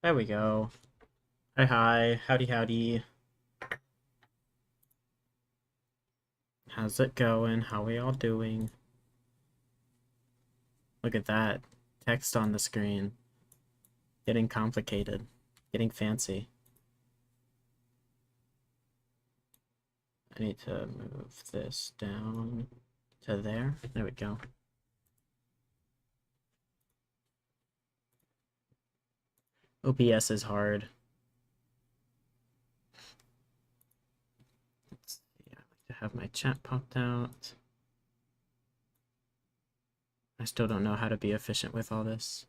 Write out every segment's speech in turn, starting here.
There we go. Hi, hi. Howdy, howdy. How's it going? How we all doing? Look at that. Text on the screen. Getting complicated. Getting fancy. I need to move this down to there. There we go. OBS is hard. Let's see. I like to have my chat popped out. I still don't know how to be efficient with all this.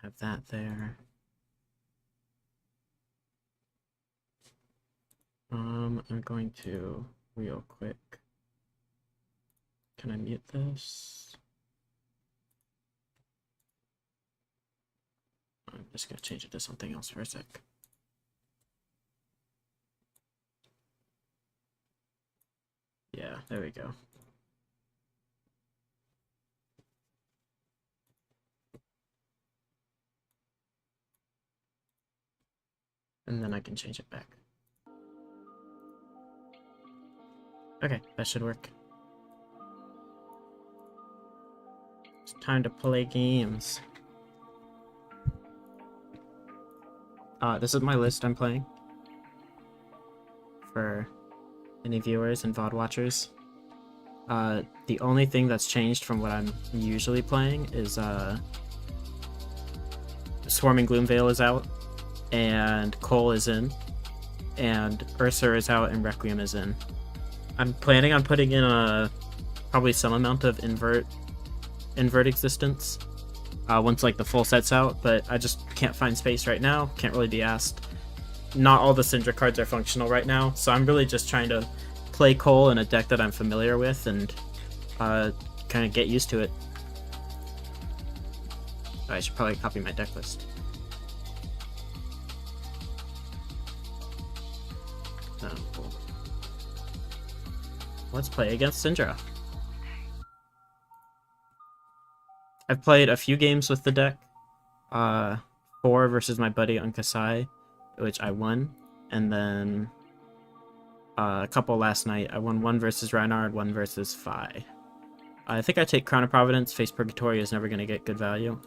Have that there. I'm going to real quick. Can I mute this? I'm just gonna change it to something else for a sec. Yeah, there we go. And then I can change it back. Okay, that should work. It's time to play games. This is my list I'm playing. For any viewers and VOD watchers. The only thing that's changed from what I'm usually playing is Swarming Gloomvale is out, and Cull is in, and Ursa is out, and Requiem is in. I'm planning on putting in probably some amount of invert existence once like the full set's out, but I just can't find space right now. Can't really be asked. Not all the Cindra cards are functional right now, so I'm really just trying to play Cull in a deck that I'm familiar with and kind of get used to it. I should probably copy my deck list. Cool. Let's play against Cindra. I've played a few games with the deck. 4 versus my buddy on Kassai, which I won, and then a couple last night. I won 1 versus Reinhard, 1 versus Phi. I think I take Crown of Providence. Face Purgatory is never going to get good value.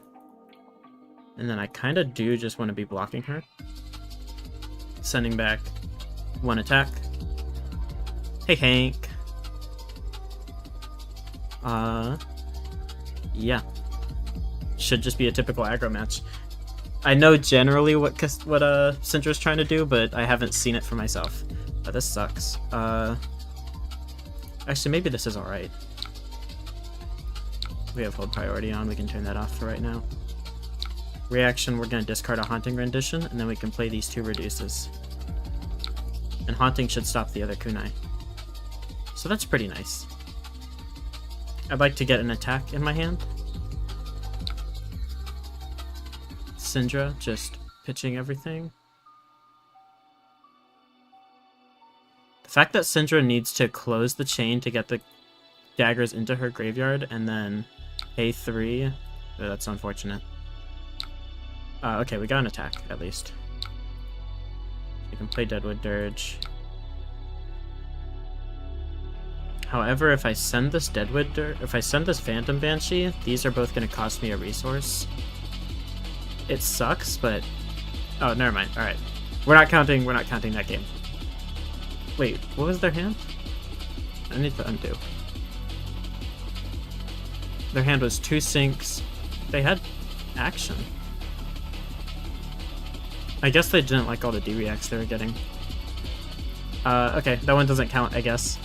And then I kind of do just want to be blocking her. Sending back 1 attack. Hey, Hank. Yeah. Should just be a typical aggro match. I know generally what Cindra's trying to do, but I haven't seen it for myself. This sucks. Actually, maybe this is alright. We have hold priority on, we can turn that off for right now. Reaction, we're going to discard a Haunting Rendition, and then we can play these 2 reduces. And Haunting should stop the other kunai. So that's pretty nice. I'd like to get an attack in my hand. Cindra just pitching everything. The fact that Cindra needs to close the chain to get the daggers into her graveyard and then A3, that's unfortunate. Okay, we got an attack, at least. You can play Deadwood Dirge. However, if I send this Phantom Banshee, these are both going to cost me a resource. It sucks, but... Oh, never mind. Alright. We're not counting that game. Wait, what was their hand? I need to undo. Their hand was 2 sinks. They had action. I guess they didn't like all the D-reacts they were getting. Okay, that one doesn't count, I guess.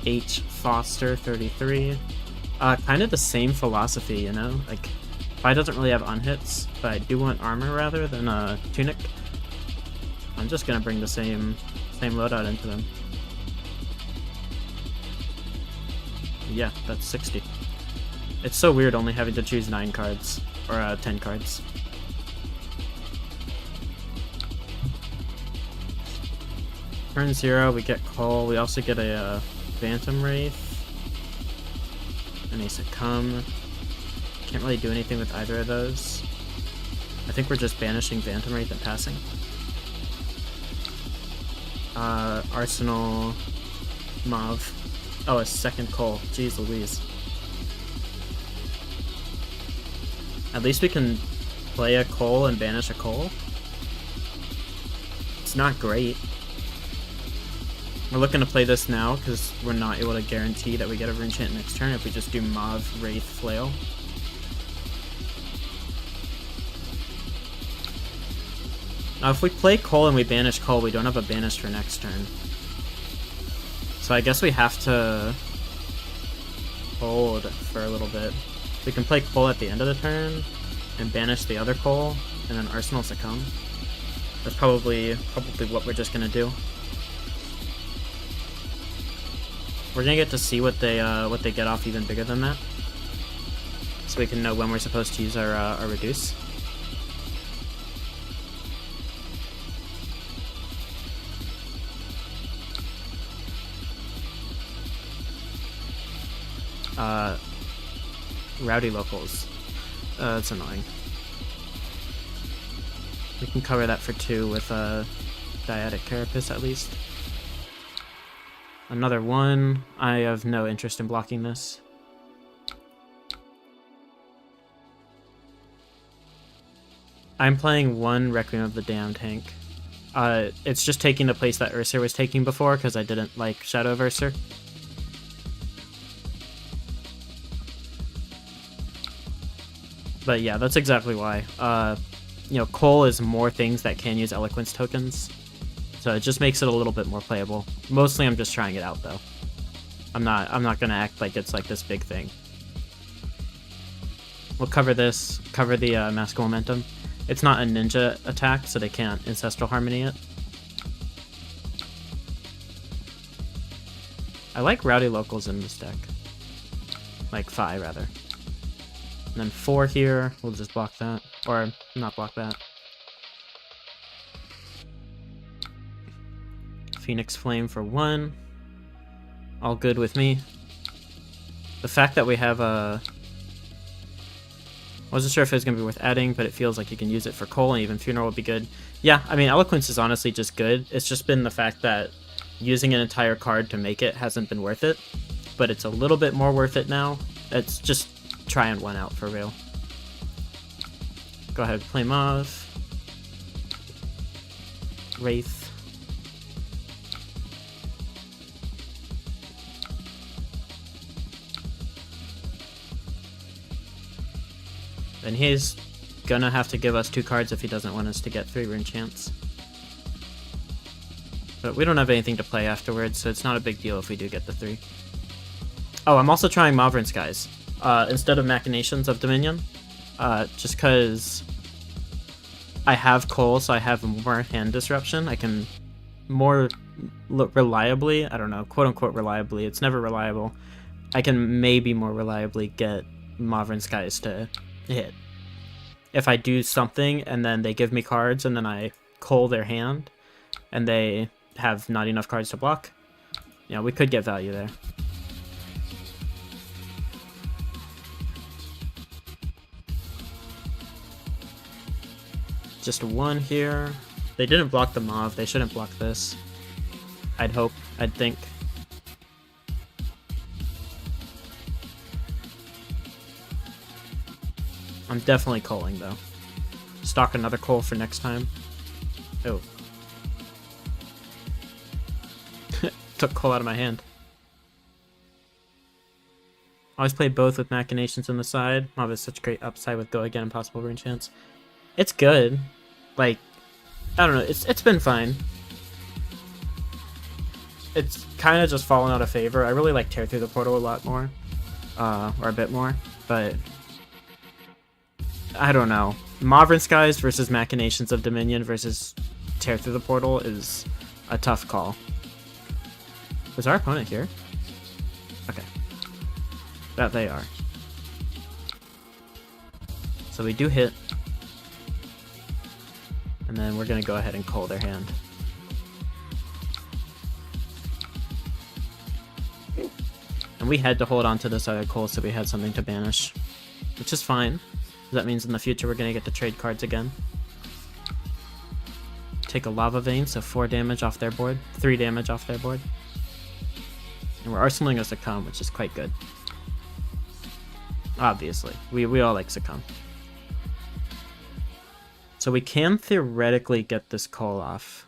H. Foster, 33. Kind of the same philosophy, you know? Like, Phi doesn't really have unhits, but I do want armor rather than a tunic. I'm just gonna bring the same loadout into them. Yeah, that's 60. It's so weird only having to choose 9 cards, or 10 cards. Turn 0, we get Cull. We also get a Phantom Wraith. and a succumb. Can't really do anything with either of those. I think we're just banishing Phantom Wraith and passing. Arsenal, Mauve. Oh, a second Cull. Jeez Louise. At least we can play a Cull and banish a Cull. It's not great. We're looking to play this now because we're not able to guarantee that we get a Rune Chant next turn if we just do Mauve, Wraith, Flail. Now if we play Cull and we banish Cull, we don't have a banish for next turn. So I guess we have to hold for a little bit. We can play Cull at the end of the turn and banish the other Cull, and then Arsenal succumb. That's probably what we're just gonna do. We're gonna get to see what they get off even bigger than that, so we can know when we're supposed to use our reduce. Rowdy locals. That's annoying. We can cover that for 2 with a Dyadic Carapace at least. Another 1. I have no interest in blocking this. I'm playing 1 Requiem of the Damned tank. It's just taking the place that Ursa was taking before because I didn't like Shadow of Ursa. But yeah, that's exactly why. You know, Cull is more things that can use Eloquence tokens, so it just makes it a little bit more playable. Mostly I'm just trying it out though. I'm not gonna act like it's like this big thing. We'll cover this, cover the Mask of Momentum. It's not a ninja attack, so they can't Ancestral Harmony it. I like Rowdy Locals in this deck. Like 5 rather. And then 4 here, we'll just block that. Or, not block that. Phoenix Flame for 1. All good with me. The fact that we have a... Wasn't sure if it was going to be worth adding, but it feels like you can use it for Cull, and even Funeral would be good. Yeah, I mean, Eloquence is honestly just good. It's just been the fact that using an entire card to make it hasn't been worth it. But it's a little bit more worth it now. It's just... trying 1 out for real. Go ahead, play Mauve. Wraith. And he's gonna have to give us 2 cards if he doesn't want us to get 3 Rune Chants. But we don't have anything to play afterwards, so it's not a big deal if we do get the 3. Oh, I'm also trying Mauvern Skies. Instead of Machinations of Dominion, just because I have Cull, so I have more hand disruption. I can more reliably, I don't know, quote-unquote reliably, it's never reliable, I can maybe more reliably get Mauvern Skies to hit. If I do something, and then they give me cards, and then I Cull their hand, and they have not enough cards to block, you know, we could get value there. Just 1 here. They didn't block the Mauve. They shouldn't block this. I'd hope. I'd think. I'm definitely Culling, though. Stock another Cull for next time. Oh. Took Cull out of my hand. Always play both with Machinations on the side. Mauve has such great upside with Go Again and possible Rune Chants. It's good. Like, I don't know, it's been fine. It's kind of just fallen out of favor. I really like Tear Through the Portal a lot more. Or a bit more. But, I don't know. Mauvern Skies versus Machinations of Dominion versus Tear Through the Portal is a tough call. Was our opponent here? Okay. That they are. So we do hit. And then we're going to go ahead and Cull their hand. And we had to hold on to this other Cull so we had something to banish, which is fine. That means in the future we're gonna get to trade cards again. Take a Lava Vein, so 4 damage off their board, 3 damage off their board. And we're arsenaling a Succumb, which is quite good. Obviously, we all like Succumb. So we can theoretically get this Cull off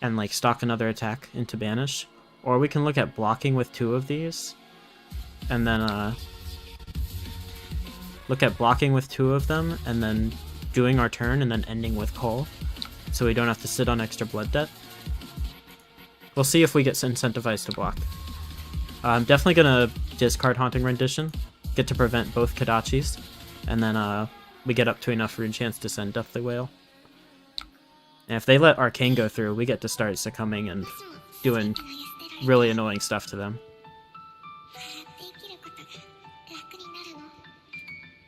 and like stock another attack into banish, or we can look at blocking with 2 of these and then look at blocking with 2 of them and then doing our turn and then ending with Cull so we don't have to sit on extra blood debt. We'll see if we get incentivized to block. I'm definitely gonna discard Haunting Rendition, get to prevent both Kodachis, and then we get up to enough rune chance to send Deathly Whale. And if they let Arcane go through, we get to start succumbing and doing really annoying stuff to them.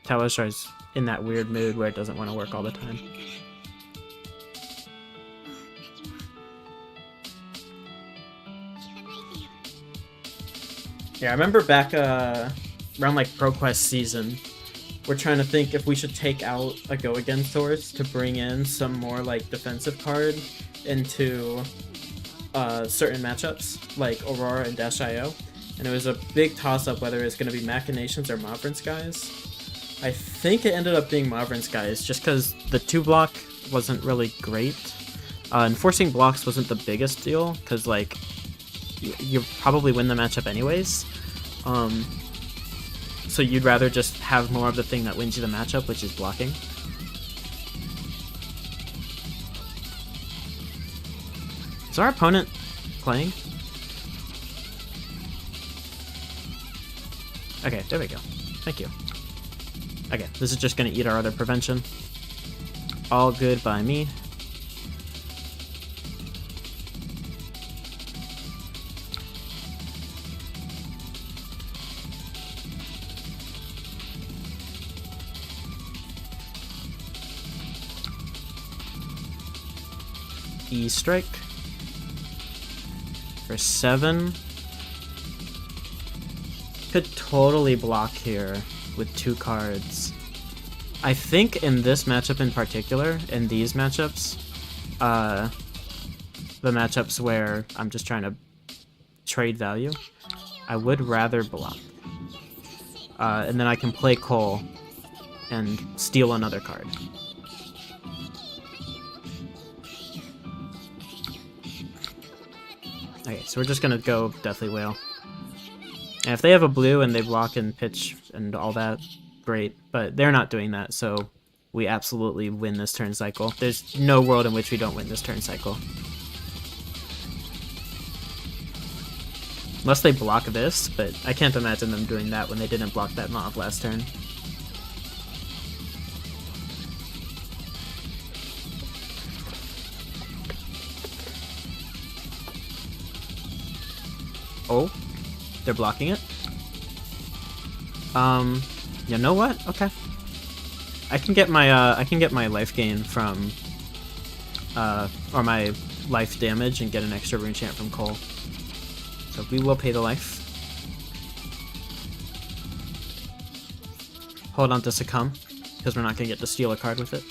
Talashar's in that weird mood where it doesn't want to work all the time. Yeah, I remember back around like ProQuest season, we're trying to think if we should take out a Go Again source to bring in some more like defensive card into certain matchups like Aurora and Dash.io, and it was a big toss-up whether it was going to be Machinations or Mauvrin Skies. I think it ended up being Mauvrin Skies just because the 2-block wasn't really great. Enforcing blocks wasn't the biggest deal because like you probably win the matchup anyways. So you'd rather just have more of the thing that wins you the matchup, which is blocking. Is our opponent playing? Okay, there we go. Thank you. Okay, this is just gonna eat our other prevention. All good by me. E-strike for 7. Could totally block here with 2 cards. I think in this matchup in particular, in these matchups, the matchups where I'm just trying to trade value, I would rather block. And then I can play Cull and steal another card. Okay, so we're just gonna go Deathly Whale. And if they have a blue and they block and pitch and all that, great. But they're not doing that, so we absolutely win this turn cycle. There's no world in which we don't win this turn cycle. Unless they block this, but I can't imagine them doing that when they didn't block that Mauve last turn. Oh, they're blocking it. You know what? Okay. I can get my life gain from or my life damage and get an extra rune chant from Cull. So we will pay the life. Hold on to Succumb, because we're not gonna get to steal a card with it.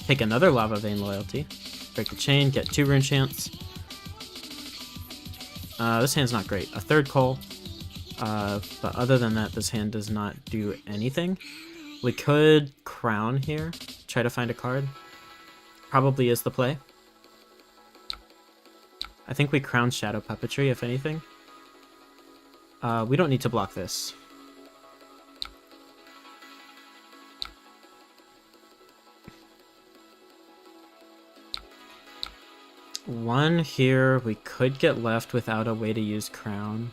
Take another Lava Vein Loyalty. Break the chain, get 2 rune chants. This hand's not great. A 3rd Cull. But other than that, this hand does not do anything. We could Crown here. Try to find a card. Probably is the play. I think we Crown Shadow Puppetry, if anything. We don't need to block this. One here, we could get left without a way to use Crown.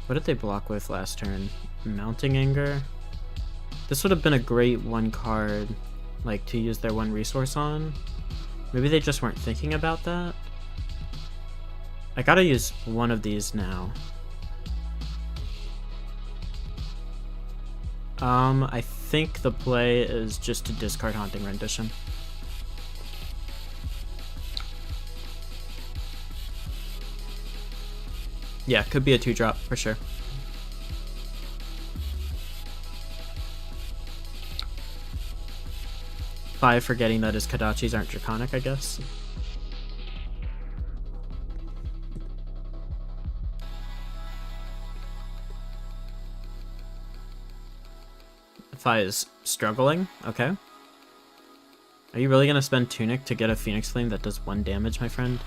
What did they block with last turn? Mounting Anger? This would have been a great 1 card, like, to use their 1 resource on. Maybe they just weren't thinking about that? I gotta use one of these now. I think the play is just to discard Haunting Rendition. Yeah, could be a 2-drop for sure. Five, forgetting that his Kodachis aren't Draconic, I guess. Fi is struggling. Okay. Are you really gonna spend Tunic to get a Phoenix Flame that does 1 damage, my friend?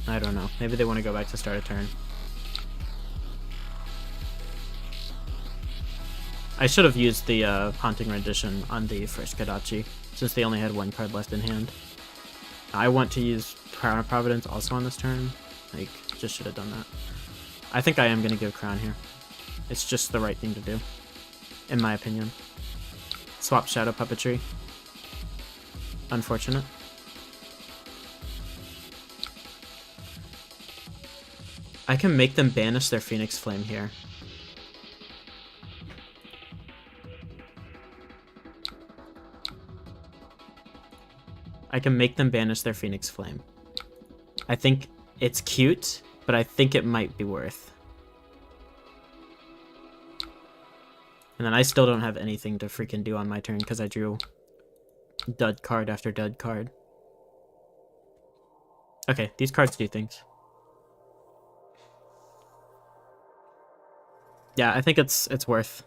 I don't know. Maybe they want to go back to start a turn. I should have used the Haunting Rendition on the first Kodachi, since they only had 1 card left in hand. I want to use Crown of Providence also on this turn. Like, just should have done that. I think I am going to give Crown here. It's just the right thing to do, in my opinion. Swap Shadow Puppetry. Unfortunate. I can make them banish their Phoenix Flame here. I can make them banish their Phoenix Flame. I think it's cute, but I think it might be worth. And then I still don't have anything to freaking do on my turn because I drew dud card after dud card. Okay, these cards do things. Yeah, I think it's worth.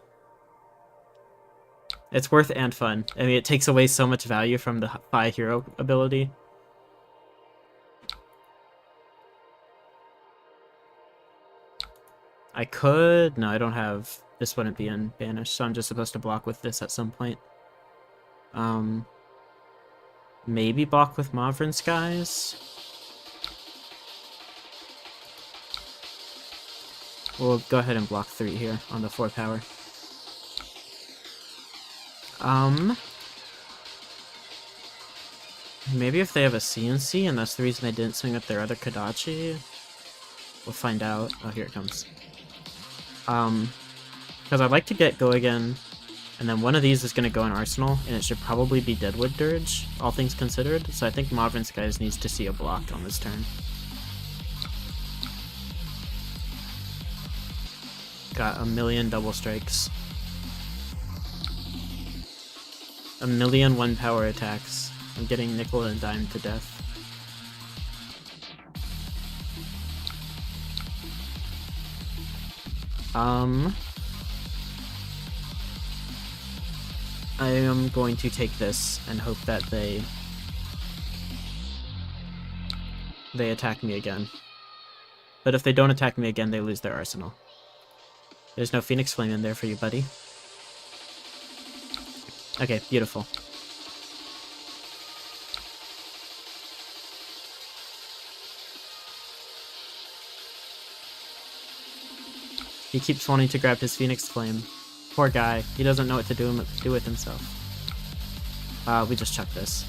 It's worth and fun. I mean, it takes away so much value from the Phi hero ability. I could... No, I don't have... This wouldn't be in Banish, so I'm just supposed to block with this at some point. Maybe block with Mavrin Skies? We'll go ahead and block 3 here on the 4 power. Maybe if they have a CNC and that's the reason they didn't swing up their other Kodachi. We'll find out. Oh, here it comes. Because I'd like to get Go Again, and then one of these is going to go in Arsenal, and it should probably be Deadwood Dirge, all things considered. So I think Mavrin Skies needs to see a block on this turn. Got a million double strikes. A million 1-power attacks. I'm getting nickel and dime to death. I am going to take this and hope that they attack me again. But if they don't attack me again, they lose their arsenal. There's no Phoenix Flame in there for you, buddy. Okay, beautiful. He keeps wanting to grab his Phoenix Flame. Poor guy. He doesn't know what to do with himself. We just chuck this.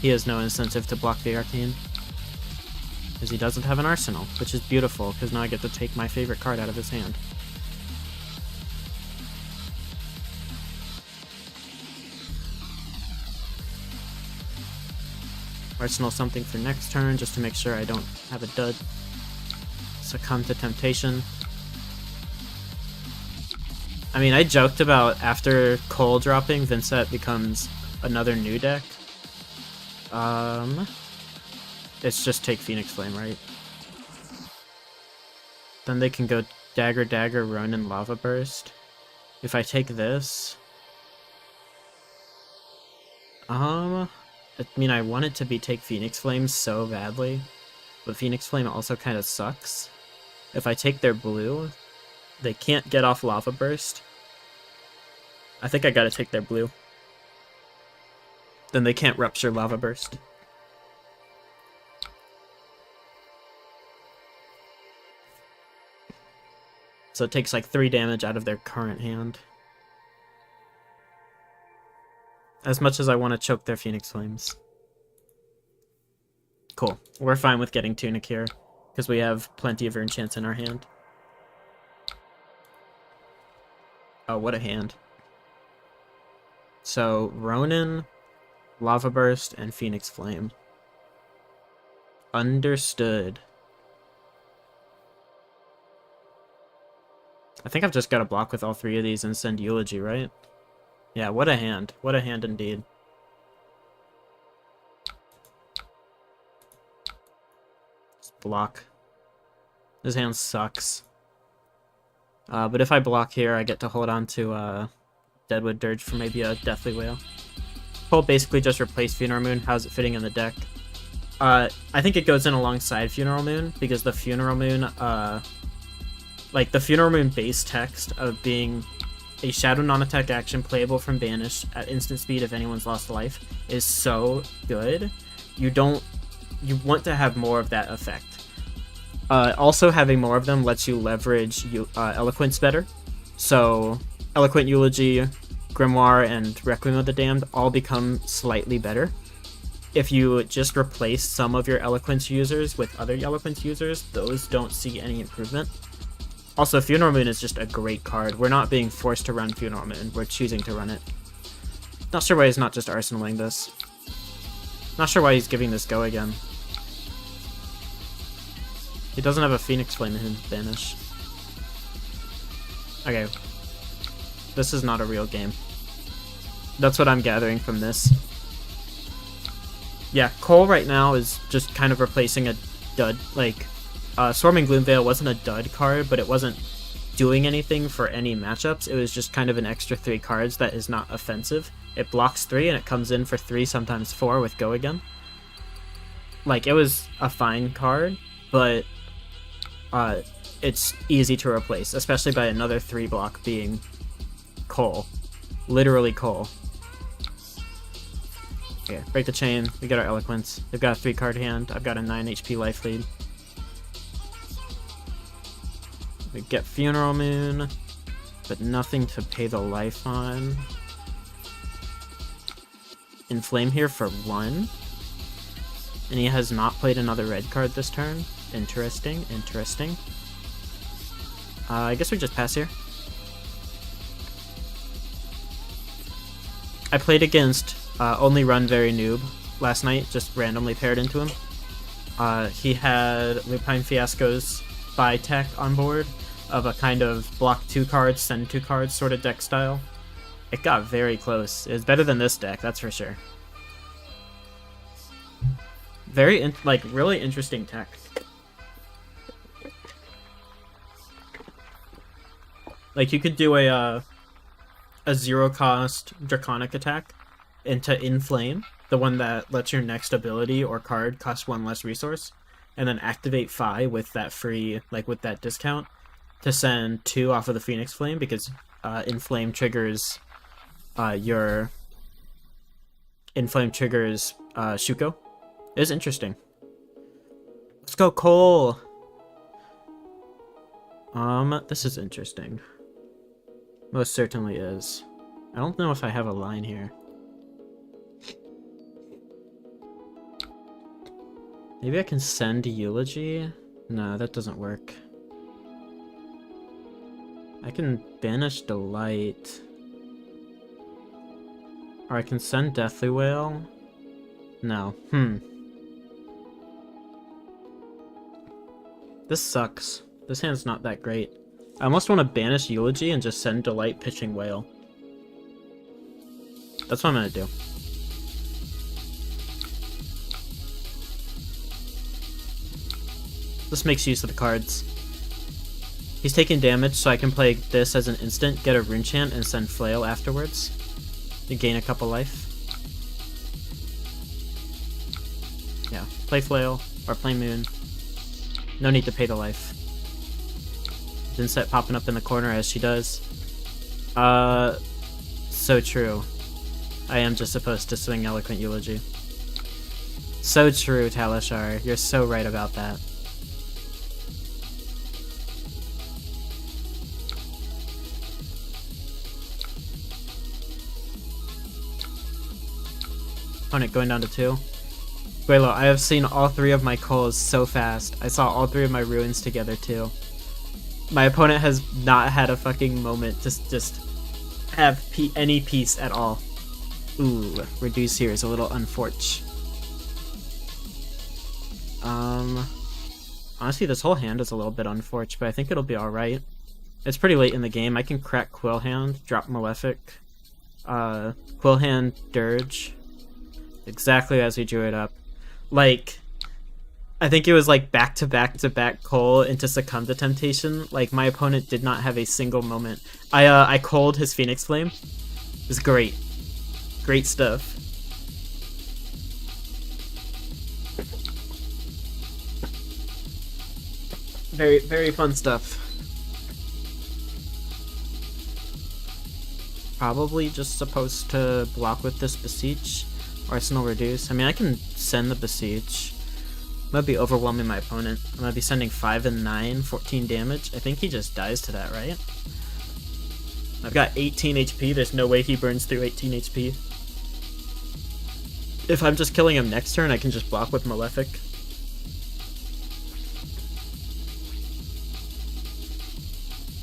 He has no incentive to block the Arcane. Because he doesn't have an arsenal, which is beautiful, because now I get to take my favorite card out of his hand. Arsenal something for next turn, just to make sure I don't have a dud. Succumb to temptation. I mean, I joked about after Cull dropping, Vynnset becomes another new deck. It's just take Phoenix Flame, right? Then they can go Dagger, Dagger, Ronin, Lava Burst. If I take this... I mean, I want it to be take Phoenix Flame so badly, but Phoenix Flame also kind of sucks. If I take their blue, they can't get off Lava Burst. I think I gotta take their blue. Then they can't rupture Lava Burst. So it takes like 3 damage out of their current hand. As much as I want to choke their Phoenix Flames. Cool. We're fine with getting Tunic here, because we have plenty of Enchants in our hand. Oh, what a hand. So, Ronin, Lava Burst, and Phoenix Flame. Understood. I think I've just got to block with all 3 of these and send Eulogy, right? Yeah, what a hand. What a hand indeed. Just block. This hand sucks. But if I block here, I get to hold on to Deadwood Dirge for maybe a Deathly Whale. Cull basically just replaced Funeral Moon. How's it fitting in the deck? I think it goes in alongside Funeral Moon, because the Funeral Moon, like the Funeral Moon base text of being a shadow non-attack action playable from Banish at instant speed if anyone's lost a life is so good. You want to have more of that effect. Also, having more of them lets you leverage Eloquence better. So, Eloquent Eulogy, Grimoire, and Requiem of the Damned all become slightly better. If you just replace some of your Eloquence users with other Eloquence users, those don't see any improvement. Also, Funeral Moon is just a great card. We're not being forced to run Funeral Moon, we're choosing to run it. Not sure why he's not just arsenaling this. Not sure why he's giving this go again. He doesn't have a Phoenix Flame in his Banish. Okay. This is not a real game. That's what I'm gathering from this. Yeah, Cull right now is just kind of replacing a dud. Like, Swarming Gloomveil wasn't a dud card, but it wasn't doing anything for any matchups. It was just kind of an extra 3 cards that is not offensive. It blocks 3 and it comes in for 3, sometimes 4 with Go Again. Like, it was a fine card, but it's easy to replace, especially by another 3 block being Cull. Literally Cull. Okay, break the chain. We got our Eloquence. They've got a 3 card hand. I've got a 9 HP life lead. We get Funeral Moon, but nothing to pay the life on. Inflame here for 1. And he has not played another red card this turn. Interesting, interesting. I guess we just pass here. I played against Only Run Very Noob last night, just randomly paired into him. He had Lupine Fiasco's buy tech on board of a kind of block 2 cards, send 2 cards sort of deck style. It got very close. It was better than this deck, that's for sure. Very, really interesting tech. Like, you could do a 0-cost Draconic attack into Inflame, the one that lets your next ability or card cost 1 less resource, and then activate Phi with that free, with that discount, to send 2 off of the Phoenix Flame, because Inflame triggers your... Inflame triggers Shuko. It is interesting. Let's go, Cull! This is interesting. Most certainly is. I don't know if I have a line here. Maybe I can send Eulogy? No, that doesn't work. I can banish Delight. Or I can send Deathly Whale? No. This sucks. This hand's not that great. I almost want to banish Eulogy and just send Delight pitching Whale. That's what I'm gonna do. This makes use of the cards. He's taking damage, so I can play this as an instant, get a Rune Chant, and send Flail afterwards. You gain a couple life. Yeah, play Flail, or play Moon. No need to pay the life. Vynnset popping up in the corner as she does. So true. I am just supposed to swing Eloquent Eulogy. So true, Talishar. You're so right about that. Opponent going down to 2. Guelo, I have seen all 3 of my Culls so fast. I saw all 3 of my Ruins together too. My opponent has not had a fucking moment to just have any peace at all. Ooh, reduce here is a little unfortunate. Honestly, this whole hand is a little bit unfortunate, but I think it'll be alright. It's pretty late in the game. I can crack Quill Hand, drop Malefic, Quill Hand, Dirge, exactly as we drew it up. Like, I think it was like back to back to back Cull into Succumb to Temptation. Like, my opponent did not have a single moment. I Culled his Phoenix Flame. It was great. Great stuff. Very, very fun stuff. Probably just supposed to block with this Beseech. Arsenal Reduce. I mean, I can send the Beseech. I'm gonna be overwhelming my opponent. I'm gonna be sending 5 and 9, 14 damage. I think he just dies to that, right? I've got 18 HP. There's no way he burns through 18 HP. If I'm just killing him next turn, I can just block with Malefic.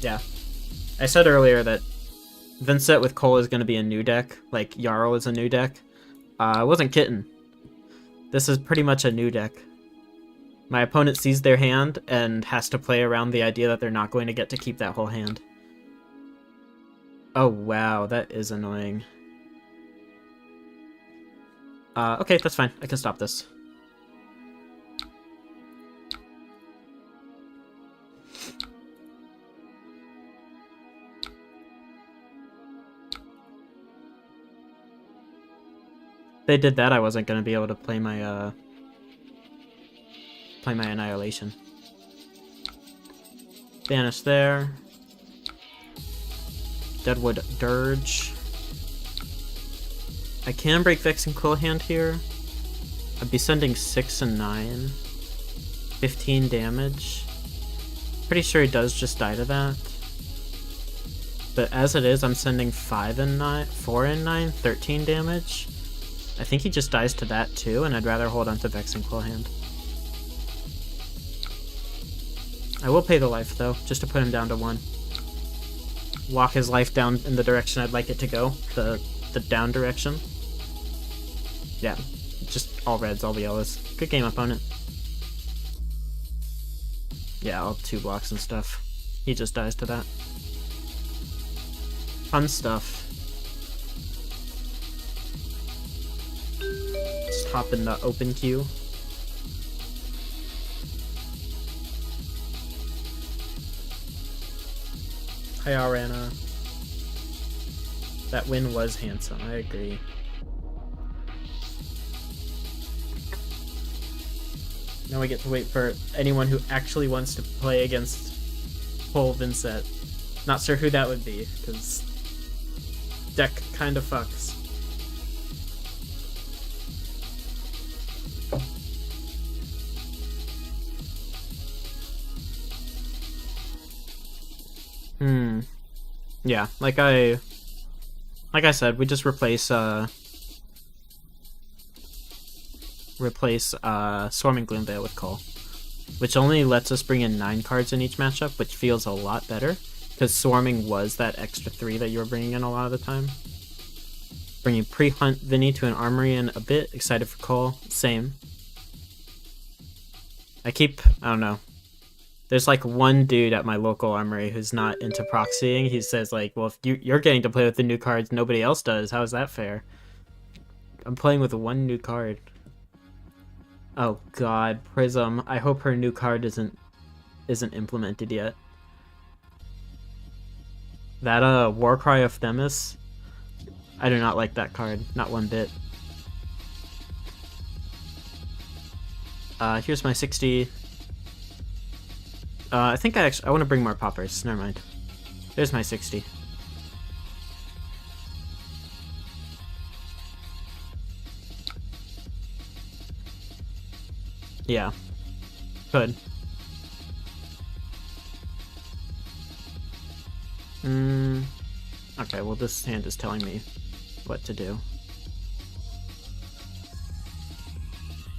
Yeah. I said earlier that Vynnset with Cull is going to be a new deck, like Jarl is a new deck. I wasn't kidding. This is pretty much a new deck. My opponent sees their hand and has to play around the idea that they're not going to get to keep that whole hand. Oh wow, that is annoying. Okay, that's fine. I can stop this. If they did that, I wasn't going to be able to play my Annihilation. Banish there. Deadwood Dirge. I can break Vex and Quill Hand here. I'd be sending 6 and 9. 15 damage. Pretty sure he does just die to that. But as it is, I'm sending 5 and 9, 4 and 9, 13 damage. I think he just dies to that too, and I'd rather hold on to Vex and Quill Hand. I will pay the life though, just to put him down to 1. Walk his life down in the direction I'd like it to go, the down direction. Yeah, just all reds, all the yellows. Good game, opponent. Yeah, all 2 blocks and stuff. He just dies to that. Fun stuff. Just hop in the open queue. Hi, Aurora. That win was handsome, I agree. Now we get to wait for anyone who actually wants to play against full Vynnset. Not sure who that would be, because deck kind of fucks. Yeah, like I said, we just replace Swarming Gloomveil with Cull, which only lets us bring in 9 cards in each matchup, which feels a lot better, because Swarming was that extra 3 that you were bringing in a lot of the time. Bringing pre-hunt Vinny to an armory in a bit, excited for Cull, same. I don't know. There's like one dude at my local armory who's not into proxying. He says like, well, if you're getting to play with the new cards, nobody else does. How is that fair? I'm playing with 1 new card. Oh god, Prism. I hope her new card isn't implemented yet. That Warcry of Themis. I do not like that card, not one bit. Here's my 60. I think I want to bring more poppers. Never mind. There's my 60. Yeah. Good. Okay, well this hand is telling me what to do.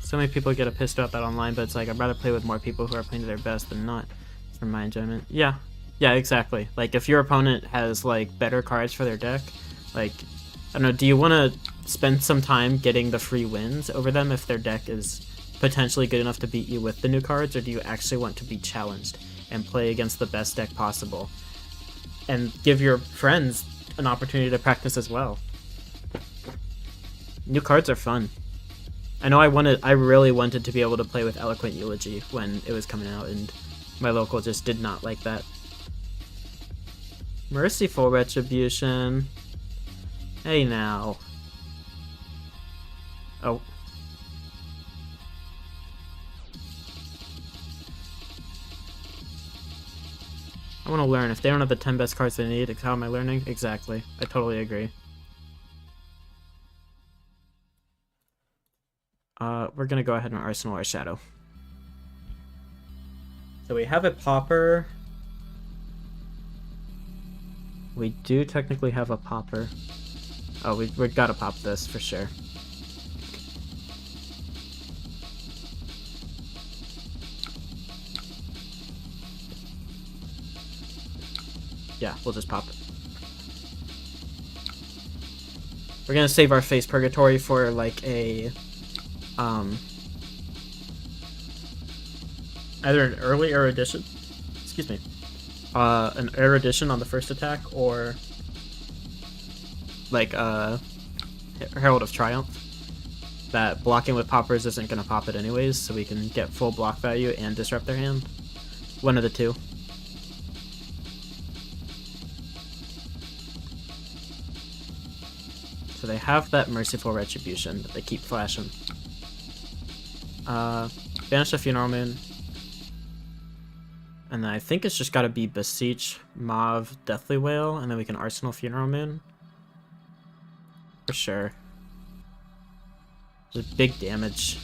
So many people get pissed about that online, but it's like, I'd rather play with more people who are playing to their best than not, for my enjoyment. Yeah, exactly. Like, if your opponent has, like, better cards for their deck, like, I don't know, do you want to spend some time getting the free wins over them if their deck is potentially good enough to beat you with the new cards, or do you actually want to be challenged and play against the best deck possible and give your friends an opportunity to practice as well? New cards are fun. I know I really wanted to be able to play with Eloquent Eulogy when it was coming out, and my local just did not like that. Merciful Retribution. Hey now. Oh. I want to learn. If they don't have the 10 best cards they need, how am I learning? Exactly. I totally agree. We're gonna go ahead and arsenal our Shadow. So we have a Pauper. We do technically have a Pauper. Oh, we gotta pop this for sure. Yeah, we'll just pop it. We're gonna save our Face Purgatory for like a either an early erudition, excuse me, an erudition on the first attack, or like Herald of Triumph. That blocking with poppers isn't gonna pop it anyways, so we can get full block value and disrupt their hand. One of the two. So they have that Merciful Retribution that they keep flashing. Banish the Funeral Moon. And then I think it's just gotta be Beseech, Mauve, Deathly Wail, and then we can Arsenal Funeral Moon. For sure. There's big damage.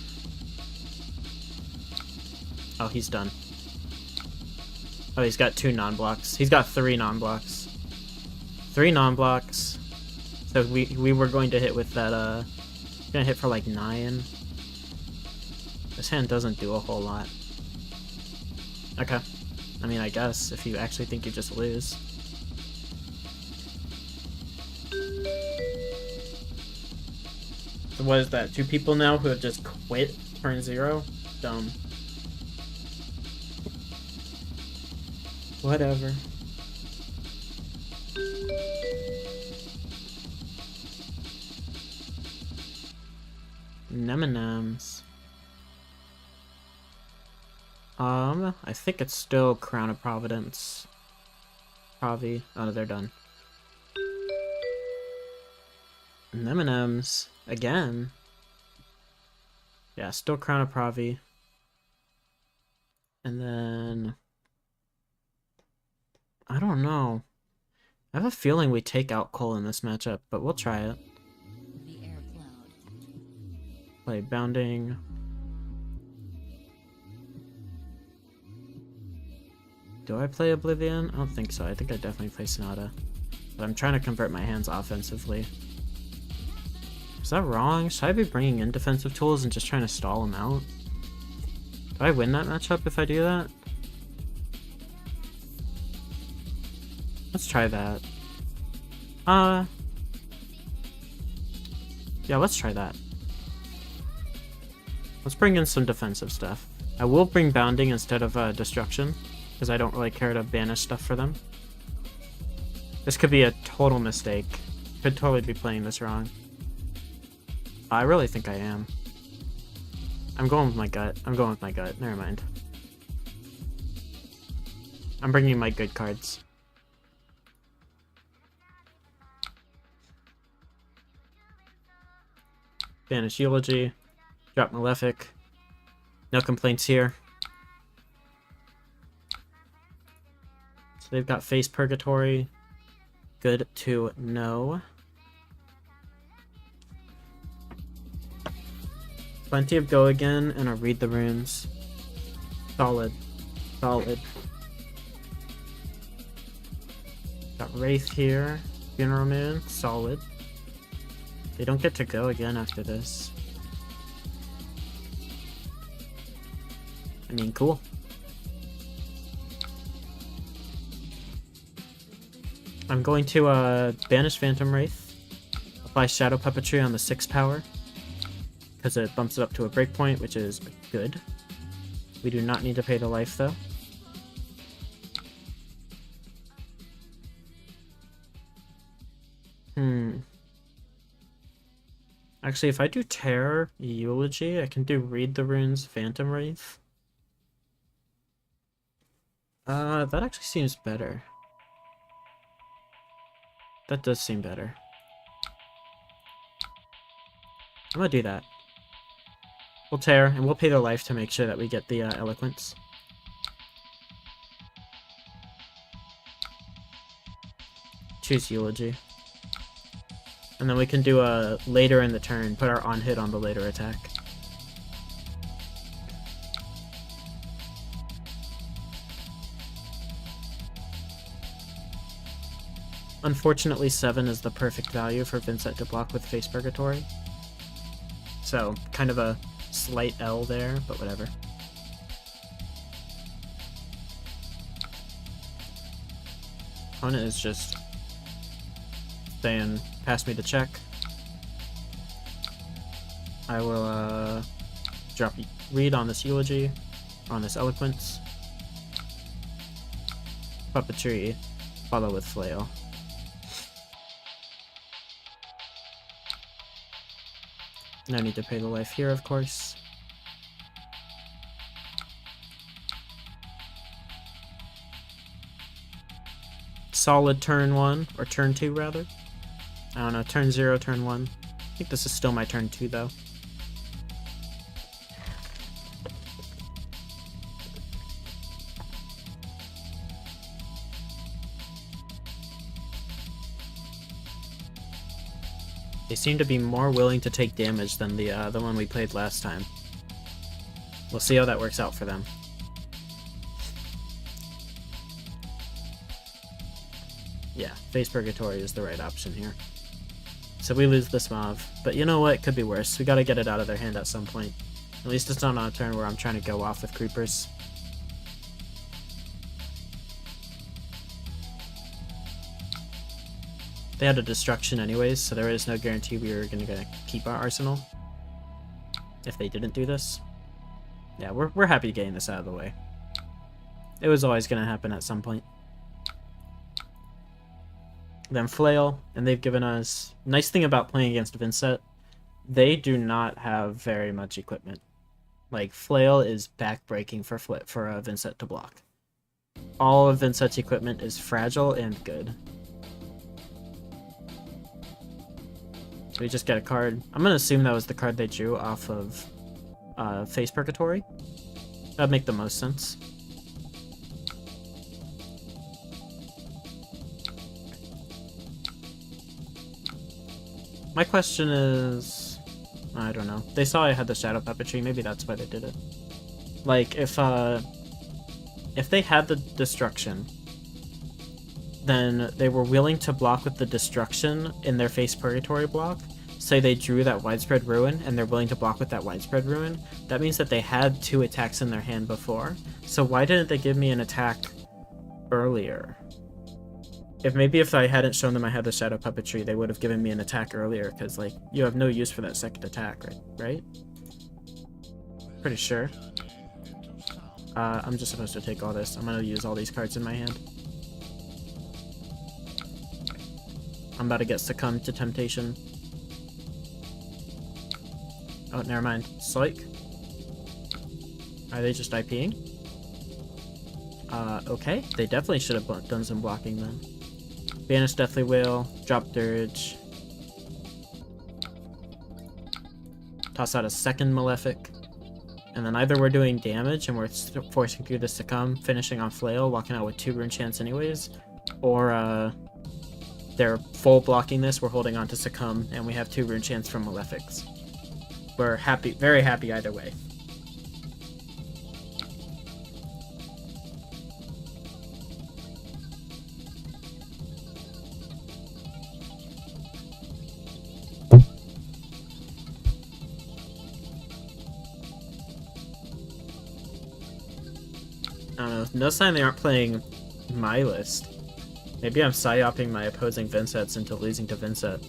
Oh, he's done. Oh, he's got 2 non-blocks. He's got 3 non-blocks. 3 non-blocks. So we were going to hit with that, gonna hit for like 9. This hand doesn't do a whole lot. Okay. I mean, I guess, if you actually think you just lose. So what is that? 2 people now who have just quit turn 0? Dumb. Whatever. Neminams. I think it's still Crown of Providence. Provi. Oh, they're done. Neminams. Again. Yeah, still Crown of Provi. And then... I don't know. I have a feeling we take out Cull in this matchup, but we'll try it. Play Bounding. Do I play Oblivion? I don't think so. I think I definitely play Sonata. But I'm trying to convert my hands offensively. Is that wrong? Should I be bringing in defensive tools and just trying to stall them out? Do I win that matchup if I do that? Let's try that. Yeah, let's try that. Let's bring in some defensive stuff. I will bring Bounding instead of Destruction, because I don't really care to banish stuff for them. This could be a total mistake. Could totally be playing this wrong. I really think I am. I'm going with my gut. I'm going with my gut. Never mind. I'm bringing my good cards. Banish Eulogy. Drop Malefic. No complaints here. So they've got Face Purgatory. Good to know. Plenty of Go Again, and I'll read the runes. Solid. Solid. Got Wraith here. Funeral Moon. Solid. They don't get to go again after this. I mean, cool. I'm going to banish Phantom Wraith. I'll apply Shadow Puppetry on the 6 power, because it bumps it up to a breakpoint, which is good. We do not need to pay the life, though. Actually, if I do Terror, Eulogy, I can do Read the Runes, Phantom Wraith. That actually seems better. That does seem better. I'm gonna do that. We'll Tear, and we'll pay the life to make sure that we get the Eloquence. Choose Eulogy. And then we can do a later in the turn, put our on hit on the later attack. Unfortunately, 7 is the perfect value for Vynnset to block with Face Purgatory. So, kind of a slight L there, but whatever. Opponent is just saying, pass me the check. I will drop Read on this Eulogy, on this Eloquence. Puppetry, follow with Flail. No need to pay the life here, of course. Solid turn 1, or turn 2 rather. I don't know, turn 0, turn 1. I think this is still my turn 2 though. They seem to be more willing to take damage than the one we played last time. We'll see how that works out for them. Yeah, Face Purgatory is the right option here. So we lose this Mauve, but you know what? It could be worse. We gotta get it out of their hand at some point. At least it's not on a turn where I'm trying to go off with creepers. They had a destruction anyways, so there is no guarantee we were gonna keep our arsenal if they didn't do this. Yeah, we're happy getting this out of the way. It was always gonna happen at some point. Then Flail, and they've given us... Nice thing about playing against Vynnset, they do not have very much equipment. Like, Flail is backbreaking for Vynnset to block. All of Vynnset's equipment is fragile and good. We just get a card. I'm gonna assume that was the card they drew off of Face Purgatory. That'd make the most sense. My question is... I don't know. They saw I had the Shadow Puppetry, maybe that's why they did it. Like, if they had the Destruction, then they were willing to block with the Destruction in their Face Purgatory block. Say they drew that Widespread Ruin, and they're willing to block with that Widespread Ruin. That means that they had 2 attacks in their hand before. So why didn't they give me an attack earlier? If I hadn't shown them I had the Shadow Puppetry, they would have given me an attack earlier, because, like, you have no use for that second attack, right? Pretty sure. I'm just supposed to take all this. I'm gonna use all these cards in my hand. I'm about to get Succumb to Temptation. Oh, never mind. Psych. Are they just IPing? Okay. They definitely should have done some blocking then. Banish Deathly Wail, drop Dirge. Toss out a second Malefic. And then either we're doing damage and we're forcing through the Succumb, finishing on Flail, walking out with 2 Rune Chants anyways. Or, they're full blocking this, we're holding on to Succumb, and we have 2 Rune Chants from Malefics. We're happy, very happy either way. I don't know, no sign they aren't playing my list. Maybe I'm psyoping my opposing Vynnsets into losing to Vynnset.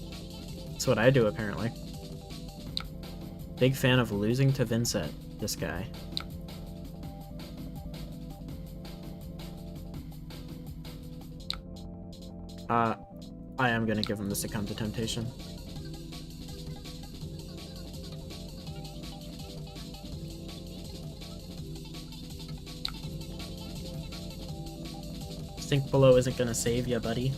That's what I do, apparently. Big fan of losing to Vynnset, this guy. I am gonna give him the Succumb to Temptation. Sink below isn't gonna save ya, buddy.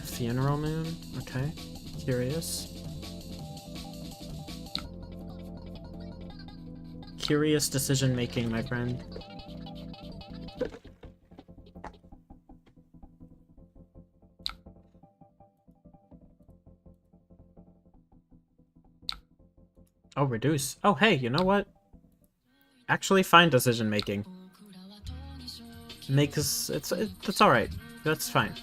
Funeral Moon? Okay. Curious. Curious decision making, my friend. Oh, reduce. Oh, hey, you know what? Actually, fine decision making. It's alright. That's fine.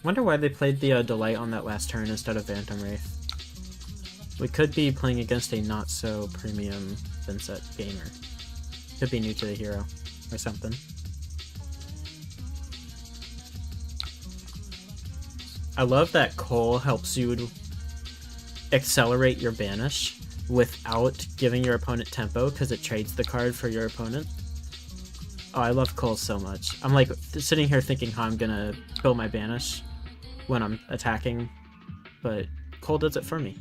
Wonder why they played the delay on that last turn instead of Phantom Wraith. We could be playing against a not-so-premium Vynnset gamer. Could be new to the hero, or something. I love that Cull helps you accelerate your banish without giving your opponent tempo, because it trades the card for your opponent. Oh, I love Cull so much. I'm like sitting here thinking how I'm gonna kill my banish when I'm attacking, but Cull does it for me.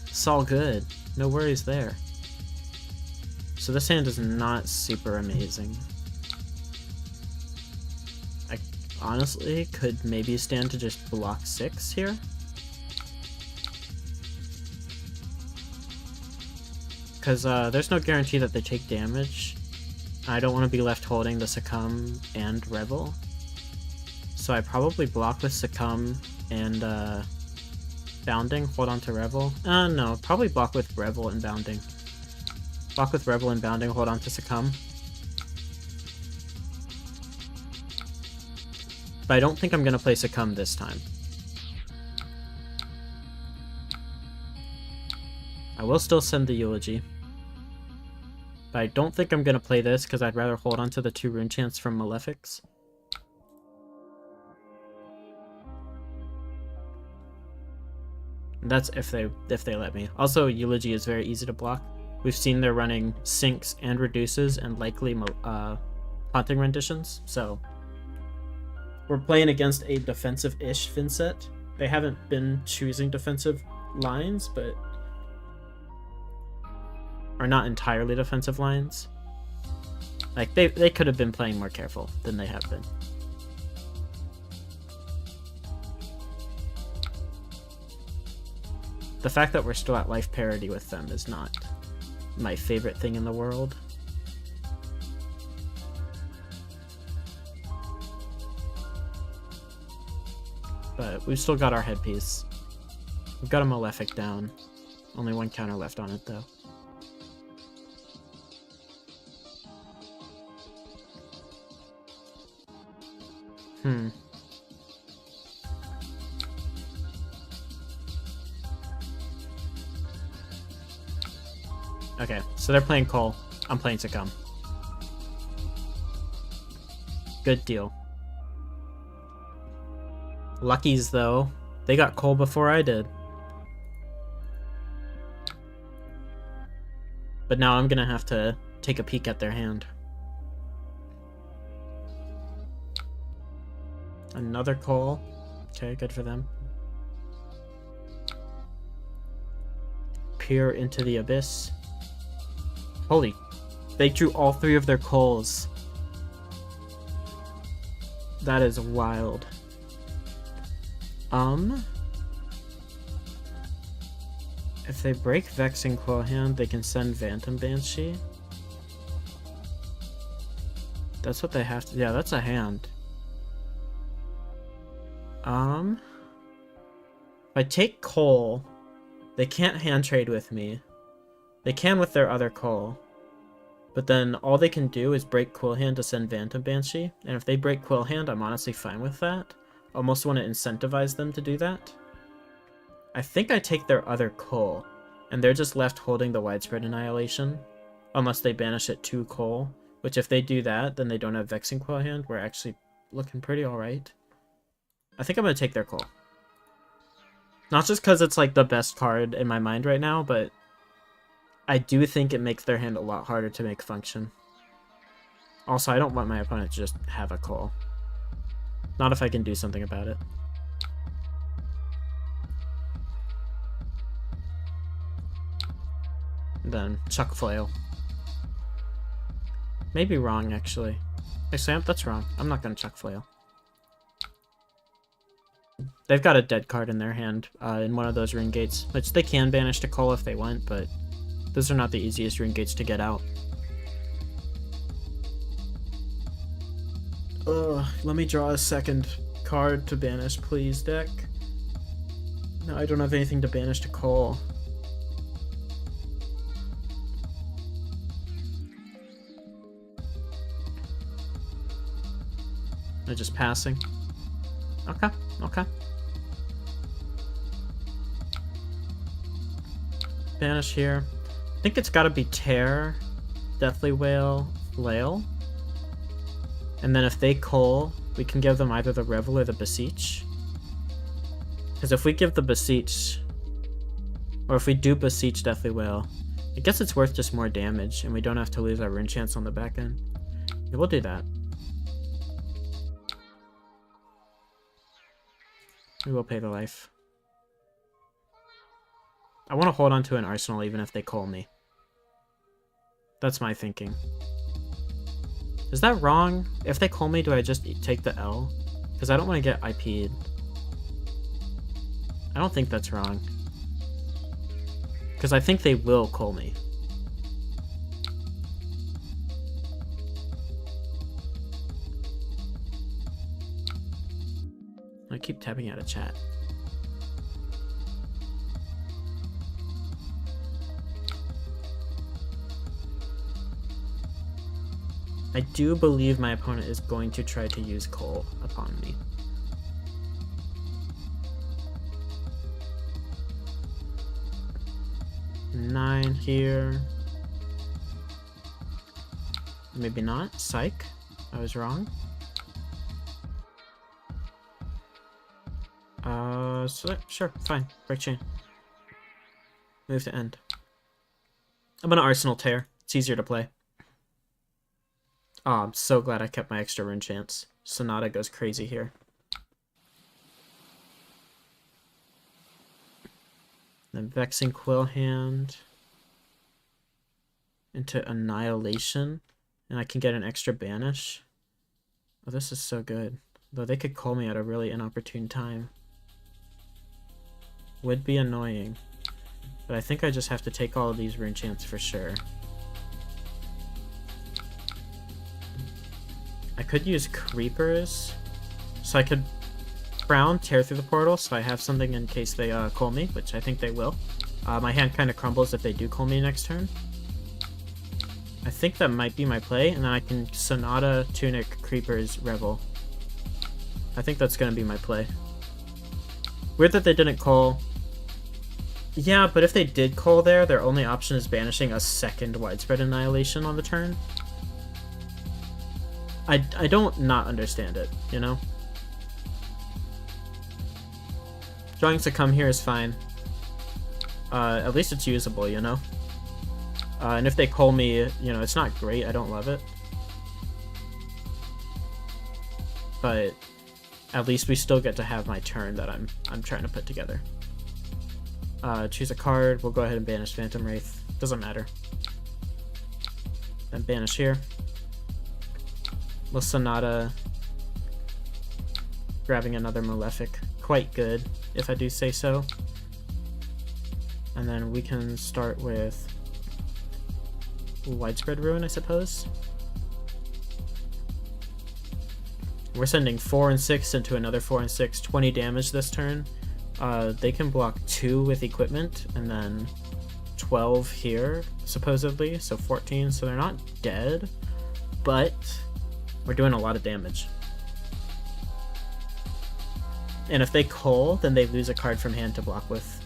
It's all good. No worries there. So this hand is not super amazing. I honestly could maybe stand to just block 6 here. Because there's no guarantee that they take damage. I don't want to be left holding the Succumb and Revel. So I probably block with Succumb and Bounding, hold on to Revel. No, probably block with Revel and Bounding. Block with Revel and Bounding, hold on to Succumb. But I don't think I'm going to play Succumb this time. I will still send the Eulogy. But I don't think I'm going to play this because I'd rather hold on to the 2 rune chants from Malefics. That's if they let me. Also, Eulogy is very easy to block. We've seen they're running sinks and reduces and likely haunting renditions, so we're playing against a defensive-ish Vynnset. They haven't been choosing defensive lines, but are not entirely defensive lines. Like they could have been playing more careful than they have been. The fact that we're still at life parity with them is not my favorite thing in the world. But we've still got our headpiece. We've got a Malefic down. Only 1 counter left on it, though. Okay, so they're playing Cull. I'm playing Succumb. Good deal. Luckies, though. They got Cull before I did. But now I'm gonna have to take a peek at their hand. Another Cull. Okay, good for them. Peer into the abyss. Holy, they drew all 3 of their Culls. That is wild. If they break Vexing Quill hand, they can send Phantom Banshee. That's what they have to... Yeah, that's a hand. If I take Cull, they can't hand trade with me. They can with their other Cull. But then all they can do is break Quill Hand to send Phantom Banshee. And if they break Quill Hand, I'm honestly fine with that. Almost want to incentivize them to do that. I think I take their other Cull. and they're just left holding the Widespread Annihilation, unless they banish it to Cull, which if they do that, then they don't have Vexing Coil hand. We're actually looking pretty alright. I think I'm going to take their Cull. Not just because it's like the best card in my mind right now, but I do think it makes their hand a lot harder to make function. Also, I don't want my opponent to just have a Cull. Not if I can do something about it. Then chuck Flail. Maybe wrong, actually. Actually, that's wrong. I'm not going to chuck Flail. They've got a dead card in their hand in one of those Ring Gates, which they can banish to Cull if they want, but those are not the easiest Ring Gates to get out. Let me draw a second card to banish, please, deck. No, I don't have anything to banish to Cull. They're just passing. Okay, okay. Banish here. I think it's gotta be Tear, Deathly Wail, Flail. And then if they Cull, we can give them either the Revel or the Beseech. Because if we give the Beseech, or if we do Beseech Deathly Wail, I guess it's worth just more damage, and we don't have to lose our Rune Chance on the back end. Yeah, we'll do that. We will pay the life. I want to hold on to an Arsenal even if they Cull me. That's my thinking. Is that wrong? If they Cull me, do I just take the L? Because I don't want to get IP'd. I don't think that's wrong. Because I think they will Cull me. I keep tapping out of chat. I do believe my opponent is going to try to use Cull upon me. Nine here. Maybe not. Psych. I was wrong. So sure, fine. Break chain. Move to end. I'm gonna Arsenal Tear. It's easier to play. Oh, I'm so glad I kept my extra Rune Chance. Sonata goes crazy here. Then Vexing Quill hand into Annihilation, and I can get an extra banish. Oh, this is so good. Though they could Cull me at a really inopportune time. Would be annoying. But I think I just have to take all of these Rune Chants for sure. I could use Creepers. So I could Brown, Tear through the portal, so I have something in case they Cull me, which I think they will. My hand kind of crumbles if they do Cull me next turn. I think that might be my play, and then I can Sonata, Tunic, Creepers, Revel. I think that's going to be my play. Weird that they didn't Cull. Yeah, but if they did Cull there, their only option is banishing a second Widespread Annihilation on the turn. I don't not understand it, you know? Drawing Succumb here is fine. At least it's usable, you know? And if they Cull me, you know, it's not great. I don't love it. But at least we still get to have my turn that I'm trying to put together. Choose a card. We'll go ahead and banish Phantom Wraith. Doesn't matter. Then banish here. We'll Sonata. Grabbing another Malefic. Quite good, if I do say so. And then we can start with Widespread Ruin, I suppose. We're sending 4 and 6 into another 4 and 6, 20 damage this turn. They can block 2 with equipment, and then 12 here, supposedly, so 14, so they're not dead, but we're doing a lot of damage. And if they Cull, then they lose a card from hand to block with.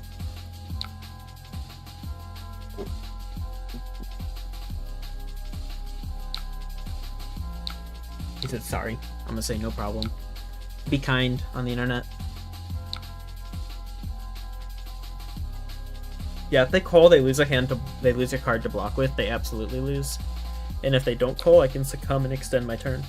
said sorry. I'm gonna say no problem. Be kind on the internet. Yeah, if they call, they lose a card to block with. They absolutely lose. And if they don't call, I can succumb and extend my turn.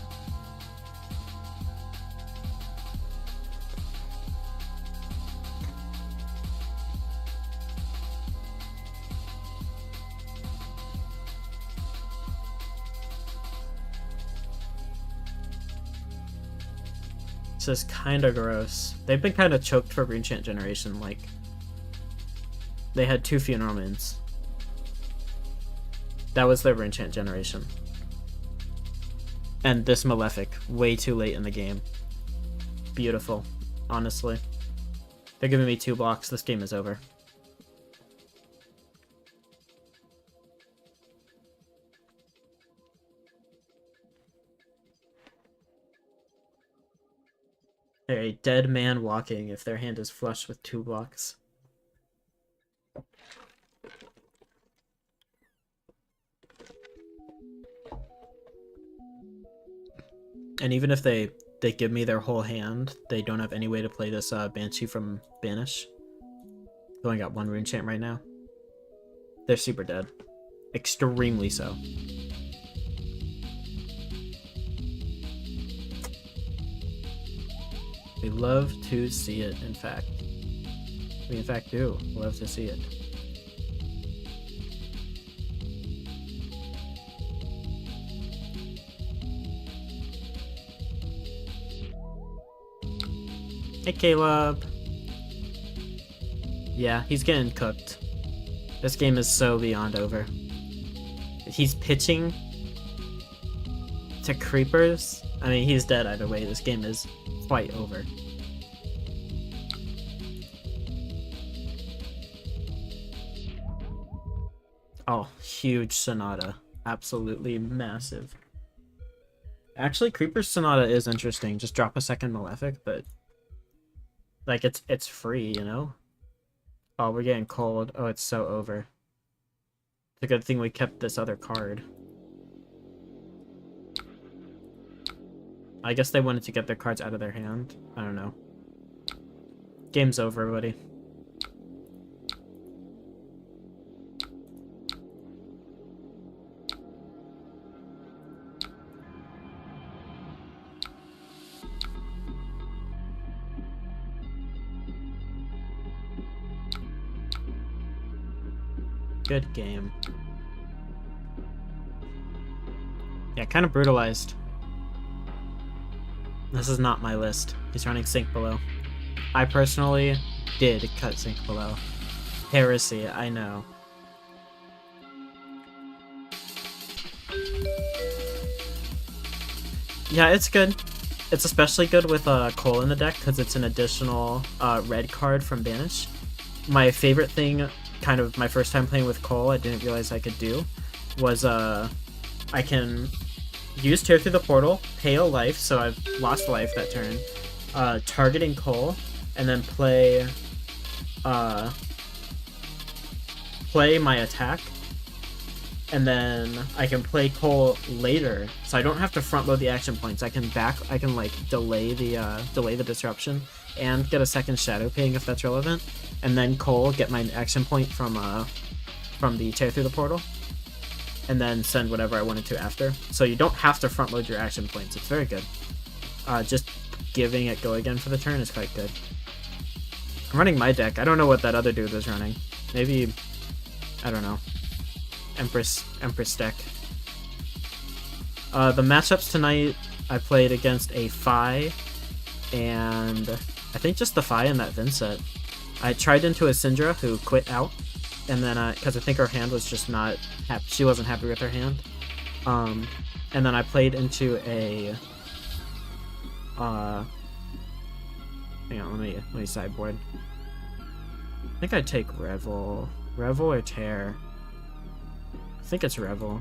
This is kind of gross. They've been kind of choked for Rune-Chant generation, like... They had 2 Funeral Moons. That was their Rune-Chant generation. And this Malefic, way too late in the game. Beautiful, honestly. They're giving me 2 blocks, this game is over. They're a dead man walking if their hand is flush with 2 blocks. And even if they give me their whole hand, they don't have any way to play this Banshee from Banish. They only got 1 Rune-Chant right now. They're super dead. Extremely so. We love to see it, in fact. We in fact do love to see it. Hey, Caleb. Yeah, he's getting cooked. This game is so beyond over. He's pitching to creepers. I mean, he's dead either way. This game is quite over. Oh, huge Sonata. Absolutely massive. Actually, Creeper's Sonata is interesting. Just drop a second Malefic, but... Like, it's free, you know? Oh, we're getting cold. Oh, it's so over. It's a good thing we kept this other card. I guess they wanted to get their cards out of their hand. I don't know. Game's over, buddy. Good game. Yeah, kind of brutalized. This is not my list. He's running Sink Below. I personally did cut Sink Below. Heresy, I know. Yeah, it's good. It's especially good with Cull in the deck because it's an additional red card from Banish. My favorite thing, kind of my first time playing with Cull, I didn't realize I could do, was I can use Tear Through the Portal, pay a life, so I've lost life that turn, targeting Cull, and then play my attack, and then I can play Cull later, so I don't have to front load the action points. I can like delay the disruption and get a second Shadow Ping if that's relevant, and then Cull, get my action point from the Tear Through the Portal, and then send whatever I wanted to after. So you don't have to front load your action points. It's very good. Just giving it go again for the turn is quite good. I'm running my deck. I don't know what that other dude was running. Maybe, I don't know. Empress deck. The matchups tonight, I played against a Fi, and I think just the Fi and that Vynnset. I tried into a Cindra who quit out, and then because I think her hand was just not happy. She wasn't happy with her hand. And then I played into a hang on, let me sideboard. I think I'd take Revel or Tear. I think it's Revel.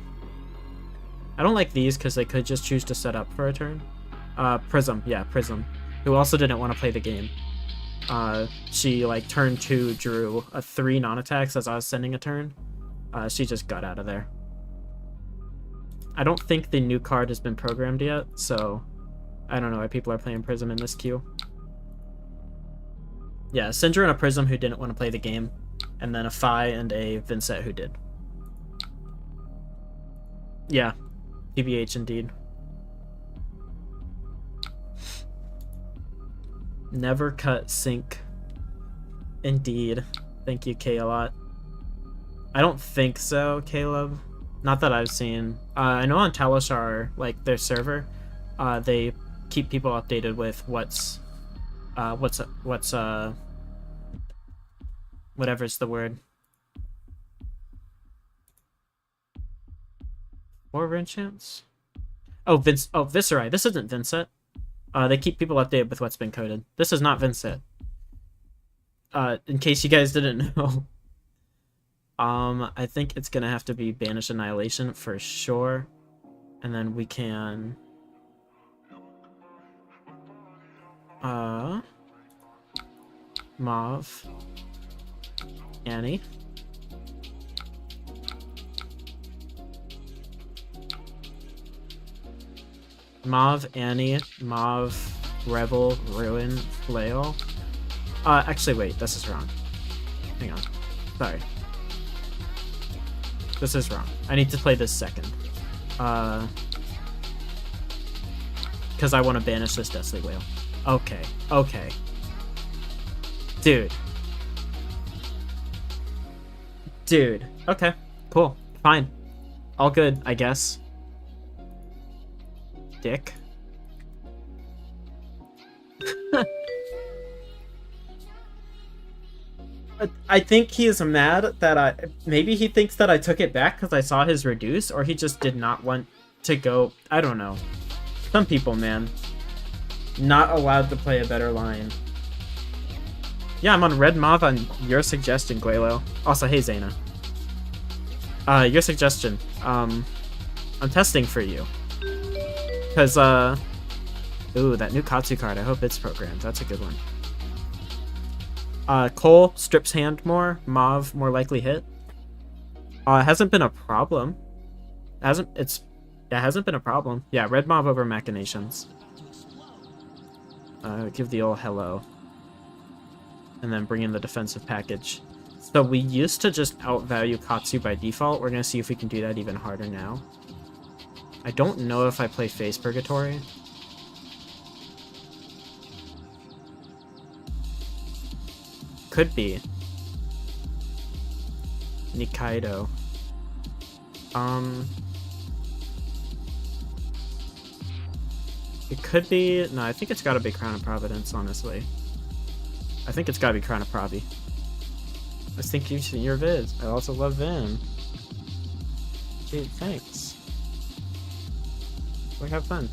I don't like these because they could just choose to set up for a turn. Prism, yeah, Prism, who also didn't want to play the game. She like turn 2 drew a 3 non-attacks as I was sending a turn. She just got out of there. I don't think the new card has been programmed yet, so I don't know why people are playing Prism in this queue. Yeah, Cindra and a Prism who didn't want to play the game, and then a Phi and a Vynnset who did. Yeah, TBH indeed. Never cut sync. Indeed. Thank you, K-a-lot. I don't think so, Caleb. Not that I've seen. I know on Talishar, like their server, they keep people updated with whatever's the word. Or Vynnset? Oh, Viscerai. This isn't Vynnset. They keep people updated with what's been coded. This is not Vynnset. In case you guys didn't know. I think it's gonna have to be Banish Annihilation for sure. And then we can... Mauve. Annie. Mauve, Annie, Mauve, Rebel, Ruin, Flail. Actually, wait, this is wrong. Hang on. Sorry. This is wrong. I need to play this second. Because I want to banish this Deathly Whale. Okay, okay. Dude. Dude. Okay, cool. Fine. All good, I guess. Dick. I think he is mad that maybe he thinks that I took it back because I saw his reduce, or he just did not want to go. I don't know. Some people, man. Not allowed to play a better line. Yeah, I'm on Red Mauve on your suggestion, Guelo. Also, hey, Zaina. Your suggestion. I'm testing for you. Because, ooh, that new Katsu card, I hope it's programmed. That's a good one. Cull strips hand more. Mauve more likely hit. It hasn't been a problem. It hasn't been a problem. Yeah, Red Mauve over Machinations. Give the old hello. And then bring in the defensive package. So we used to just outvalue Katsu by default. We're gonna see if we can do that even harder now. I don't know if I play Face Purgatory. Could be. Nikaido. It could be... No, I think it's gotta be Crown of Providence, honestly. I think it's gotta be Crown of Provi. I was thinking you've seen your vids. I also love Vin. Gee, thanks. We have fun.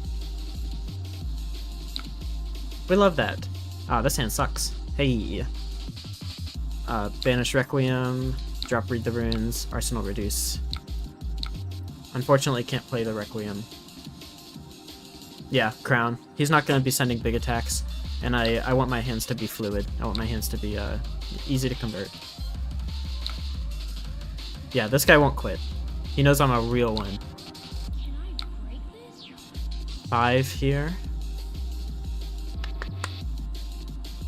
We love that. Ah, this hand sucks. Hey. Banish Requiem, drop Read the Runes, Arsenal Reduce. Unfortunately, can't play the Requiem. Yeah, Crown. He's not going to be sending big attacks, and I want my hands to be fluid. I want my hands to be easy to convert. Yeah, this guy won't quit. He knows I'm a real one. 5 here.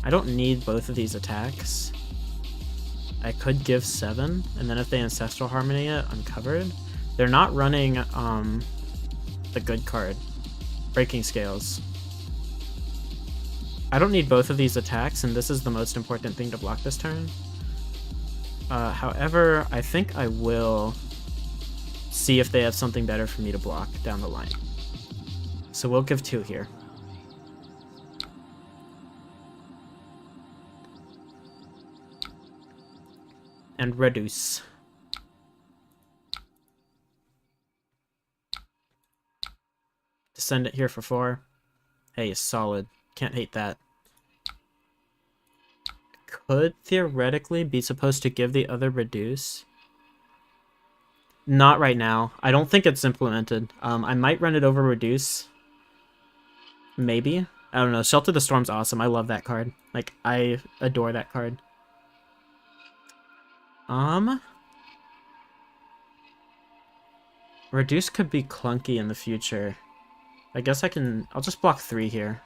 I don't need both of these attacks. I could give 7, and then if they Ancestral Harmony it, I'm covered. They're not running the good card, Breaking Scales. I don't need both of these attacks, and this is the most important thing to block this turn. However, I think I will see if they have something better for me to block down the line. So we'll give 2 here. And reduce. Descend it here for 4. Hey, solid. Can't hate that. Could theoretically be supposed to give the other reduce. Not right now. I don't think it's implemented. I might run it over reduce. Maybe. I don't know. Shelter the Storm's awesome. I love that card. Like, I adore that card. Reduce could be clunky in the future. I guess I'll just block 3 here.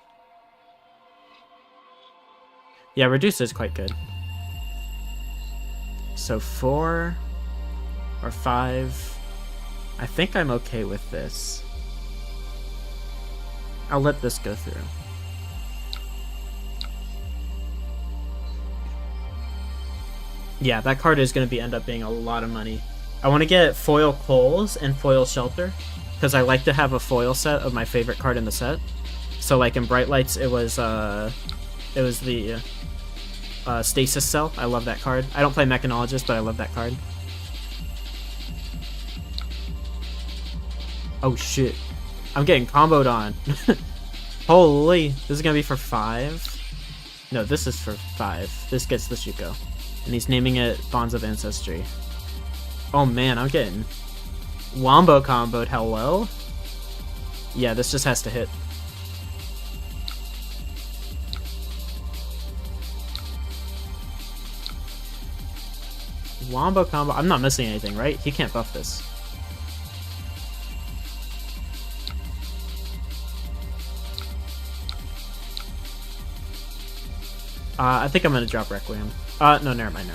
Yeah, reduce is quite good. So 4 or 5. I think I'm okay with this. I'll let this go through. Yeah, that card is going to end up being a lot of money. I want to get foil Culls and foil Shelter, because I like to have a foil set of my favorite card in the set. So like in Bright Lights, it was the Stasis Cell. I love that card. I don't play Mechanologist, but I love that card. Oh shit. I'm getting comboed on. Holy. This is going to be for 5. No, this is for 5. This gets the Shuko. And he's naming it Bonds of Ancestry. Oh man, I'm getting wombo comboed. Hello? Yeah, this just has to hit. Wombo combo. I'm not missing anything, right? He can't buff this. I think I'm gonna drop Requiem. No, never mind.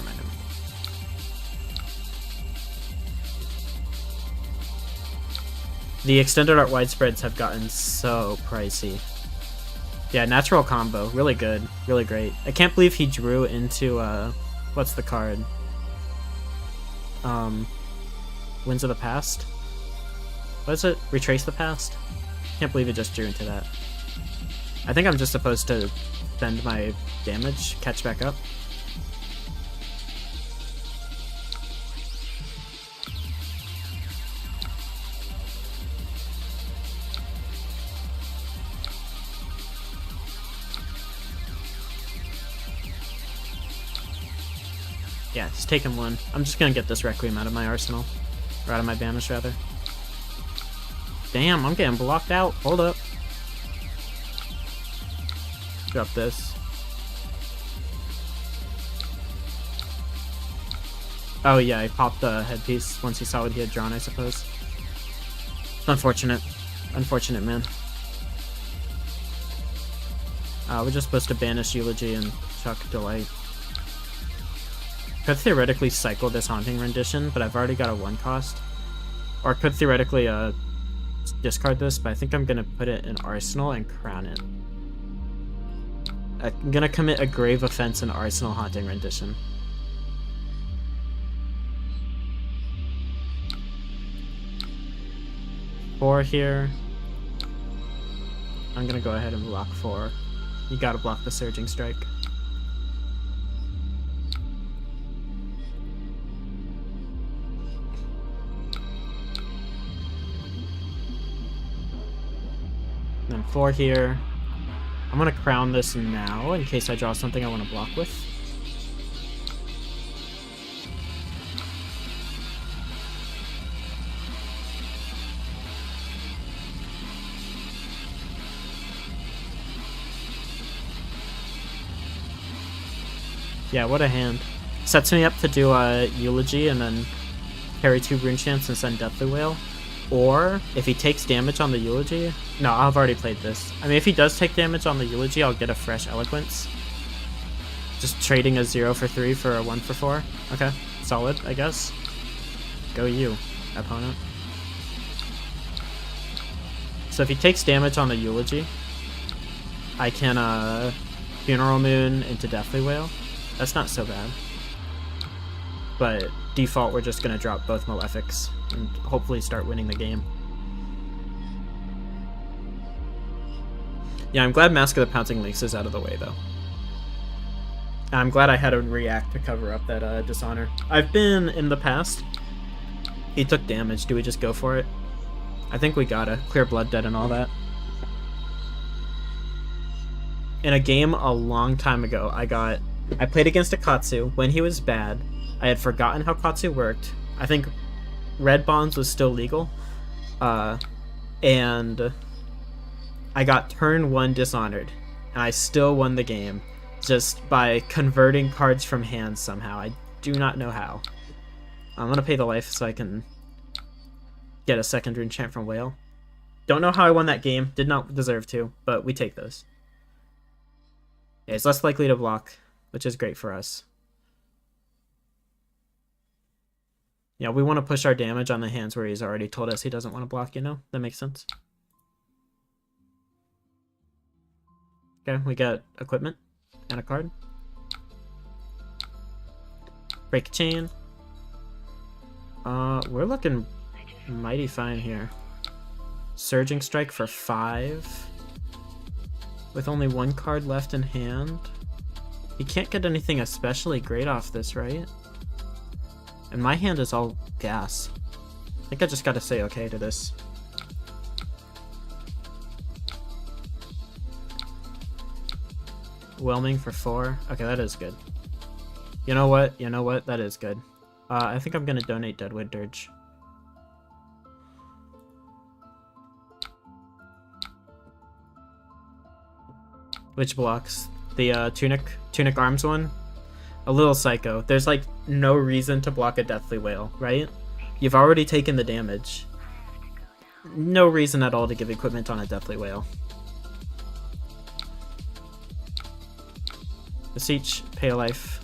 The extended art widespreads have gotten so pricey. Yeah, natural combo. Really good. Really great. I can't believe he drew into, what's the card? Winds of the Past? What is it? Retrace the Past? Can't believe it just drew into that. I think I'm just supposed to bend my damage, catch back up. Yeah, he's taking 1. I'm just gonna get this Requiem out of my arsenal. Or out of my banish, rather. Damn, I'm getting blocked out. Hold up. Drop this. Oh yeah, he popped the headpiece once he saw what he had drawn, I suppose. Unfortunate. Unfortunate, man. We're just supposed to banish Eulogy and chuck Delight. Could theoretically cycle this Haunting Rendition, but I've already got a 1 cost. Or could theoretically discard this, but I think I'm going to put it in Arsenal and crown it. I'm going to commit a grave offense in Arsenal Haunting Rendition. Four here. I'm going to go ahead and block 4. You got to block the Surging Strike. Then 4 here. I'm gonna crown this now in case I draw something I want to block with. Yeah, what a hand. Sets me up to do a Eulogy and then carry 2 Rune Chants and send Deathly Wail. Or, if he takes damage on the Eulogy... No, I've already played this. I mean, if he does take damage on the Eulogy, I'll get a fresh Eloquence. Just trading a 0 for 3 for a 1 for 4. Okay, solid, I guess. Go you, opponent. So if he takes damage on the Eulogy, I can Funeral Moon into Deathly Wail. That's not so bad. But default, we're just going to drop both Malefics and hopefully start winning the game. Yeah, I'm glad Mask of the Pouncing Lynx is out of the way, though. I'm glad I had to react to cover up that Dishonor. I've been in the past. He took damage. Do we just go for it? I think we gotta. Clear Blood Debt and all that. In a game a long time ago, I played against a Katsu when he was bad. I had forgotten how Katsu worked. I think Red Bonds was still legal. And I got turn 1 Dishonored. And I still won the game. Just by converting cards from hand somehow. I do not know how. I'm gonna pay the life so I can get a second Rune Chant from Whale. Don't know how I won that game. Did not deserve to, but we take those. Yeah, he's less likely to block, which is great for us. Yeah, we want to push our damage on the hands where he's already told us he doesn't want to block, you know? That makes sense. Okay, we got equipment and a card. Break a chain. We're looking mighty fine here. Surging Strike for 5. With only 1 card left in hand. He can't get anything especially great off this, right? And my hand is all gas. I think I just gotta say okay to this. Whelming for 4. Okay, that is good. You know what? You know what? That is good. I think I'm gonna donate Deadwood Dirge. Which blocks? The Tunic Arms one? A little psycho. There's like no reason to block a Deathly Whale, right? You've already taken the damage. No reason at all to give equipment on a Deathly Whale. Beseech, Pay a Life,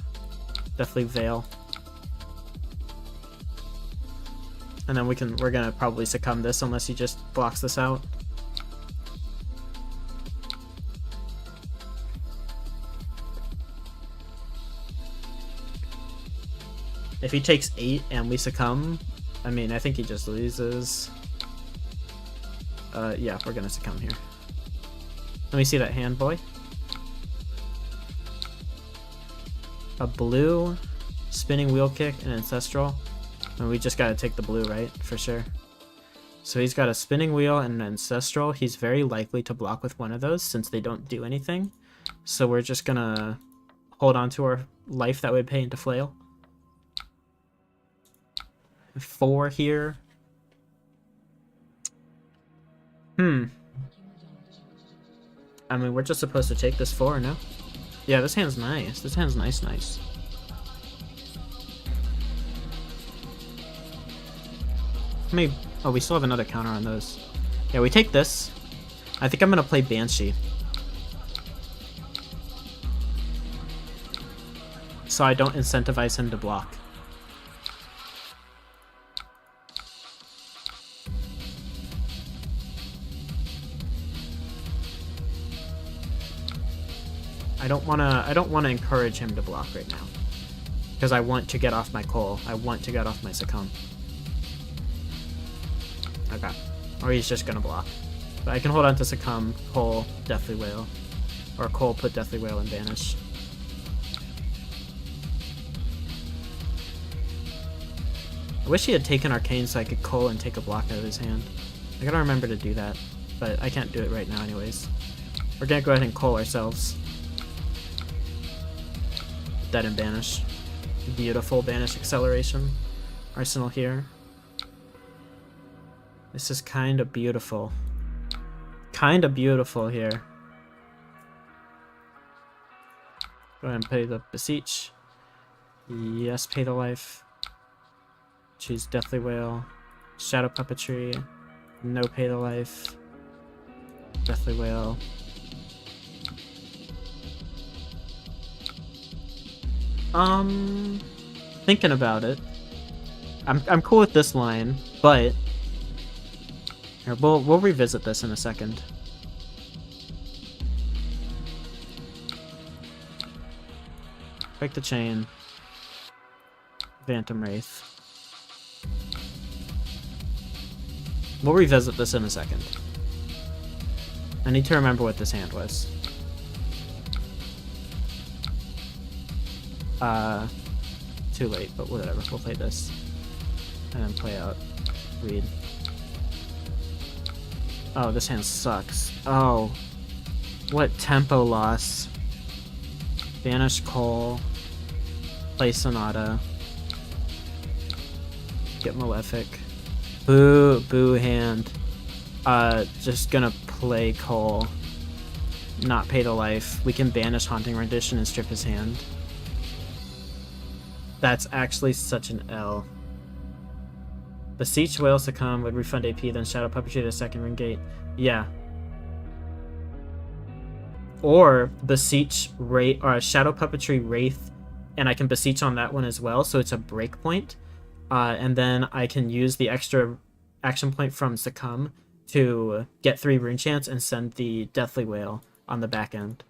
Deathly Veil. And then we're gonna probably succumb this unless he just blocks this out. If he takes 8 and we succumb, I mean, I think he just loses. Yeah, we're gonna succumb here. Let me see that hand, boy. A blue, Spinning Wheel Kick, and Ancestral. And we just gotta take the blue, right? For sure. So he's got a Spinning Wheel and an Ancestral. He's very likely to block with one of those since they don't do anything. So we're just gonna hold on to our life that would pay into Flail. 4 here. I mean, we're just supposed to take this 4, no? Yeah, this hand's nice. This hand's nice. Maybe. Oh, we still have another counter on those. Yeah, we take this. I think I'm gonna play Banshee. So I don't incentivize him to block. I don't wanna encourage him to block right now. Because I want to get off my Cull. I want to get off my Succumb. Okay. Or he's just gonna block. But I can hold on to Succumb, Cull, Deathly Whale. Or Cull, put Deathly Whale and Banish. I wish he had taken Arcane so I could Cull and take a block out of his hand. I gotta remember to do that. But I can't do it right now anyways. We're gonna go ahead and Cull ourselves. Dead and Banish. Beautiful Banish Acceleration. Arsenal here. This is kind of beautiful. Kind of beautiful here. Go ahead and pay the Beseech. Yes, pay the life. Choose Deathly Whale. Shadow Puppetry. No pay the life. Deathly Whale. Thinking about it. I'm cool with this line, but here, we'll revisit this in a second. Break the chain. Phantom Wraith. We'll revisit this in a second. I need to remember what this hand was. Too late, but whatever. We'll play this. And then play out. Read. Oh, this hand sucks. Oh. What tempo loss. Banish Cull. Play Sonata. Get Malefic. Boo, boo hand. Just gonna play Cull. Not pay the life. We can banish Haunting Rendition and strip his hand. That's actually such an L. Beseech Whale Succumb would refund AP, then Shadow Puppetry to the second ring gate. Yeah. Or beseech Wraith, or Shadow Puppetry Wraith, and I can beseech on that one as well, so it's a breakpoint. And then I can use the extra action point from Succumb to get 3 rune chance and send the Deathly Wail on the back end.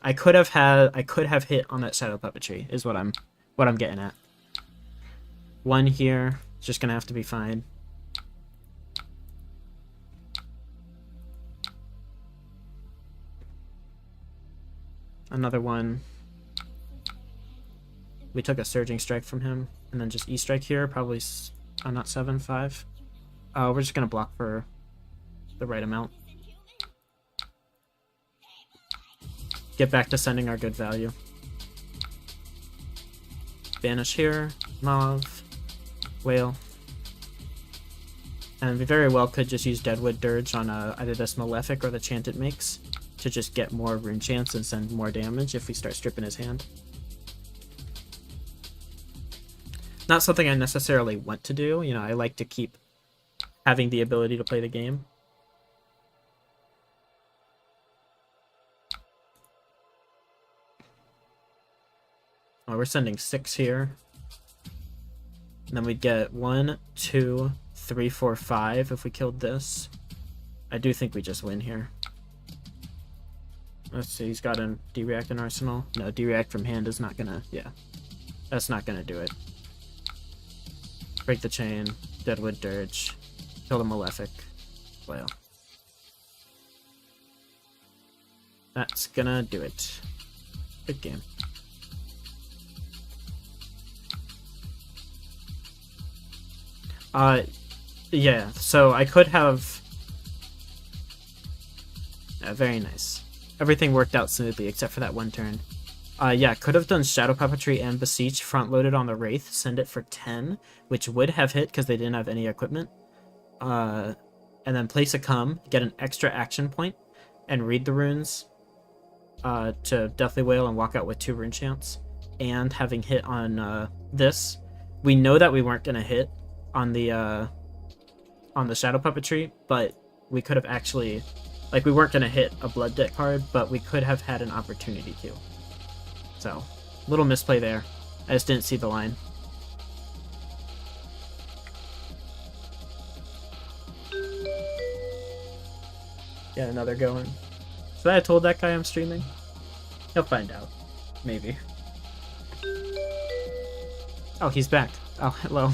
I could have hit on that Shadow Puppetry, is what I'm getting at. 1 here, just gonna have to be fine. Another one. We took a Surging Strike from him, and then just E-Strike here, probably, not 7, 5. We're just gonna block for the right amount. Get back to sending our good value. Banish here, Mauve, Whale. And we very well could just use Deadwood Dirge on either this Malefic or the chant it makes to just get more rune chance and send more damage if we start stripping his hand. Not something I necessarily want to do, you know, I like to keep having the ability to play the game. Oh, we're sending 6 here. And then we'd get 1, 2, 3, 4, 5 if we killed this. I do think we just win here. Let's see, he's got a D-React in Arsenal. No, D-React from hand is not gonna, yeah. That's not gonna do it. Break the chain, Deadwood Dirge, kill the Malefic, Flail. That's gonna do it. Good game. Yeah, so I could have... very nice. Everything worked out smoothly except for that one turn. Yeah, could have done Shadow Puppetry and Beseech front-loaded on the Wraith, send it for 10, which would have hit because they didn't have any equipment. And then play Succumb, get an extra action point, and read the runes to Deathly Wail and walk out with 2 rune chants. And having hit on this, we know that we weren't going to hit on the Shadow Puppetry, but we could have actually... Like, we weren't going to hit a Blood Debt card, but we could have had an opportunity to. So, little misplay there. I just didn't see the line. Yeah, another going. So I told that guy I'm streaming? He'll find out. Maybe. Oh, he's back. Oh, hello.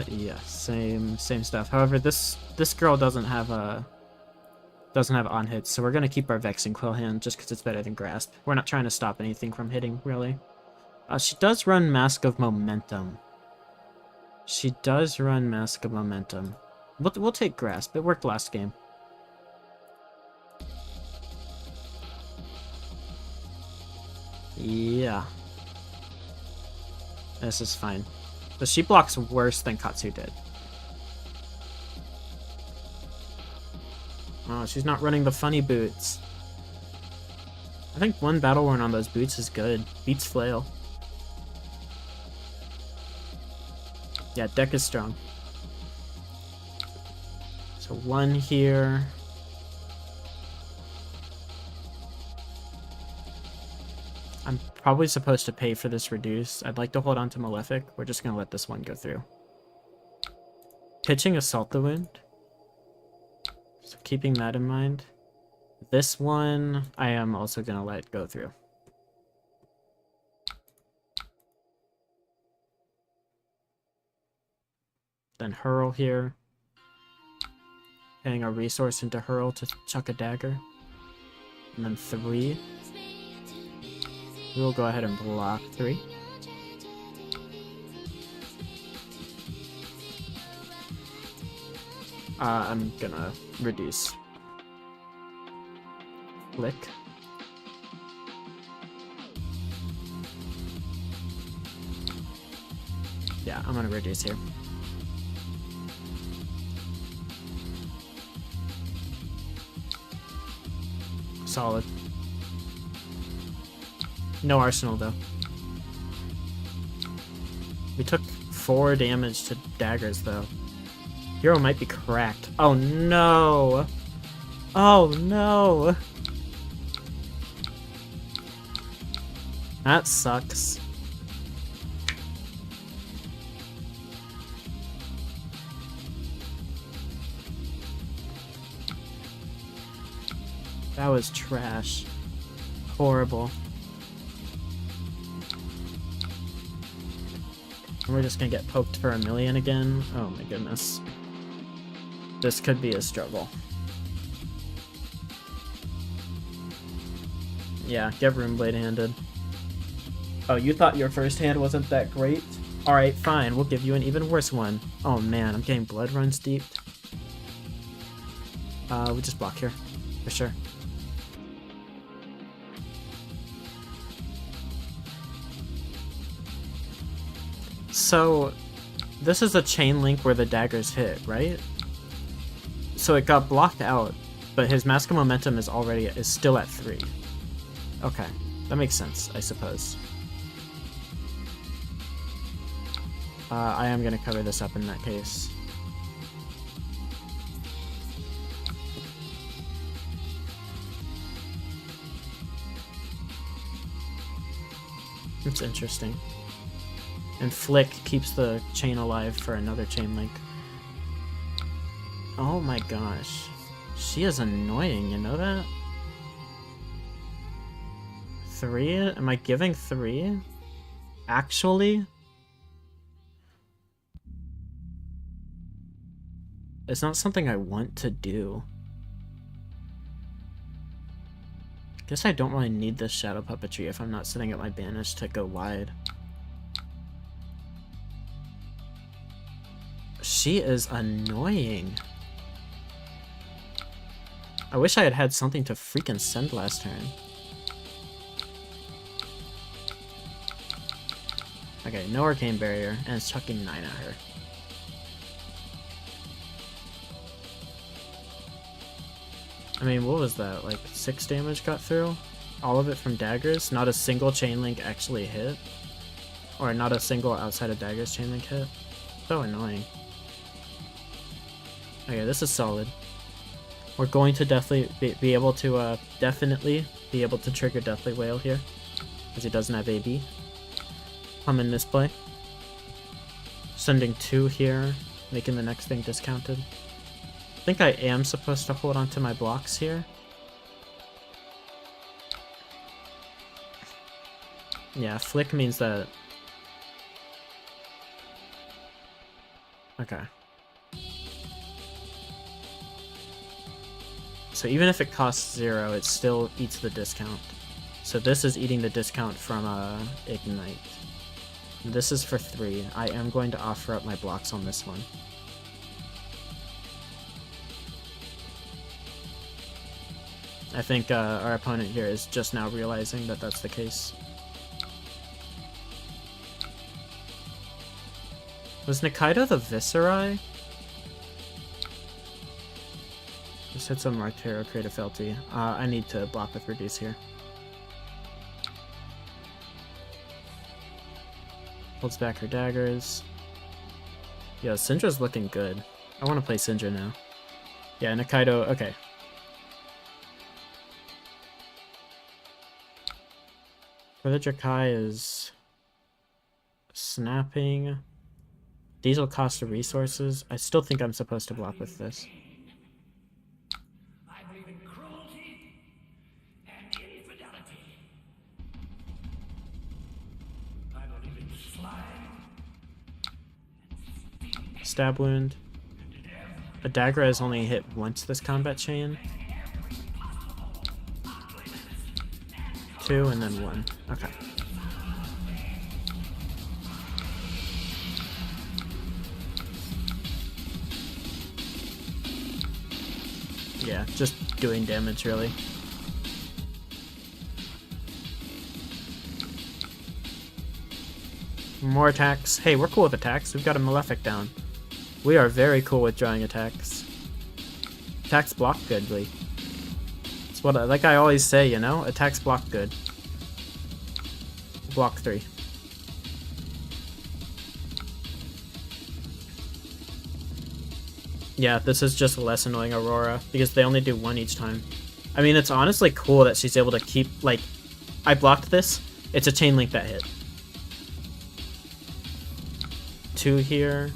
Yeah, same stuff. However, this girl doesn't have on hits, so we're gonna keep our Vexing Quill hand just because it's better than Grasp. We're not trying to stop anything from hitting, really. She does run Mask of Momentum. We'll take Grasp. It worked last game. Yeah. This is fine. But she blocks worse than Katsu did. Oh, she's not running the funny boots. I think 1 Battle Worn on those boots is good. Beats Flail. Yeah, deck is strong. So 1 here. I'm probably supposed to pay for this reduce. I'd like to hold on to Malefic. We're just going to let this one go through. Pitching Assault the Wound. So keeping that in mind. This one, I am also going to let go through. Then Hurl here. Paying a resource into Hurl to chuck a dagger. And then 3. We'll go ahead and block 3. I'm gonna reduce. Flick. Yeah, I'm gonna reduce here. Solid. No Arsenal, though. We took 4 damage to daggers, though. Hero might be cracked. Oh, no! Oh, no! That sucks. That was trash. Horrible. And we're just gonna get poked for 1,000,000 again. Oh my goodness. This could be a struggle. Yeah, get Runeblade handed. Oh, you thought your first hand wasn't that great? Alright, fine, we'll give you an even worse one. Oh man, I'm getting blood runs deep. We just block here, for sure. So, this is a chain link where the daggers hit, right? So it got blocked out, but his Mask of Momentum is still at 3. Okay, that makes sense, I suppose. I am gonna cover this up in that case. It's interesting. And Flick keeps the chain alive for another chain link. Oh my gosh. She is annoying, you know that? 3? Am I giving 3? Actually? It's not something I want to do. Guess I don't really need this shadow puppetry if I'm not sitting at my banish to go wide. She is annoying. I wish I had had something to freaking send last turn. Okay, no Arcane Barrier, and it's chucking 9 at her. I mean, what was that? Like 6 damage got through? All of it from daggers? Not a single chain link actually hit? Or not a single outside of daggers chain link hit? So annoying. Okay, this is solid. We're going to definitely be able to trigger Deathly Wail here, because he doesn't have AB. I'm in misplay. Sending 2 here, making the next thing discounted. I think I am supposed to hold on to my blocks here. Yeah, Flick means that... Okay. So even if it costs 0, it still eats the discount. So this is eating the discount from Ignite. This is for 3. I am going to offer up my blocks on this one. I think our opponent here is just now realizing that that's the case. Was Nikaido the Viscerai? Just hit some Martero, create a Felty. I need to block with Reduce here. Holds back her daggers. Yo, Cindra's looking good. I want to play Cindra now. Yeah, Nikaido, okay. Further Drakai is snapping. These will cost the resources. I still think I'm supposed to block with this. I believe in cruelty and infidelity. I believe in slime. Stab wound. A dagger has only hit once this combat chain. 2 and then 1. Okay. Yeah, just doing damage really. More attacks. Hey, we're cool with attacks. We've got a Malefic down. We are very cool with drawing attacks. Attacks block goodly. It's what like I always say, you know? Attacks block good. Block 3. Yeah, this is just less annoying Aurora, because they only do one each time. I mean, it's honestly cool that she's able to keep, like, I blocked this. It's a chain link that hit. 2 here.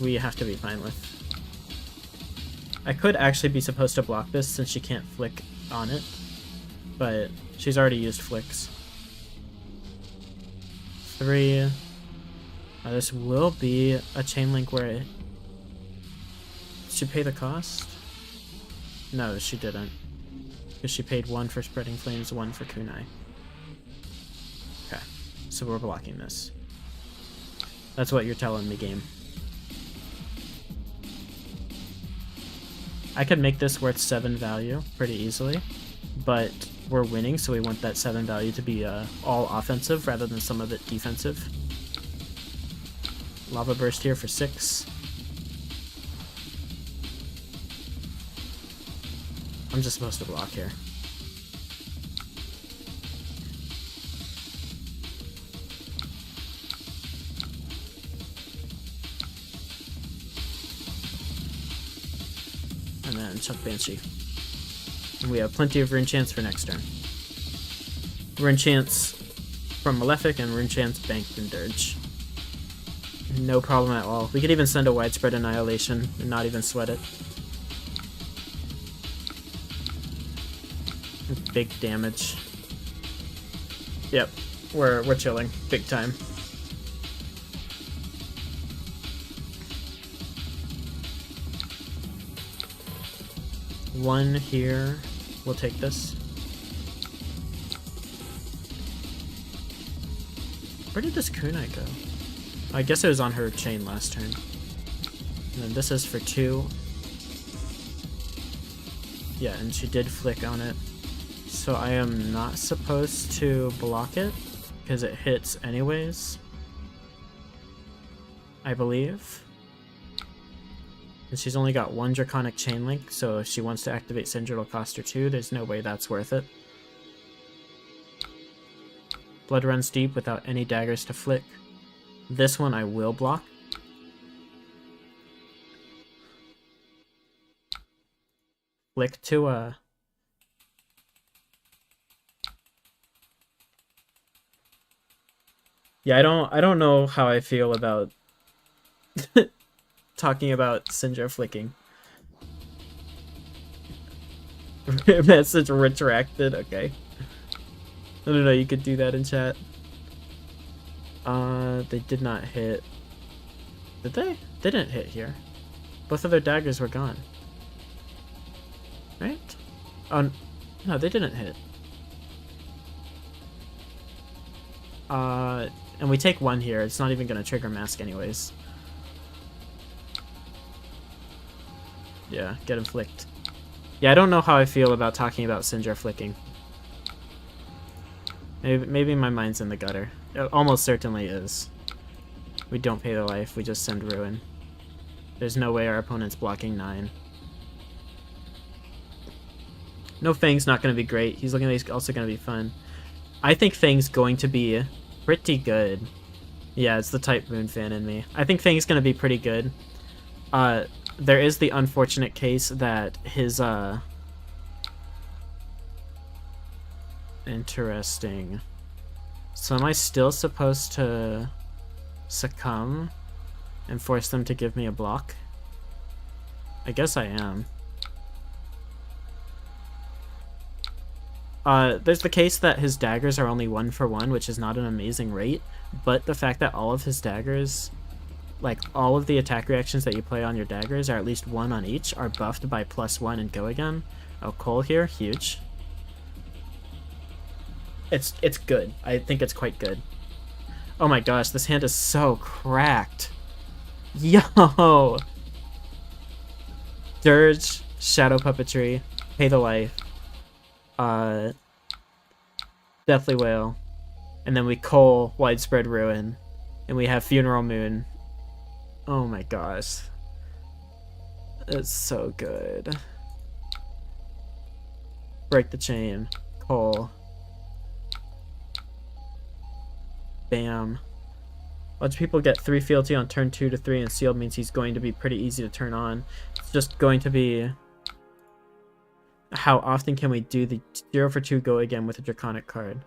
We have to be fine with. I could actually be supposed to block this since she can't flick on it, but she's already used flicks. 3. This will be a chain link where it... Did she pay the cost? No, she didn't. Because she paid 1 for Spreading Flames, 1 for Kunai. Okay, so we're blocking this. That's what you're telling me, game. I could make this worth 7 value pretty easily, but we're winning, so we want that 7 value to be all offensive rather than some of it defensive. Lava Burst here for 6. I'm just supposed to block here. And then Chuck Banshee. And we have plenty of Rune Chance for next turn. Rune Chance from Malefic and Rune Chance Banked and Dirge. No problem at all. We could even send a Widespread Annihilation and not even sweat it. Big damage. Yep, we're chilling big time. One here. We'll take this. Where did this Kunai go? I guess it was on her chain last turn. And then this is for 2. Yeah, and she did flick on it. So I am not supposed to block it, because it hits anyways. I believe. And she's only got 1 Draconic Chain Link, so if she wants to activate Cindra, it'll cost her 2. There's no way that's worth it. Blood runs deep without any daggers to flick. This one I will block. Flick to Yeah, I don't know how I feel about talking about Cindra flicking. Message retracted, okay. I don't know, you could do that in chat. They did not hit. Did they? They didn't hit here. Both of their daggers were gone. Right? Oh, no, they didn't hit. And we take 1 here. It's not even going to trigger mask anyways. Yeah, get him flicked. Yeah, I don't know how I feel about talking about Cindra flicking. Maybe my mind's in the gutter. It almost certainly is. We don't pay the life, we just send Ruin. There's no way our opponent's blocking 9. No, Fang's not going to be great. He's looking like he's also going to be fun. I think Fang's going to be pretty good. Yeah, it's the Type Moon fan in me. I think Fang's going to be pretty good. There is the unfortunate case that his, Interesting. So am I still supposed to succumb and force them to give me a block? I guess I am. There's the case that his daggers are only 1 for 1, which is not an amazing rate, but the fact that all of his daggers, like all of the attack reactions that you play on your daggers are at least 1 on each, are buffed by +1 and go again. Oh, Cull here, huge. It's good. I think it's quite good. Oh my gosh, this hand is so cracked. Yo! Dirge, Shadow Puppetry, Pay the Life, Deathly Wail, and then we Cull, Widespread Ruin, and we have Funeral Moon. Oh my gosh. It's so good. Break the Chain, Cull. Bam. Once people get 3 fealty on turn 2 to 3, and sealed means he's going to be pretty easy to turn on. It's just going to be how often can we do the 0 for 2 go again with a draconic card.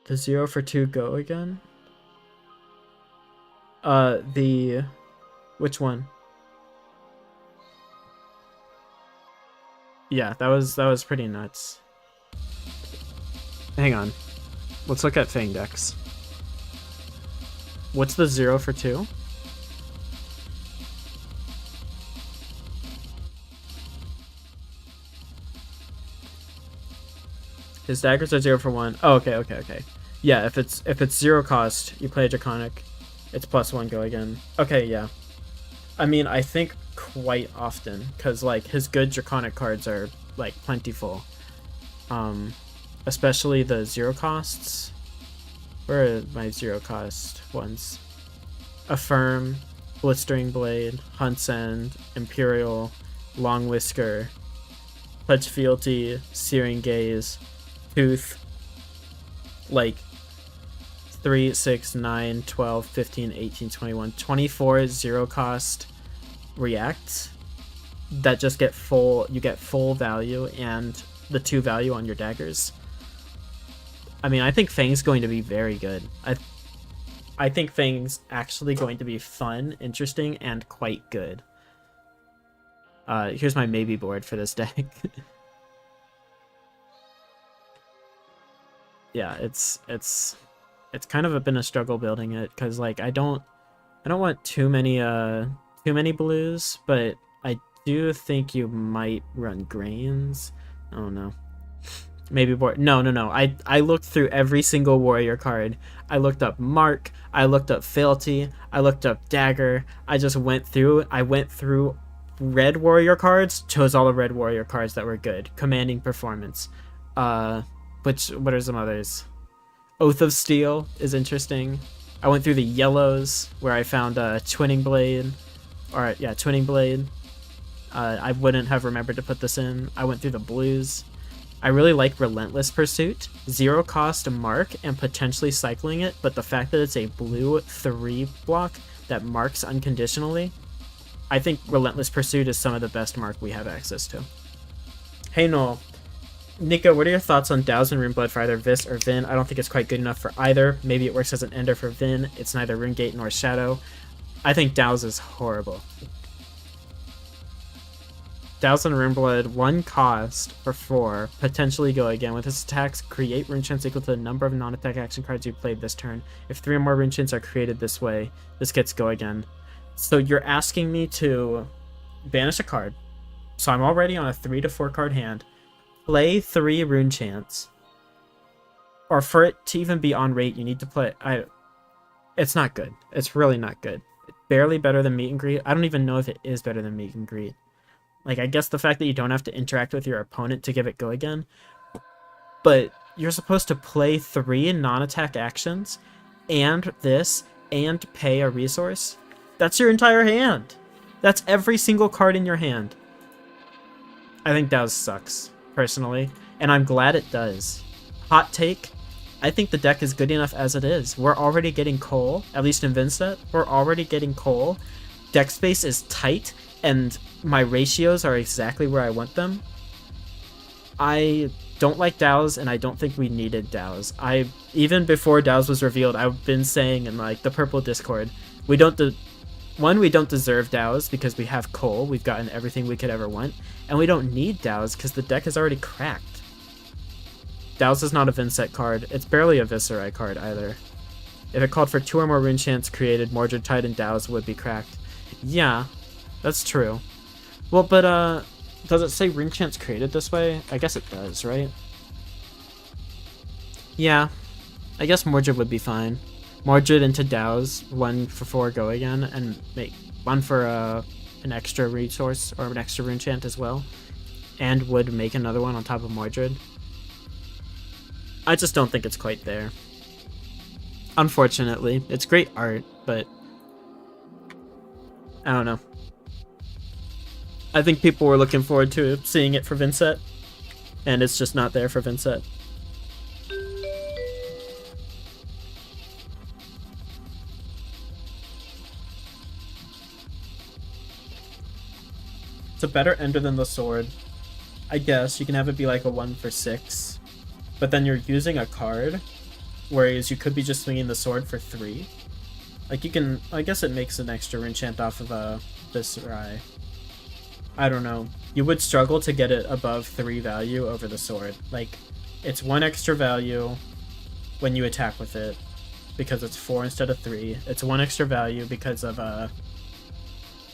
The 0 for 2 go again? Which one? Yeah, that was pretty nuts. Hang on. Let's look at Fang decks. What's the 0 for 2? His daggers are 0 for 1. Oh, okay. Yeah, if it's 0 cost, you play a draconic. It's +1 go again. Okay, yeah. I mean, I think quite often, because like his good draconic cards are like plentiful. Especially the 0 costs. Where are my 0 cost ones? Affirm, Blistering Blade, Hunt's End, Imperial, Long Whisker, Pledge Fealty, Searing Gaze, Tooth, like 3, 6, 9, 12, 15, 18, 21, 24 0 cost reacts that just get full, you get full value and the 2 value on your daggers. I mean, I think Fang's going to be very good. I think Fang's actually going to be fun, interesting, and quite good. Here's my maybe board for this deck. Yeah, it's kind of been a struggle building it, because like I don't want too many blues, but I do think you might run grains. I don't know. Maybe board. No. I looked through every single warrior card. I looked up Mark. I looked up Fealty. I looked up Dagger. I just went through. I went through red warrior cards. Chose all the red warrior cards that were good. Commanding Performance. What are some others? Oath of Steel is interesting. I went through the yellows where I found Twinning Blade. Twinning Blade. I wouldn't have remembered to put this in. I went through the blues. I really like Relentless Pursuit. 0 cost mark and potentially cycling it, but the fact that it's a blue 3 block that marks unconditionally, I think Relentless Pursuit is some of the best mark we have access to. Hey Noel. Nico, what are your thoughts on Dows and Runeblood for either Vis or Vin? I don't think it's quite good enough for either. Maybe it works as an ender for Vin. It's neither Runegate nor Shadow. I think Dows is horrible. Dows and Runeblood, 1 cost for 4, potentially go again. With his attacks, create rune chants equal to the number of non-attack action cards you played this turn. If 3 or more rune chants are created this way, this gets go again. So you're asking me to banish a card. So I'm already on a 3 to 4 card hand. Play 3 rune chants. Or for it to even be on rate, you need to play... It's not good. It's really not good. Barely better than Meet and Greet. I don't even know if it is better than Meet and Greet. Like, I guess the fact that you don't have to interact with your opponent to give it go again. But you're supposed to play 3 non-attack actions, and this, and pay a resource. That's your entire hand. That's every single card in your hand. I think Dows sucks, personally. And I'm glad it does. Hot take. I think the deck is good enough as it is. We're already getting Cull, at least in Vynnset. We're already getting Cull. Deck space is tight, and my ratios are exactly where I want them. I don't like Dows, and I don't think we needed Dows. Even before Dows was revealed, I've been saying in like the purple Discord, we don't deserve Dows because we have Cull. We've gotten everything we could ever want, and we don't need Dows because the deck is already cracked. Dows is not a Vynnset card. It's barely a Viscerai card either. If it called for 2 or more rune chants created, Mordred Tide and Dows would be cracked. Yeah, that's true. Well, but does it say rune chants created this way? I guess it does, right? Yeah, I guess Mordred would be fine. Mordred into Dows, 1 for 4 go again, and make 1 for an extra resource or an extra rune chant as well, and would make another one on top of Mordred. I just don't think it's quite there. Unfortunately, it's great art, but I don't know. I think people were looking forward to seeing it for Vynnset, and it's just not there for Vynnset. It's a better ender than the sword. I guess you can have it be like a 1 for 6, but then you're using a card, whereas you could be just swinging the sword for 3. Like you can, I guess it makes an extra enchant off of a Viscerai. I don't know. You would struggle to get it above 3 value over the sword. Like, it's 1 extra value when you attack with it, because it's 4 instead of 3. It's 1 extra value because of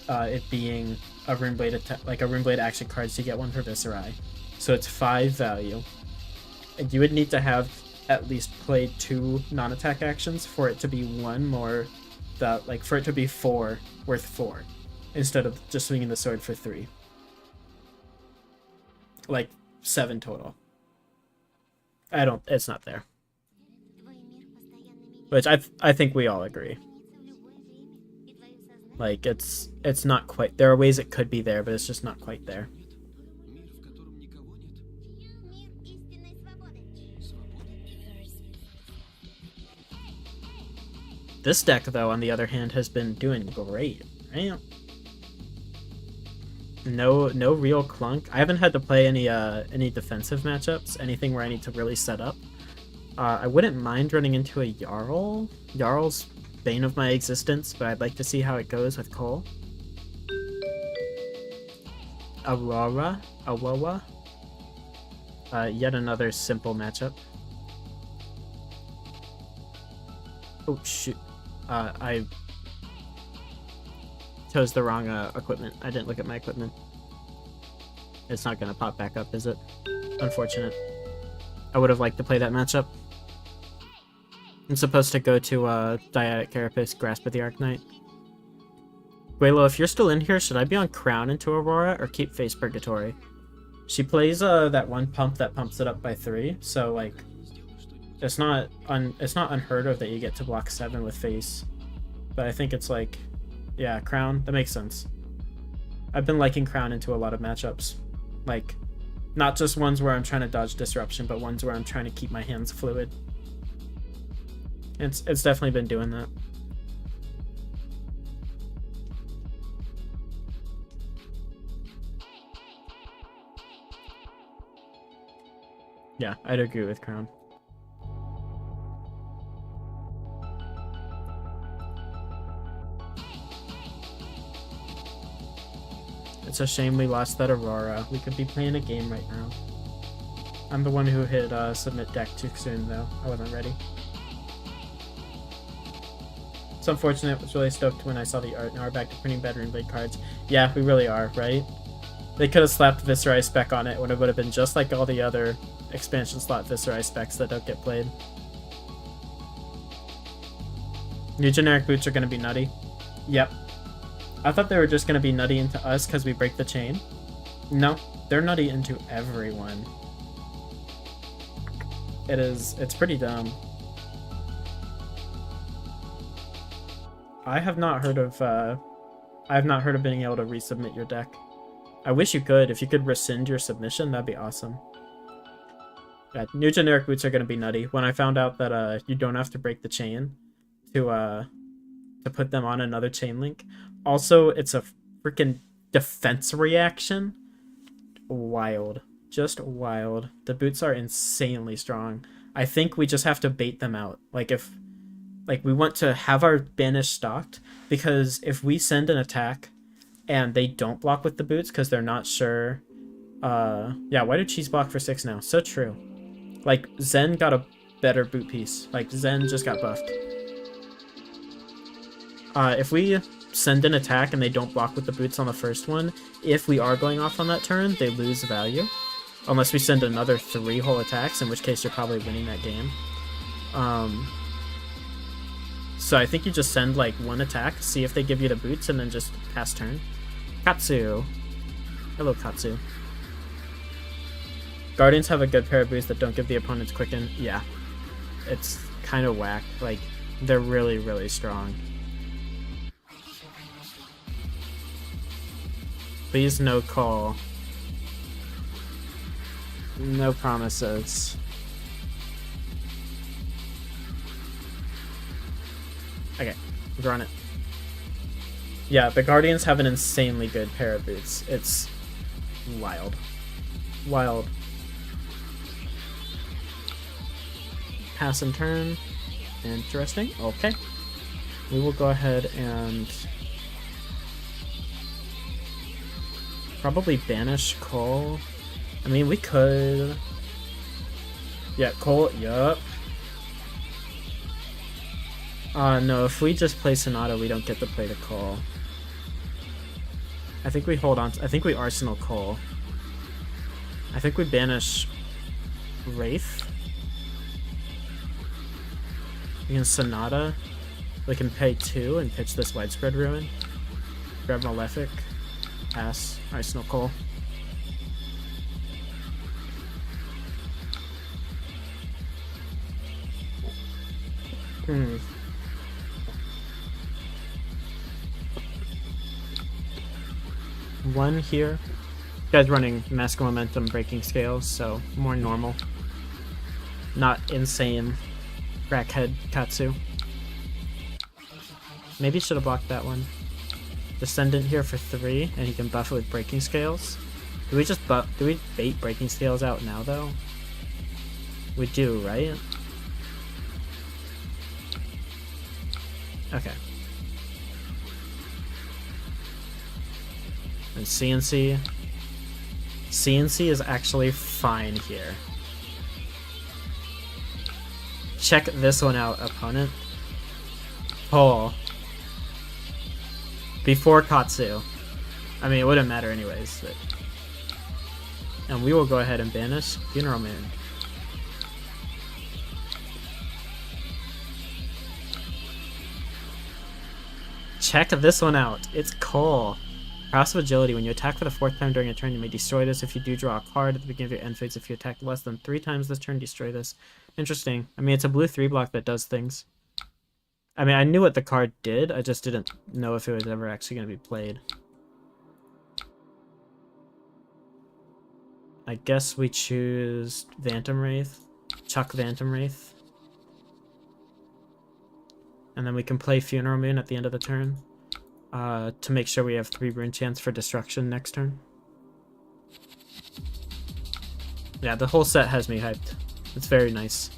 it being a Runeblade like a Runeblade action card, so you get 1 for Viscerai. So it's 5 value. And you would need to have at least played 2 non-attack actions for it to be 1 more, like for it to be 4 worth 4, instead of just swinging the sword for 3. Like 7 total. It's not there. Which I think we all agree. Like it's not quite, there are ways it could be there, but it's just not quite there. This deck, though, on the other hand, has been doing great, right? No real clunk. I haven't had to play any defensive matchups, anything where I need to really set up. I wouldn't mind running into a Jarl. Jarl's bane of my existence, but I'd like to see how it goes with Cull. Aurora. Yet another simple matchup. Oh shoot. I chose the wrong equipment. I didn't look at my equipment. It's not gonna pop back up, is it? Unfortunate. I would have liked to play that matchup. I'm supposed to go to Dyadic Carapace, Grasp of the Arknight. Guelo, if you're still in here, should I be on Crown into Aurora or keep Face Purgatory? She plays that one pump that pumps it up by 3, so like it's not unheard of that you get to block 7 with Face. But I think it's like, yeah, Crown, that makes sense. I've been liking Crown into a lot of matchups. Like, not just ones where I'm trying to dodge disruption, but ones where I'm trying to keep my hands fluid. It's definitely been doing that. Yeah, I'd agree with Crown. It's a shame we lost that Aurora. We could be playing a game right now. I'm the one who hit submit deck too soon, though. I wasn't ready. It's unfortunate. I was really stoked when I saw the art. Now we're back to printing better Runeblade cards. Yeah, we really are, right? They could have slapped Viscerai spec on it when it would have been just like all the other expansion slot Viscerai specs that don't get played. New generic boots are going to be nutty. Yep. I thought they were just going to be nutty into us because we break the chain. No, they're nutty into everyone. It's pretty dumb. I have not heard of being able to resubmit your deck. I wish you could. If you could rescind your submission, that'd be awesome. Yeah, new generic boots are going to be nutty. When I found out that you don't have to break the chain to put them on another chain link. Also, it's a freaking defense reaction. Wild. Just wild. The boots are insanely strong. I think we just have to bait them out. Like we want to have our banish stocked, because if we send an attack and they don't block with the boots because they're not sure. Yeah, why did Cheese block for 6 now? So true. Like, Zen got a better boot piece. Like, Zen just got buffed. If we send an attack and they don't block with the boots on the first one, if we are going off on that turn, they lose value. Unless we send another 3 whole attacks, in which case you're probably winning that game. So I think you just send like 1 attack, see if they give you the boots, and then just pass turn. Katsu. Hello, Katsu. Guardians have a good pair of boots that don't give the opponents quicken. Yeah. It's kind of whack. Like, they're really, really strong. Please no call. No promises. Okay, we're on it. Yeah, the Guardians have an insanely good pair of boots. It's Wild. Wild. Pass and turn. Interesting. Okay. We will go ahead and probably banish Cull. I mean, we could. Yeah, Cull. Yup. No, if we just play Sonata, we don't get to play the Cull. I think we hold on. I think we Arsenal Cull. I think we banish Wraith. Against Sonata. We can pay 2 and pitch this Widespread Ruin. Grab Malefic. Pass. Arsenal Cull. One here. Guy's running Mask of Momentum Breaking Scales, so more normal. Not insane. Crackhead Katsu. Maybe should have blocked that one. Descendant here for 3, and he can buff it with Breaking Scales. Do we just buff? Do we bait Breaking Scales out now, though? We do, right? Okay. And CNC. CNC is actually fine here. Check this one out, opponent. Pull. Before Katsu. I mean, it wouldn't matter anyways. But... And we will go ahead and banish Funeral Moon. Check this one out. It's Cull. Passive Agility. When you attack for the 4th time during a turn, you may destroy this if you do draw a card at the beginning of your end phase. If you attack less than 3 times this turn, destroy this. Interesting. I mean, it's a blue 3-block that does things. I mean, I knew what the card did. I just didn't know if it was ever actually going to be played. I guess we choose Phantom Wraith. Chuck Phantom Wraith. And then we can play Funeral Moon at the end of the turn. To make sure we have 3 rune chance for destruction next turn. Yeah, the whole set has me hyped. It's very nice.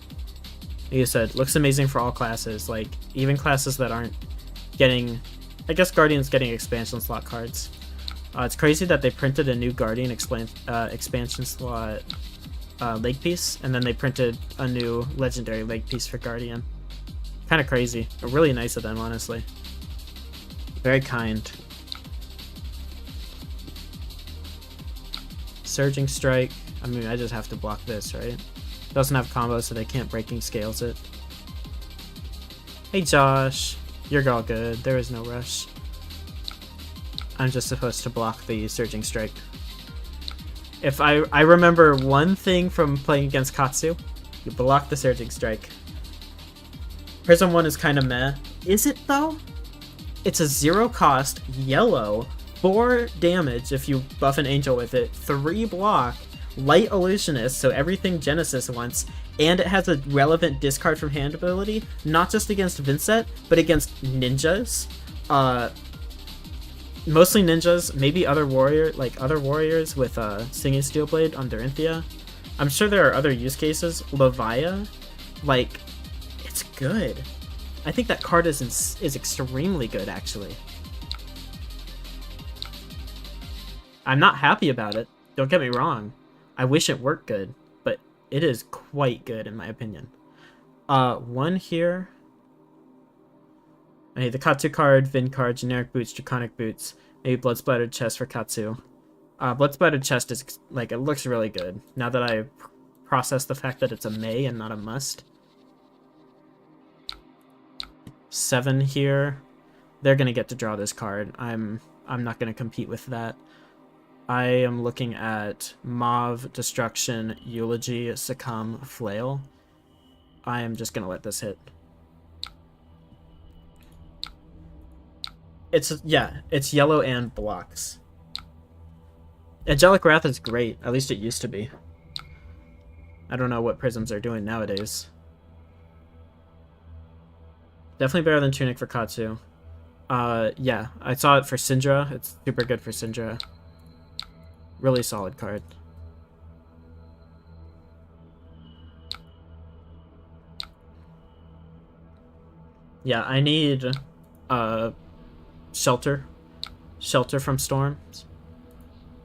Like you said, looks amazing for all classes. Like, even classes that aren't getting... I guess Guardian's getting expansion slot cards. It's crazy that they printed a new Guardian expansion slot leg piece, and then they printed a new legendary leg piece for Guardian. Kind of crazy. But really nice of them, honestly. Very kind. Surging Strike. I mean, I just have to block this, right? Doesn't have combos, so they can't Breaking Scales it. Hey, Josh. You're all good. There is no rush. I'm just supposed to block the Surging Strike. If I remember one thing from playing against Katsu, you block the Surging Strike. Prism 1 is kind of meh. Is it, though? It's a 0-cost, yellow, 4 damage if you buff an angel with it, 3 block, light illusionist, so everything Genesis wants, and it has a relevant discard from hand ability, not just against Vynnset, but against ninjas. Mostly ninjas, maybe other warriors with Singing Steelblade on Dorinthia. I'm sure there are other use cases. Levia, like, it's good. I think that card is extremely good, actually. I'm not happy about it. Don't get me wrong. I wish it worked good, but it is quite good in my opinion. One here. I need the Katsu card, Vin card, generic boots, draconic boots, maybe blood splattered chest for Katsu. Blood splattered chest is like, it looks really good now that I process the fact that it's a may and not a must. 7 here. They're gonna get to draw this card. I'm not gonna compete with that. I am looking at Mauve, Destruction, Eulogy, Succumb, Flail. I am just gonna let this hit. It's yellow and blocks. Angelic Wrath is great. At least it used to be. I don't know what prisms are doing nowadays. Definitely better than Tunic for Katsu. Yeah, I saw it for Cindra. It's super good for Cindra. Really solid card. Yeah, I need shelter. Shelter from storms.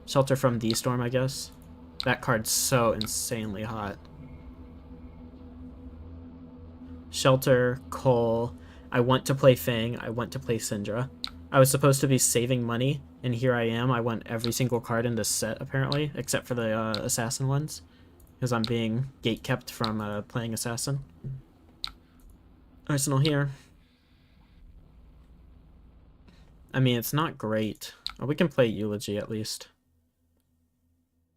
Shelter from the storm, I guess. That card's so insanely hot. Shelter, Cull. I want to play Fang. I want to play Cindra. I was supposed to be saving money, and here I am. I want every single card in this set, apparently, except for the assassin ones, because I'm being gatekept from playing assassin. Arsenal here. I mean, it's not great. Oh, we can play Eulogy at least.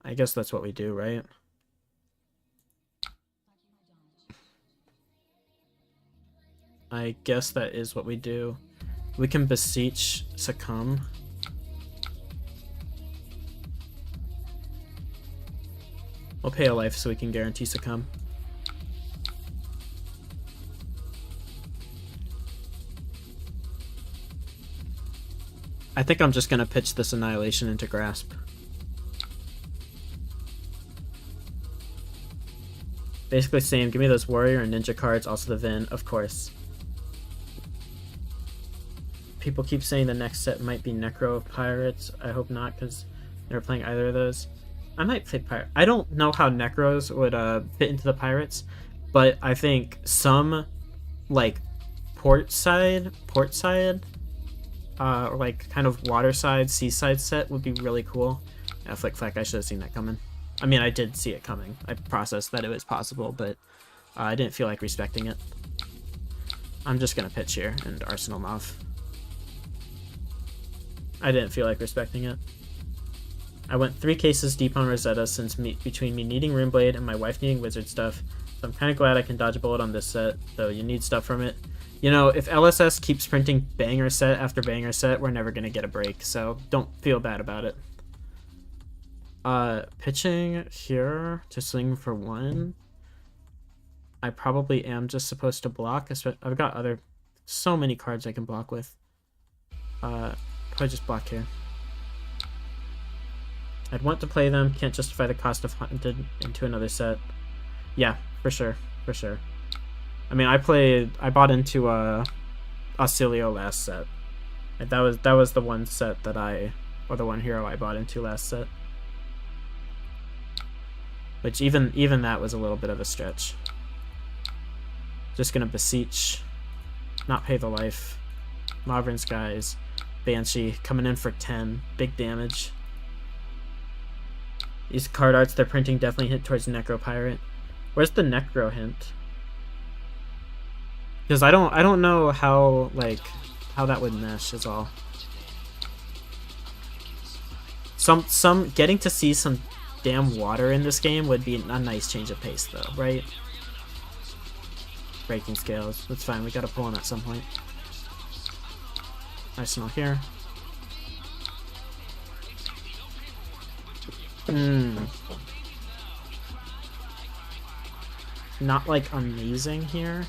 I guess that's what we do, right? I guess that is what we do. We can beseech Succumb. We'll pay a life so we can guarantee Succumb. I think I'm just gonna pitch this Annihilation into Grasp. Basically same, give me those Warrior and Ninja cards, also the Vin, of course. People keep saying the next set might be Necro Pirates. I hope not, because they're playing either of those. I might play Pirate. I don't know how Necros would fit into the Pirates, but I think some, like, port side, or like kind of waterside, seaside set would be really cool. Yeah, Flick Flack, I should have seen that coming. I mean, I did see it coming. I processed that it was possible, but I didn't feel like respecting it. I'm just gonna pitch here and Arsenal him off. I didn't feel like respecting it. I went 3 cases deep on Rosetta since between me needing Runeblade and my wife needing wizard stuff, so I'm kind of glad I can dodge a bullet on this set, though you need stuff from it. You know, if LSS keeps printing banger set after banger set, we're never going to get a break, so don't feel bad about it. Pitching here to swing for 1. I probably am just supposed to block. I've got so many cards I can block with. Probably just block here. I'd want to play them, can't justify the cost of hunted into another set. Yeah, for sure, for sure. I mean, I bought into Auxilio last set. And that was the one set or the one hero I bought into last set. Which even that was a little bit of a stretch. Just gonna beseech, not pay the life. Marvin Skies, Banshee coming in for 10, big damage. These card arts they're printing definitely hint towards Necro Pirate. Where's the Necro hint? Because I don't know how that would mesh is all. Some getting to see some damn water in this game would be a nice change of pace though, right? Breaking scales. That's fine, we gotta pull him at some point. Arsenal here. Not like amazing here.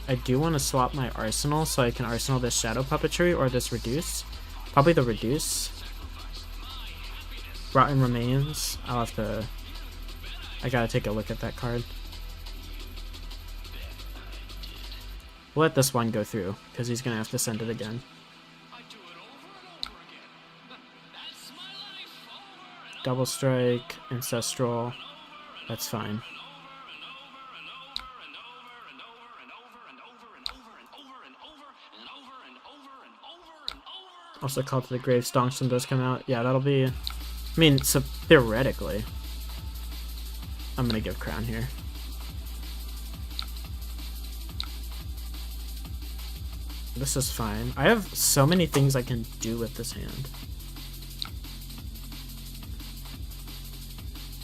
I do want to swap my arsenal so I can arsenal this Shadow Puppetry or this Reduce. Probably the Reduce. Rotten Remains. I gotta take a look at that card. We'll let this one go through, because he's gonna have to send it again. Double Strike, Ancestral. That's fine. Also, Call to the Grave, Stonkston does come out. Yeah, that'll be... I mean, so theoretically, I'm gonna give Crown here. This is fine. I have so many things I can do with this hand.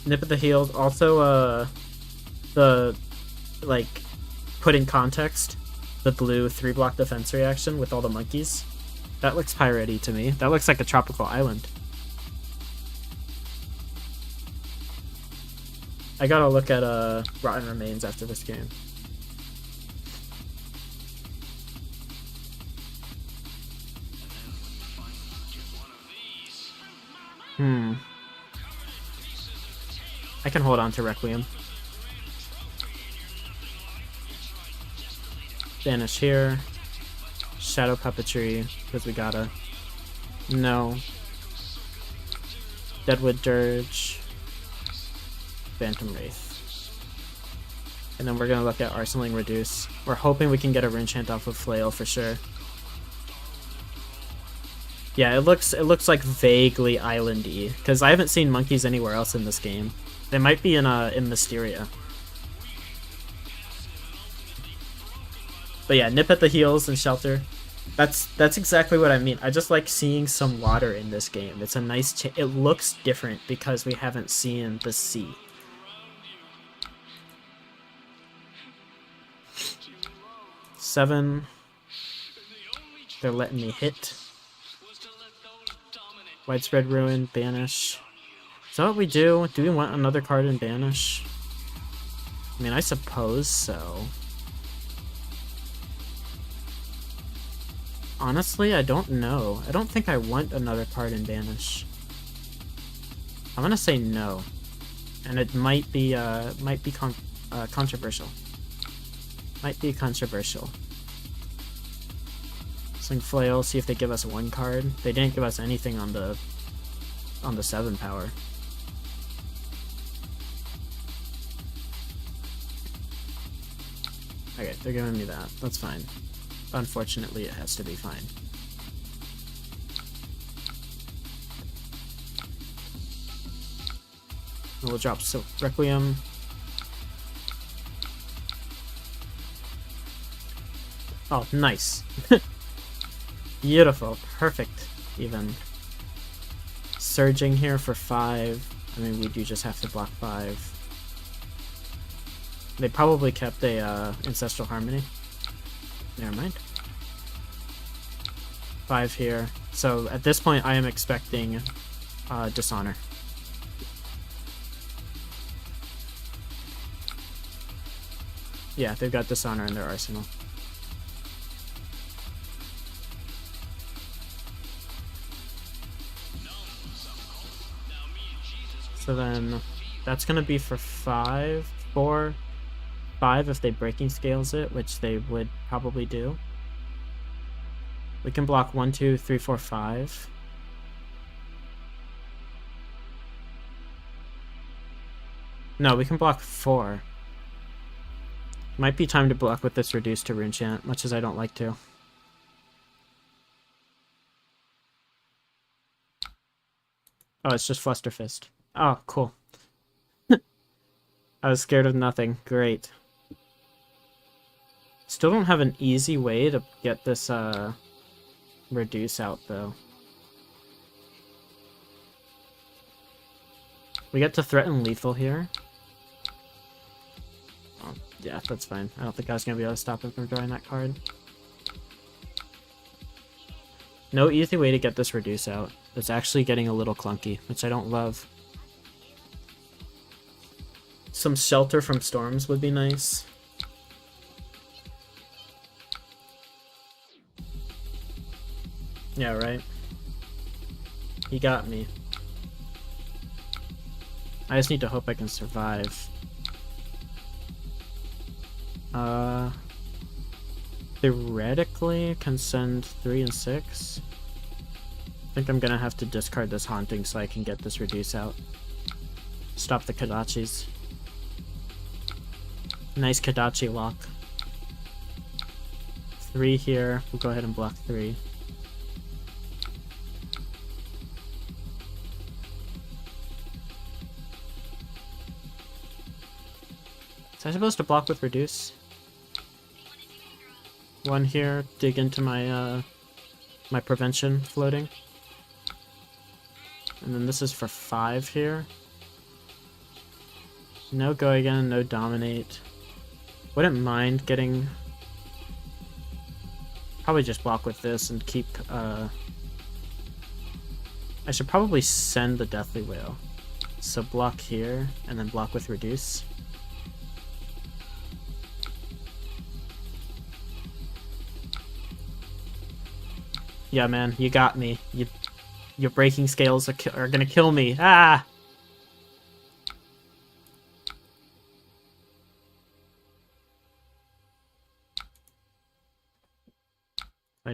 Nip of the Heels. Also, put in context, the blue 3-block defense reaction with all the monkeys. That looks piratey to me. That looks like a tropical island. I gotta look at Rotten Remains after this game. I can hold on to Requiem. Banish here. Shadow Puppetry, because we gotta. No. Deadwood Dirge. Phantom Wraith. And then we're gonna look at Arsenaling Reduce. We're hoping we can get a Rinchant off of Flail for sure. Yeah, it looks like vaguely islandy, because I haven't seen monkeys anywhere else in this game. They might be in Mysteria. But yeah, nip at the heels and shelter. That's exactly what I mean. I just like seeing some water in this game. It's a nice it looks different because we haven't seen the sea. Seven. They're letting me hit. Widespread Ruin, Banish. Is that what we do? Do we want another card in Banish? I mean, I suppose so. Honestly, I don't know. I don't think I want another card in Banish. I'm gonna say no. And it might be controversial. Might be controversial. Swing Flail, see if they give us one card. They didn't give us anything on the 7 power. Okay, they're giving me that. That's fine. Unfortunately, it has to be fine. We'll drop Silk Requiem. Oh, nice. Beautiful. Perfect, even. Surging here for 5. I mean, we do just have to block 5. They probably kept a Ancestral Harmony. Never mind. 5 here. So at this point, I am expecting Dishonor. Yeah, they've got Dishonor in their arsenal. So then that's going to be for 5, 4, 5 if they breaking scales it, which they would probably do. We can block 1, 2, 3, 4, 5. No, we can block 4. Might be time to block with this reduced to Runechant, much as I don't like to. Oh, it's just Flusterfist. Oh, cool. I was scared of nothing. Great. Still don't have an easy way to get this reduce out, though. We get to threaten lethal here. Oh, yeah, that's fine. I don't think I was going to be able to stop him from drawing that card. No easy way to get this reduce out. It's actually getting a little clunky, which I don't love. Some shelter from storms would be nice. Yeah, right? He got me. I just need to hope I can survive. Theoretically, can send 3 and 6. I think I'm gonna have to discard this Haunting so I can get this reduce out. Stop the Kodachis. Nice Kodachi lock. 3 here. We'll go ahead and block 3. Is I supposed to block with reduce? 1 here. Dig into my my prevention floating. And then this is for 5 here. No go again, no dominate. Wouldn't mind getting... Probably just block with this and keep... I should probably send the Deathly Whale. So block here, and then block with reduce. Yeah, man, you got me. Your breaking scales are gonna kill me. Ah!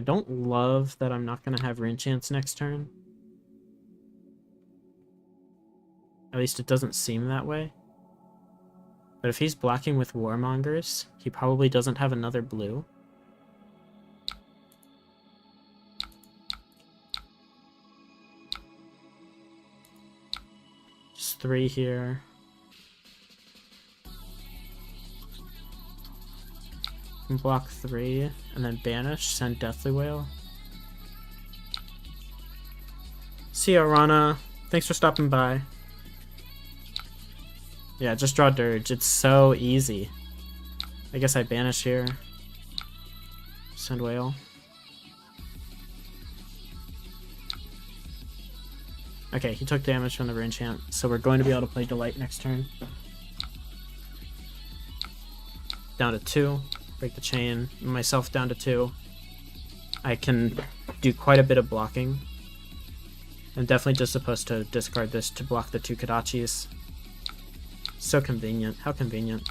don't love that I'm not going to have Rune Chance next turn. At least it doesn't seem that way. But if he's blocking with Warmongers, he probably doesn't have another blue. Just 3 here. Block 3, and then banish, send Deathly Whale. See ya, Rana. Thanks for stopping by. Yeah, just draw Dirge. It's so easy. I guess I banish here. Send Whale. Okay, he took damage from the Rune Chant, so we're going to be able to play Delight next turn. Down to 2. Break the chain. Myself down to 2. I can do quite a bit of blocking. I'm definitely just supposed to discard this to block the 2 Kodachis. So convenient. How convenient.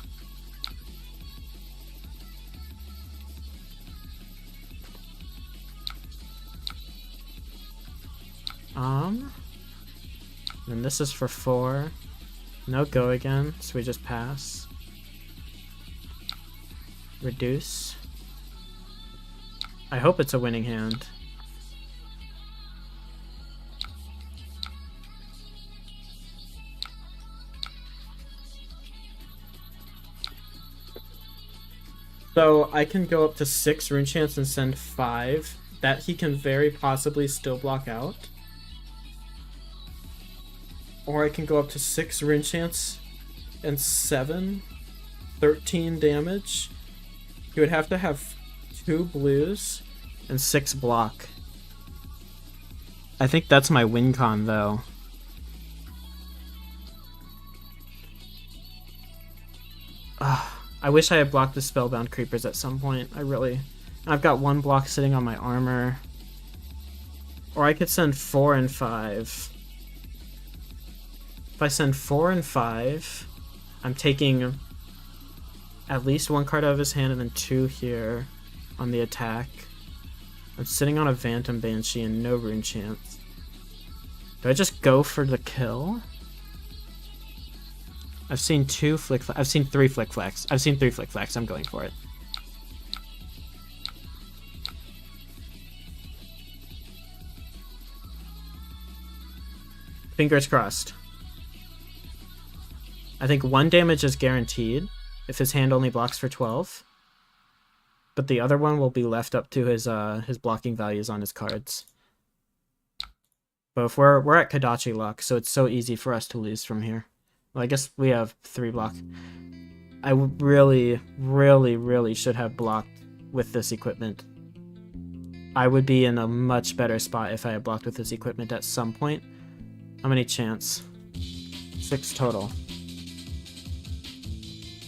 And this is for 4. No go again, so we just pass. Reduce. I hope it's a winning hand. So I can go up to 6 Rune Chants and send 5. That he can very possibly still block out. Or I can go up to 6 Rune Chants and 7. 13 damage. He would have to have 2 blues and 6 block. I think that's my win con though. I wish I had blocked the Spellbound Creepers at some point. I've got 1 block sitting on my armor. Or I could send 4 and 5. If I send 4 and 5, I'm taking at least 1 card out of his hand and then 2 here on the attack. I'm sitting on a Phantom Banshee and no Rune Chance. Do I just go for the kill? I've seen 2 Flick Flags. I've seen 3 Flick Flags. I've seen 3 Flick Flags. I'm going for it. Fingers crossed. I think 1 damage is guaranteed if his hand only blocks for 12. But the other one will be left up to his blocking values on his cards. But if we're at Kodachi luck, so it's so easy for us to lose from here. Well, I guess we have 3 block. I really, really, really should have blocked with this equipment. I would be in a much better spot if I had blocked with this equipment at some point. How many chance? 6 total.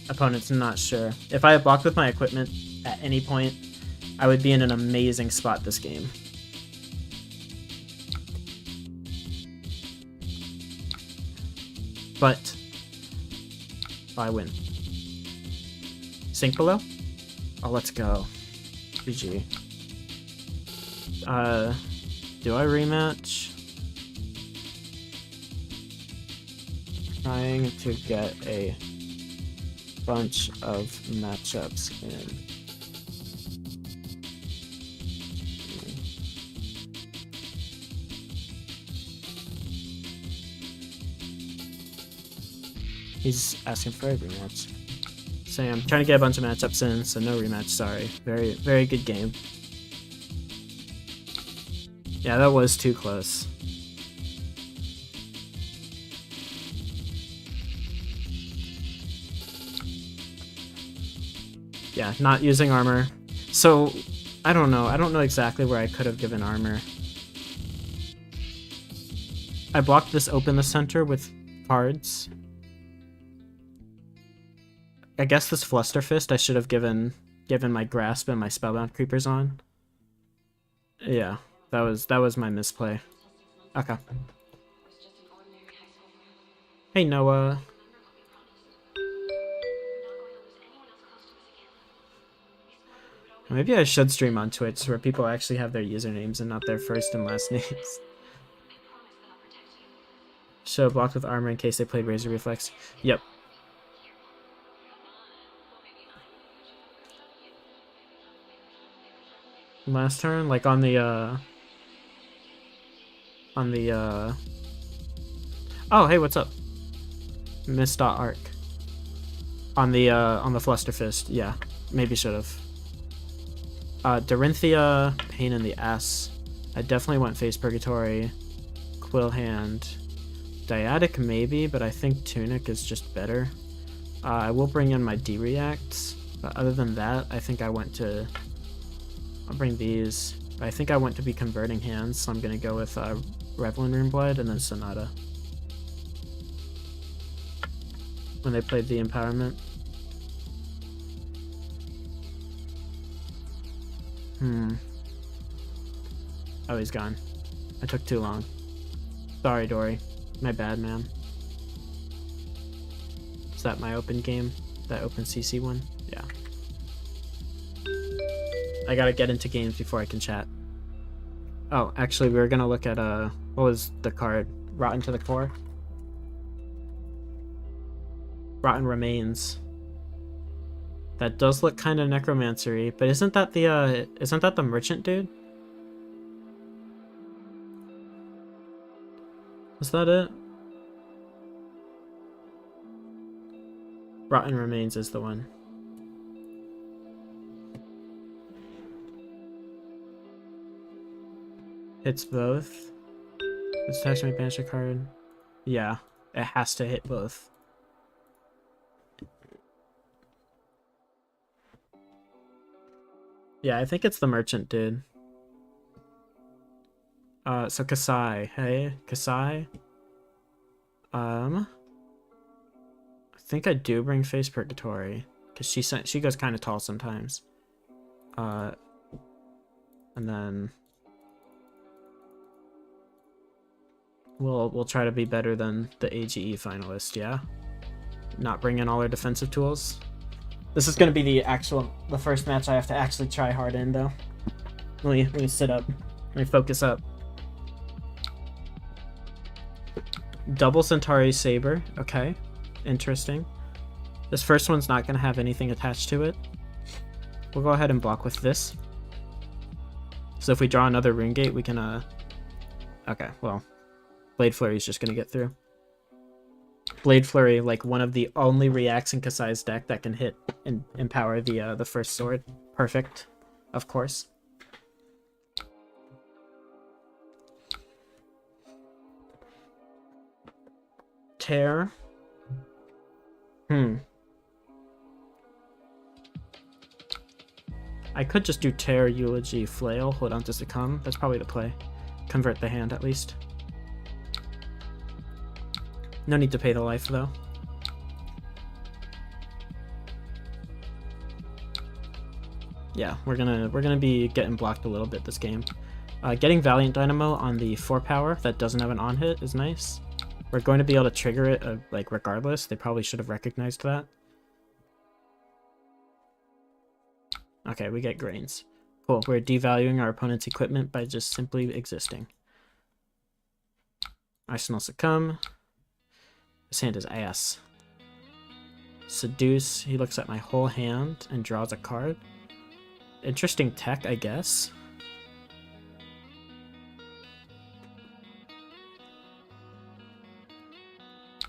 Opponent's not sure. If I had blocked with my equipment at any point, I would be in an amazing spot this game. But I win. Sink below? Oh, let's go. GG. Do I rematch? Trying to get a bunch of matchups in. He's asking for a rematch. Saying I'm trying to get a bunch of matchups in, so no rematch, sorry. Very, very good game. Yeah, that was too close. Yeah, not using armor. So, I don't know. I don't know exactly where I could have given armor. I blocked this open the center with cards. I guess this Flusterfist I should have given my Grasp and my Spellbound Creepers on. Yeah, that was my misplay. Okay. Hey Noah. Maybe I should stream on Twitch where people actually have their usernames and not their first and last names. Show blocked with armor in case they played Razor Reflex. Yep. Last turn, like on the oh, hey, what's up? Miss.arc. On the Flusterfist, yeah. Maybe should've. Dorinthia, pain in the ass. I definitely went Face Purgatory. Quill Hand. Dyadic maybe, but I think Tunic is just better. I will bring in my D-Reacts, but other than that, I think I went to... I'll bring these. I think I went to be converting hands, so I'm gonna go with Revelin Runeblood and then Sonata. When they played the Empowerment. Oh, he's gone. I took too long. Sorry, Dory. My bad, man. Is that my open game? That open CC one? Yeah. I gotta get into games before I can chat. Oh, actually, we were gonna look at, what was the card? Rotten to the Core? Rotten Remains. That does look kind of necromancery, but isn't that the merchant dude? Is that it? Rotten Remains is the one. Hits both. Let's attach my banish a card. Yeah, it has to hit both. Yeah, I think it's the merchant dude. So Kassai. Hey, Kassai. I think I do bring Face Purgatory because she goes kind of tall sometimes. And then we'll try to be better than the AGE finalist. Yeah, not bring in all our defensive tools. This is gonna be the first match I have to actually try hard in though. Let me sit up. Let me focus up. Double Centauri Saber. Okay. Interesting. This first one's not going to have anything attached to it. We'll go ahead and block with this. So if we draw another Rune Gate, we can, okay, well, Blade Flurry is just going to get through. Blade Flurry, like one of the only reacts in Kassai's deck that can hit and empower the first sword. Perfect, of course. Tear. I could just do Tear, Eulogy, Flail, hold on to Succumb. That's probably the play. Convert the hand at least. No need to pay the life though. Yeah, we're gonna be getting blocked a little bit this game. Getting Valiant Dynamo on the 4 power that doesn't have an on hit is nice. We're going to be able to trigger it, like, regardless. They probably should have recognized that. Okay, we get Grains. Cool, we're devaluing our opponent's equipment by just simply existing. Arsenal Succumb. This hand is ass. Seduce, he looks at my whole hand and draws a card. Interesting tech, I guess.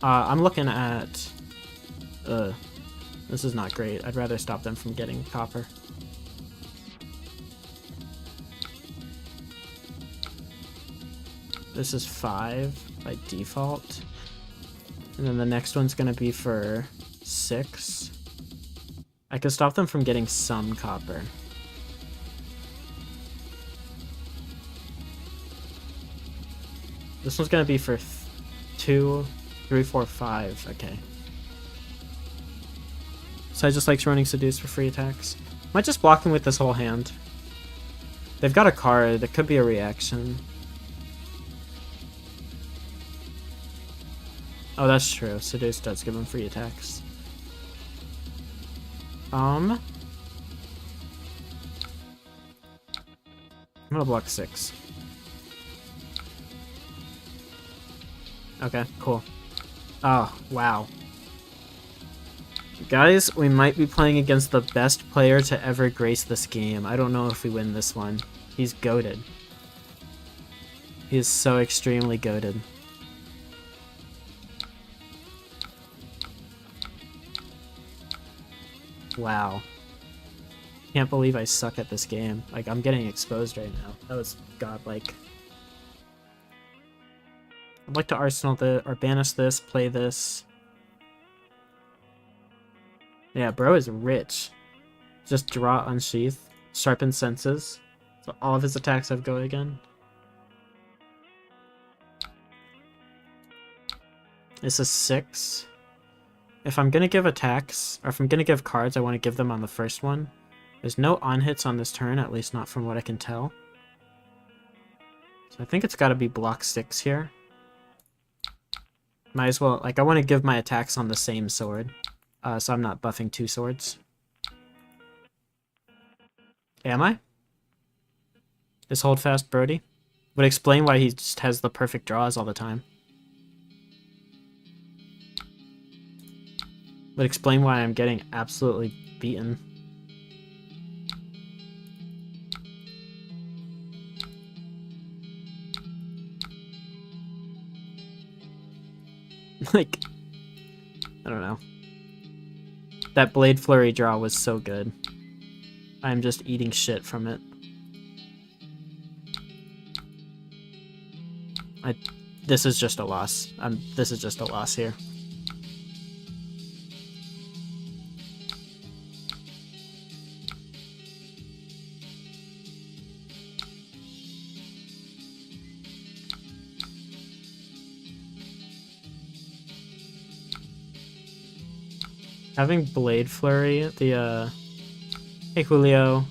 I'm looking at... this is not great. I'd rather stop them from getting copper. This is 5 by default. And then the next one's gonna be for 6. I could stop them from getting some copper. This one's gonna be for 2... 3, 4, 5. Okay. So I just like running Seduce for free attacks. Am I just blocking with this whole hand? They've got a card. That could be a reaction. Oh, that's true. Seduce does give them free attacks. I'm gonna block 6. Okay, cool. Oh, wow. Guys, we might be playing against the best player to ever grace this game. I don't know if we win this one. He's goated. He is so extremely goated. Wow. Can't believe I suck at this game. Like, I'm getting exposed right now. That was godlike. I'd like to arsenal the or banish this, play this. Yeah, bro is rich. Just draw unsheath, sharpen senses. So all of his attacks have go again. This is 6. If I'm gonna give attacks, or if I'm gonna give cards, I want to give them on the first one. There's no on-hits on this turn, at least not from what I can tell. So I think it's gotta be block 6 here. Might as well, like, I want to give my attacks on the same sword. So I'm not buffing 2 swords. Am I? Is hold fast Brody? Would explain why he just has the perfect draws all the time. Would explain why I'm getting absolutely beaten. Like, I don't know. That Blade Flurry draw was so good. I'm just eating shit from it. This is just a loss. This is just a loss here. Having Blade Flurry, the hey Julio,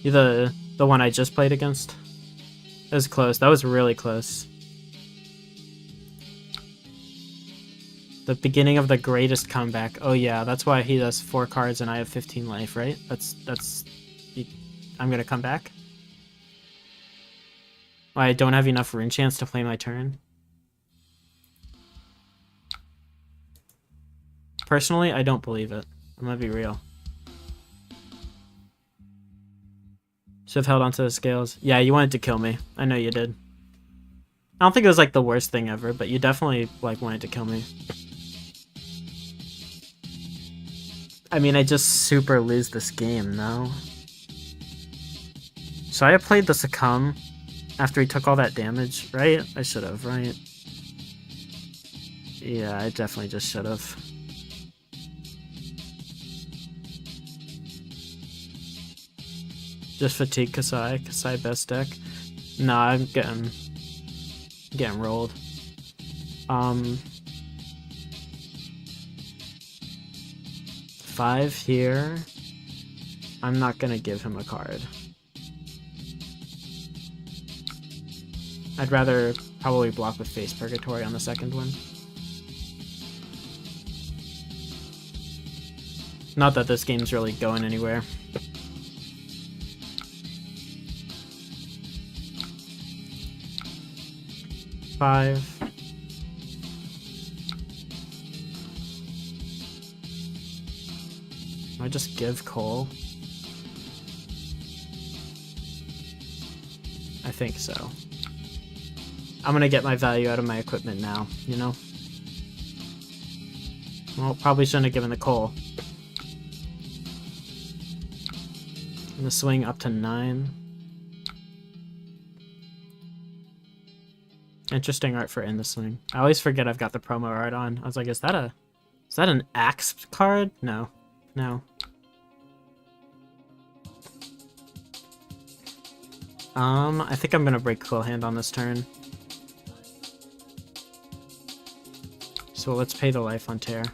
you the one I just played against. That was close. That was really close. The beginning of the greatest comeback. Oh yeah, that's why he does 4 cards and I have 15 life, right? I'm gonna come back. Why I don't have enough rune chance to play my turn. Personally, I don't believe it. I'm gonna be real. Should have held onto the scales. Yeah, you wanted to kill me. I know you did. I don't think it was like the worst thing ever, but you definitely like wanted to kill me. I mean, I just super lose this game, no? So I played the Succumb after he took all that damage, right? I should have, right? Yeah, I definitely just should have. Just fatigue Kassai. Kassai best deck. Nah, I'm getting rolled. 5 here. I'm not gonna give him a card. I'd rather probably block with Face Purgatory on the second one. Not that this game's really going anywhere. Five. I just give Cull. I think so. I'm gonna get my value out of my equipment now, you know? Well, probably shouldn't have given the Cull. I'm gonna swing up to 9. Interesting art for in the swing. I always forget I've got the promo art on. I was like, is that an axe card? No. No. I think I'm gonna break Quill Hand on this turn. So let's pay the life on Tear.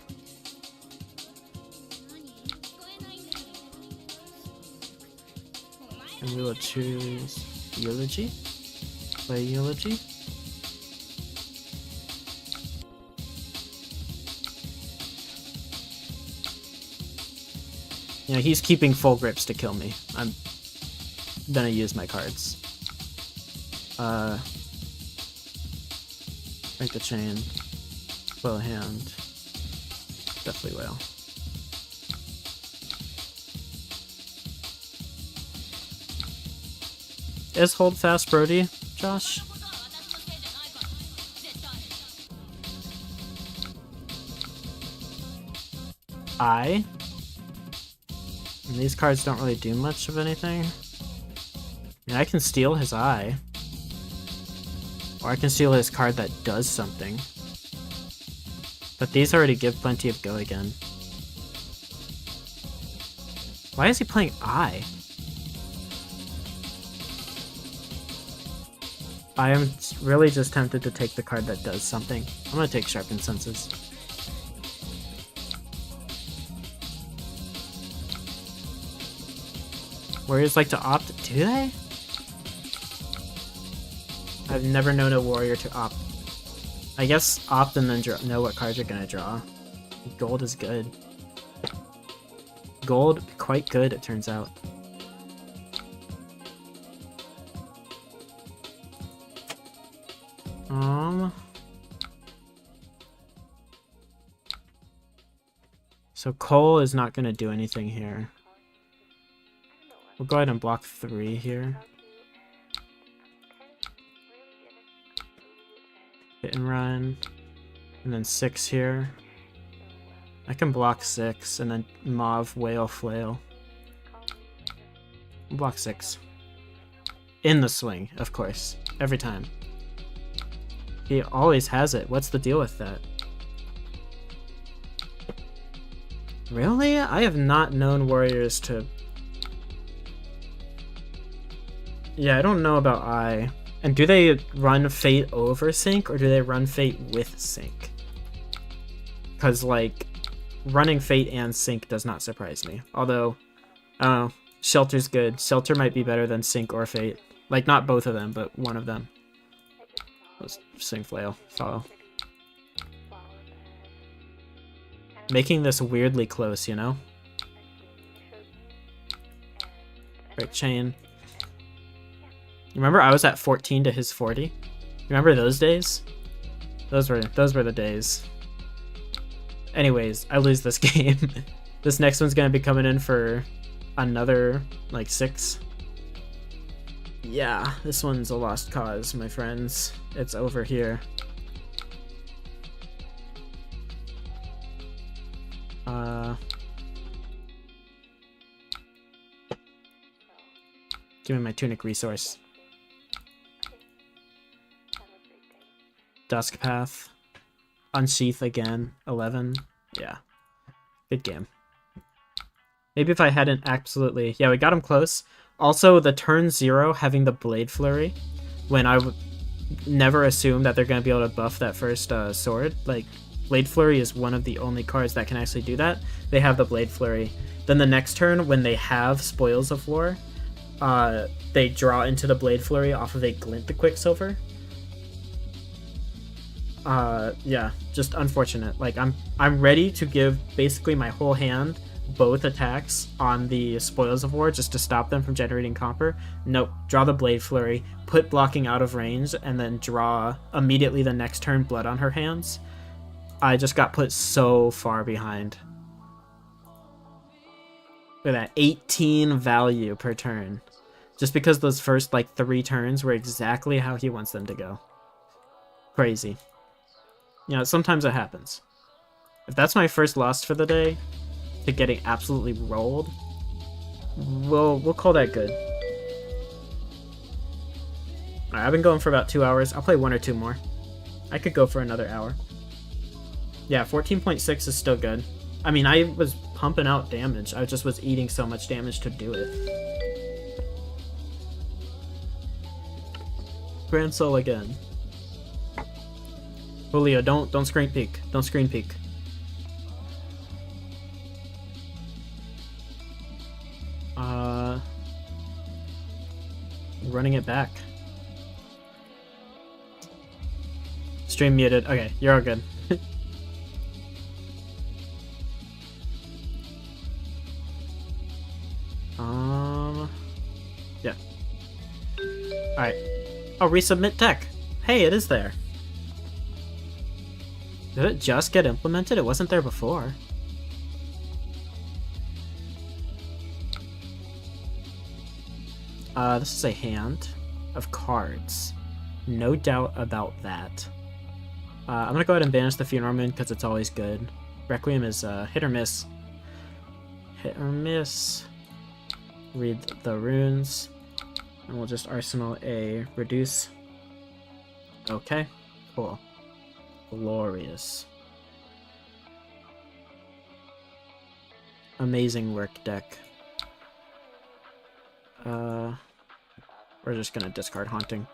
And we will choose Eulogy. Play Eulogy. Yeah, he's keeping full grips to kill me. I'm then I use my cards. Break the chain. Whale hand. Definitely whale. Is hold fast Brody, Josh? And these cards don't really do much of anything. I mean, I can steal his eye. Or I can steal his card that does something. But these already give plenty of go again. Why is he playing eye? I am really just tempted to take the card that does something. I'm gonna take Sharpened Senses. Warriors like to opt, do they? I've never known a warrior to opt. I guess opt and then know what cards you're gonna draw. Gold is good. Gold, quite good, it turns out. So Cull is not gonna do anything here. We'll go ahead and block 3 here. Hit and run. And then 6 here. I can block 6 and then Mauve, Whale, Flail. Block 6. In the swing, of course. Every time. He always has it. What's the deal with that? Really? I have not known warriors to... Yeah, I don't know about Eye. And do they run Fate over Sync, or do they run Fate with Sync? Because, like, running Fate and Sync does not surprise me. Although, Shelter's good. Shelter might be better than Sync or Fate. Like, not both of them, but one of them. Let's Sync Flail. Follow. Making this weirdly close, you know? Break chain. Remember I was at 14 to his 40? Remember those days? Those were the days. Anyways, I lose this game. This next one's gonna be coming in for another, like, 6. Yeah, this one's a lost cause, my friends. It's over here. Give me my Tunic resource. Dusk Path. Unsheath again. 11. Yeah. Good game. Maybe if I hadn't absolutely... Yeah, we got him close. Also, the turn 0 having the Blade Flurry, when I would never assume that they're going to be able to buff that first sword. Like, Blade Flurry is one of the only cards that can actually do that. They have the Blade Flurry. Then the next turn, when they have Spoils of War, they draw into the Blade Flurry off of a Glint the Quicksilver. Yeah, just unfortunate. Like, I'm ready to give basically my whole hand both attacks on the Spoils of War just to stop them from generating copper. Nope, draw the Blade Flurry, put blocking out of range, and then draw immediately the next turn Blood on her hands. I just got put so far behind. Look at that, 18 value per turn. Just because those first, like, 3 turns were exactly how he wants them to go. Crazy. You know, sometimes it happens. If that's my first loss for the day, to getting absolutely rolled, we'll call that good. Alright, I've been going for about 2 hours. I'll play 1 or 2 more. I could go for another hour. Yeah, 14.6 is still good. I mean, I was pumping out damage. I just was eating so much damage to do it. Grand Soul again. Julio, don't screen peek. Don't screen peek. Running it back. Stream muted. Okay, you're all good. Yeah. Oh, resubmit deck. Hey, it is there. Did it just get implemented? It wasn't there before. This is a hand of cards. No doubt about that. I'm gonna go ahead and banish the Funeral Moon because it's always good. Requiem is hit or miss. Hit or miss. Read the runes. And we'll just arsenal a reduce. Okay, cool. Glorious. Amazing work, deck. We're just gonna discard Haunting.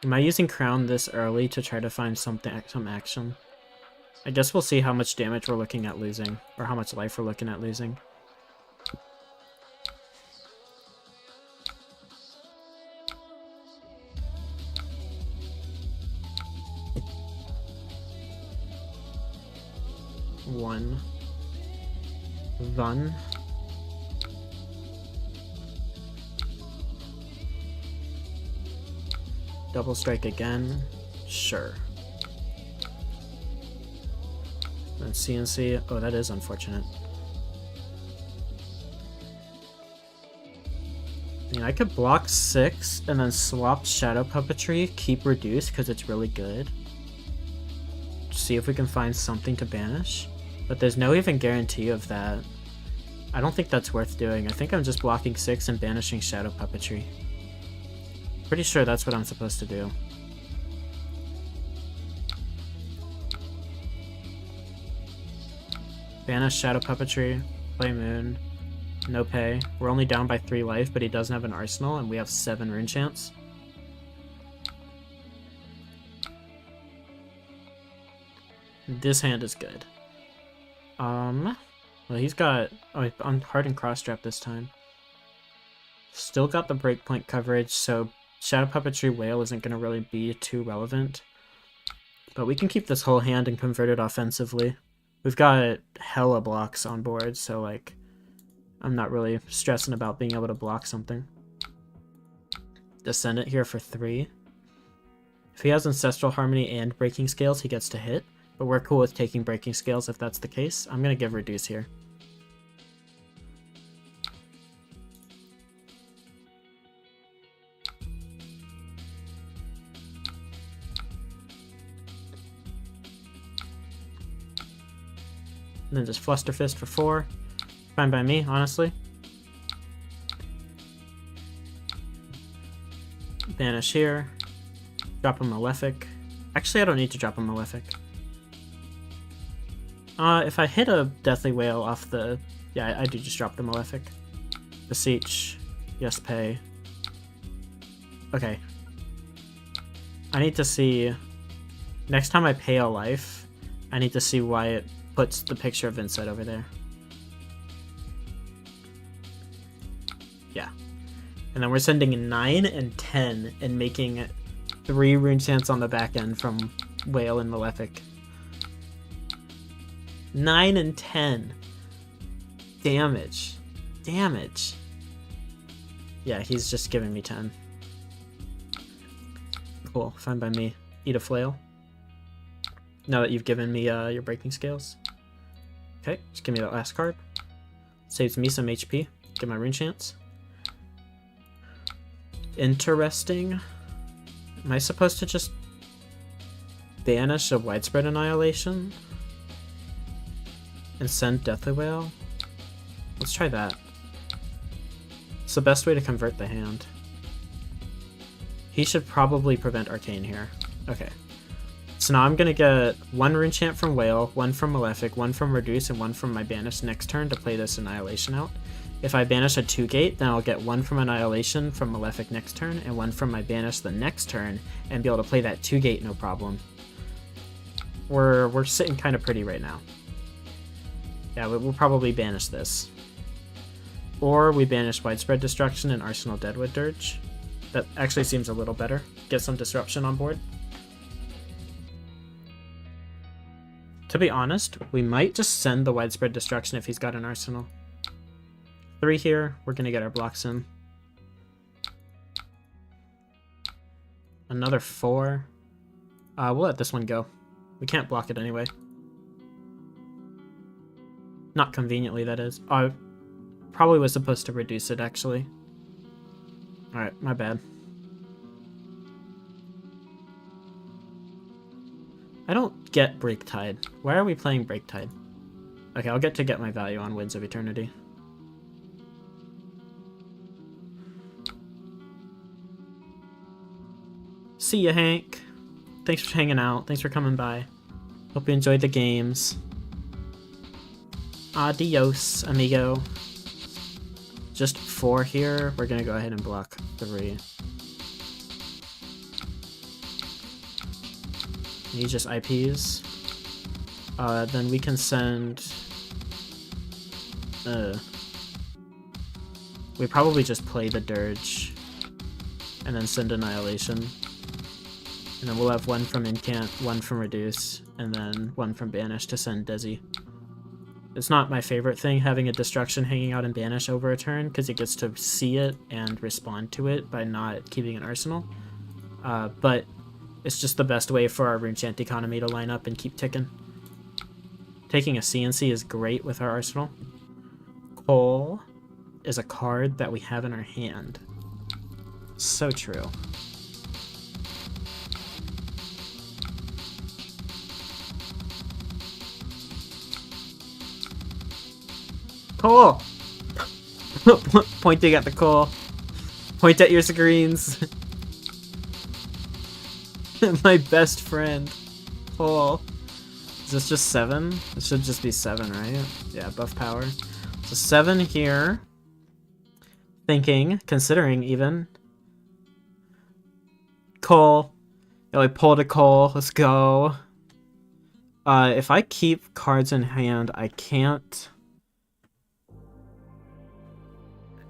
Am I using Crown this early to try to find some action? I guess we'll see how much damage we're looking at losing, or how much life we're looking at losing. One. Vun. Double strike again. Sure. Then CNC. Oh, that is unfortunate. I mean, I could block 6 and then swap Shadow Puppetry, keep Reduce because it's really good. See if we can find something to banish. But there's no even guarantee of that. I don't think that's worth doing. I think I'm just blocking 6 and banishing Shadow Puppetry. Pretty sure that's what I'm supposed to do. Banish Shadow Puppetry, play Moon, no pay. We're only down by 3 life, but he doesn't have an arsenal, and we have 7 rune chance. This hand is good. Well, he's got on Hardened Crossstrap this time. Still got the breakpoint coverage, so Shadow Puppetry Whale isn't going to really be too relevant. But we can keep this whole hand and convert it offensively. We've got hella blocks on board, so like, I'm not really stressing about being able to block something. Descendant here for 3. If he has Ancestral Harmony and Breaking Scales, he gets to hit. But we're cool with taking Breaking Scales if that's the case. I'm going to give Reduce here. And then just Fluster Fist for 4. Fine by me, honestly. Banish here. Drop a Malefic. Actually, I don't need to drop a Malefic. If I hit a Deathly Whale off the... Yeah, I do just drop the Malefic. Beseech. Yes, pay. Okay. I need to see... Next time I pay a life, I need to see why it puts the picture of Vynnset over there. Yeah. And then we're sending 9 and 10 and making 3 rune chants on the back end from Whale and Malefic. 9 and 10. Damage. Damage. Yeah, he's just giving me 10. Cool, fine by me. Eat a flail. Now that you've given me your breaking scales. Okay, just give me that last card. Saves me some HP. Get my rune chance. Interesting. Am I supposed to just banish a Widespread Annihilation? And send Deathly Whale? Let's try that. It's the best way to convert the hand. He should probably prevent Arcane here. Okay. So now I'm gonna get 1 rune chant from Whale, 1 from Malefic, 1 from Reduce, and 1 from my banish next turn to play this Annihilation out. If I banish a 2-gate, then I'll get 1 from Annihilation from Malefic next turn, and 1 from my banish the next turn, and be able to play that 2-gate no problem. We're sitting kind of pretty right now. Yeah, we'll probably banish this. Or we banish Widespread Destruction and Arsenal Deadwood Dirge. That actually seems a little better. Get some disruption on board. To be honest, we might just send the Widespread Destruction if he's got an Arsenal. 3 here. We're gonna get our blocks in. Another 4. We'll let this one go. We can't block it anyway. Not conveniently, that is. I probably was supposed to reduce it, actually. Alright, my bad. I don't get Break Tide. Why are we playing Break Tide? Okay, I'll get my value on Winds of Eternity. See ya, Hank. Thanks for hanging out. Thanks for coming by. Hope you enjoyed the games. Adios, amigo. Just 4 here. We're gonna go ahead and block 3. He just IPs. Then we can send... we probably just play the Dirge. And then send Annihilation. And then we'll have 1 from Incant, 1 from Reduce, and then 1 from Banish to send Desi. It's not my favorite thing having a Destruction hanging out in Banish over a turn, because it gets to see it and respond to it by not keeping an arsenal. But it's just the best way for our Runechant economy to line up and keep ticking. Taking a CNC is great with our arsenal. Cull is a card that we have in our hand. So true. Cull! Pointing at the Cull. Point at your screens. My best friend. Cull. Is this just 7? It should just be 7, right? Yeah, buff power. So 7 here. Thinking, considering even. Cull. Yeah, we pulled a Cull. Let's go. If I keep cards in hand, I can't...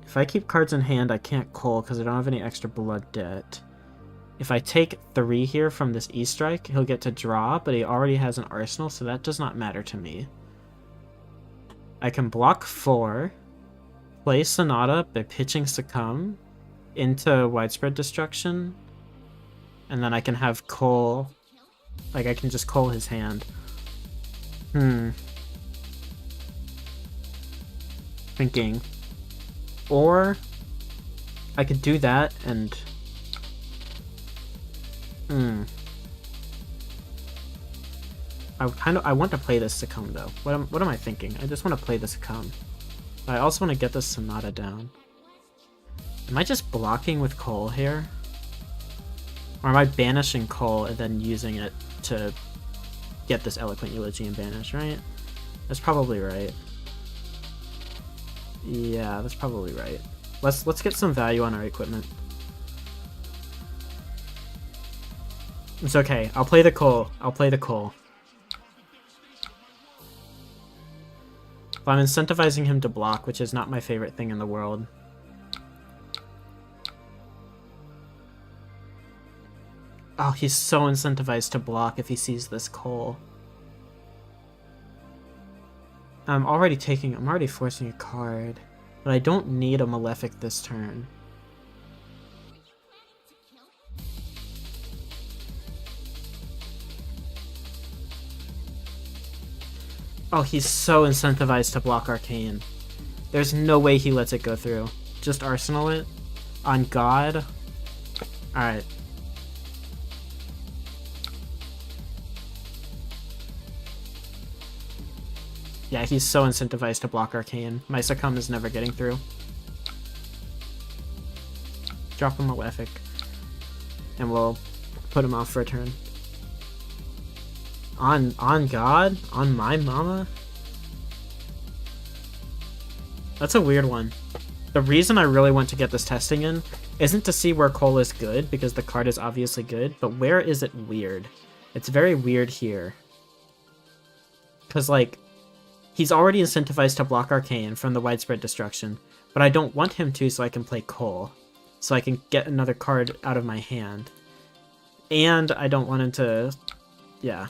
If I keep cards in hand, I can't Cull because I don't have any extra blood debt. If I take 3 here from this E-Strike, he'll get to draw, but he already has an arsenal, so that does not matter to me. I can block 4, play Sonata by pitching Succumb into Widespread Destruction, and then I can have Cull, like I can just Cull his hand. Thinking. Or I could do that and I want to play this Succumb though. What am I thinking? I just want to play the Succumb. I also want to get this Sonata down. Am I just blocking with Cull here? Or am I banishing Cull and then using it to get this Eloquent Eulogy and banish, right? That's probably right. Yeah, that's probably right. Let's get some value on our equipment. It's okay. I'll play the Cull. I'll play the Cull. If I'm incentivizing him to block, which is not my favorite thing in the world. Oh, he's so incentivized to block if he sees this Cull. I'm already forcing a card, but I don't need a Malefic this turn. Oh, he's so incentivized to block Arcane. There's no way he lets it go through. Just Arsenal it? On God? Alright. Yeah, he's so incentivized to block Arcane. My Succumb is never getting through. Drop him Malefic. And we'll put him off for a turn. On God? On my mama? That's a weird one. The reason I really want to get this testing in isn't to see where Cull is good, because the card is obviously good, but where is it weird? It's very weird here. Because, like, he's already incentivized to block Arcane from the Widespread Destruction, but I don't want him to so I can play Cull. So I can get another card out of my hand. And I don't want him to... Yeah.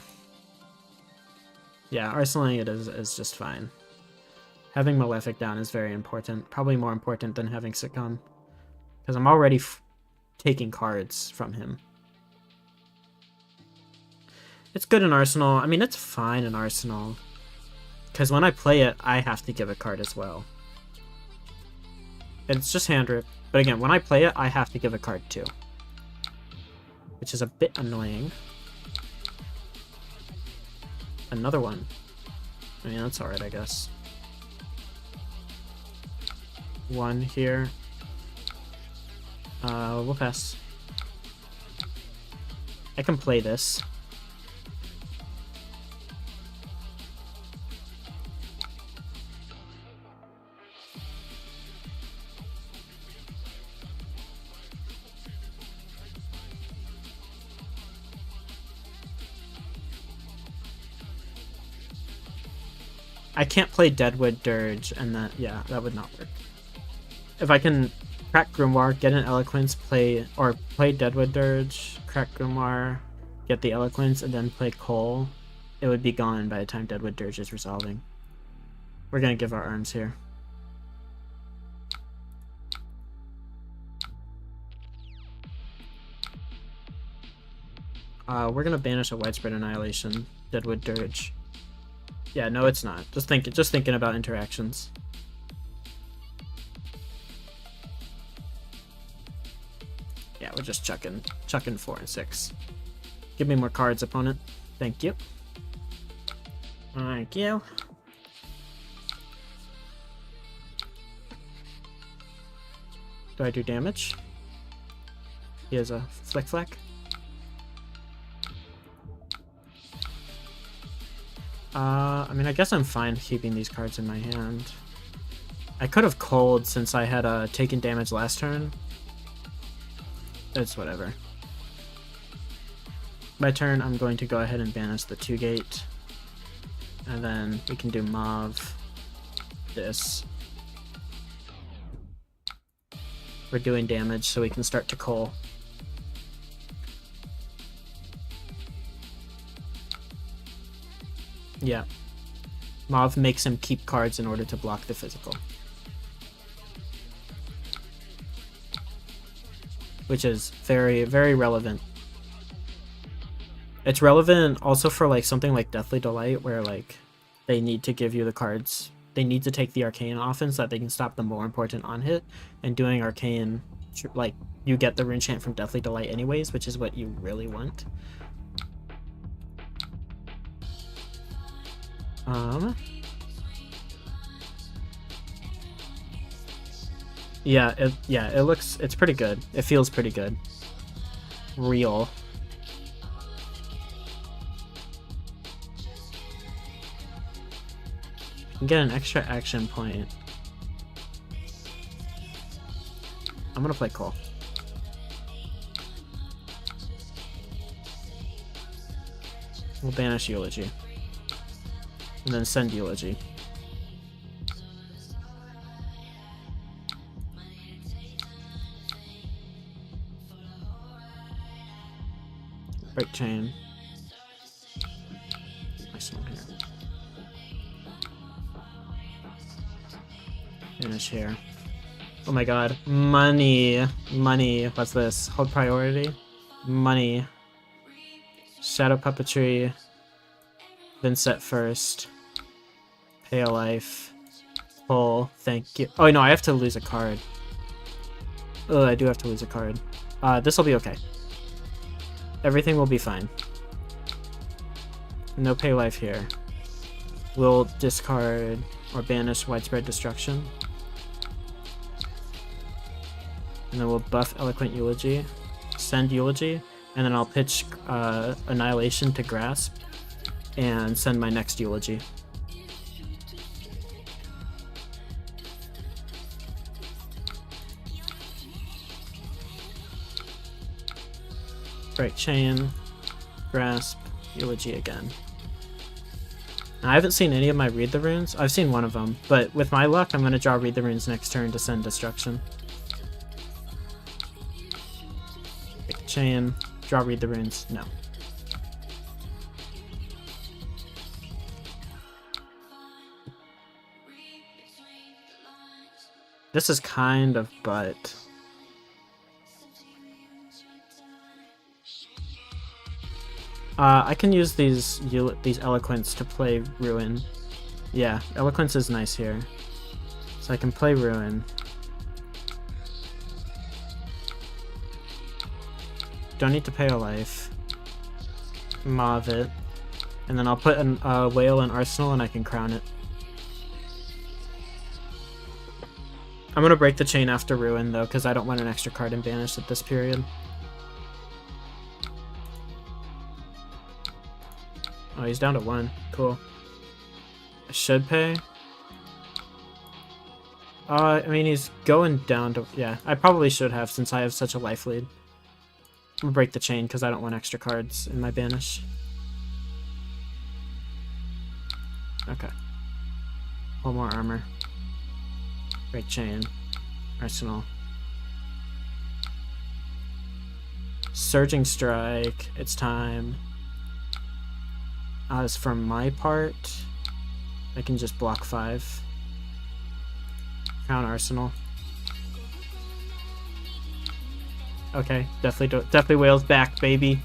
Yeah, arsenaling it is just fine. Having Malefic down is very important. Probably more important than having Sitcom. Because I'm already taking cards from him. It's good in Arsenal. I mean, it's fine in Arsenal. Because when I play it, I have to give a card as well. It's just hand rip. But again, when I play it, I have to give a card too. Which is a bit annoying. Another one. I mean, that's alright, I guess. One here. We'll pass. I can play this. I can't play Deadwood Dirge, and that, yeah, that would not work. If I can crack Grimoire, get an Eloquence, play Deadwood Dirge, crack Grimoire, get the Eloquence, and then play Cull, it would be gone by the time Deadwood Dirge is resolving. We're gonna give our arms here. We're gonna banish a Widespread Annihilation, Deadwood Dirge. Yeah, no, it's not. Just thinking about interactions. Yeah, we're just chucking 4 and 6. Give me more cards, opponent. Thank you. Thank you. Do I do damage? He has a flick flack. I mean, I guess I'm fine keeping these cards in my hand. I could have Culled since I had taken damage last turn. It's whatever. My turn, I'm going to go ahead and banish the 2-gate. And then we can do Mauve. This. We're doing damage, so we can start to Cull. Yeah. Mauve makes him keep cards in order to block the physical. Which is very, very relevant. It's relevant also for like something like Deathly Delight, where like they need to give you the cards. They need to take the Arcane often so that they can stop the more important on hit. And doing Arcane, like, you get the Rune Chant from Deathly Delight anyways, which is what you really want. Yeah, it's pretty good. It feels pretty good. Real. You can get an extra action point. I'm gonna play Cull. We'll banish Eulogy. And then send Eulogy. Break chain. Nice one here. Finish here. Oh my god. Money. Money. What's this? Hold priority. Money. Shadow Puppetry. Vynnset first. Pay a life. Pull. Thank you. Oh no, I have to lose a card. Oh, I do have to lose a card. This will be okay. Everything will be fine. No pay life here. We'll discard or banish Widespread Destruction. And then we'll buff Eloquent Eulogy. Send Eulogy. And then I'll pitch Annihilation to Grasp. And send my next Eulogy. Break chain, grasp, Eulogy again. Now, I haven't seen any of my Read the Runes. I've seen one of them, but with my luck, I'm going to draw Read the Runes next turn to send Destruction. Break chain, draw Read the Runes, no. This is kind of butt. I can use these eloquence to play Ruin. Yeah, eloquence is nice here. So I can play Ruin. Don't need to pay a life. Mauve it. And then I'll put a whale in Arsenal and I can crown it. I'm gonna break the chain after Ruin though, because I don't want an extra card in Banished at this period. Oh, he's down to 1. Cool. I should pay. I mean, he's going down to... Yeah, I probably should have since I have such a life lead. I'm gonna break the chain because I don't want extra cards in my Banish. Okay. One more armor. Break chain. Arsenal. Surging Strike. It's time. As for my part, I can just block 5. Crown Arsenal. Okay, definitely Whale's back, baby.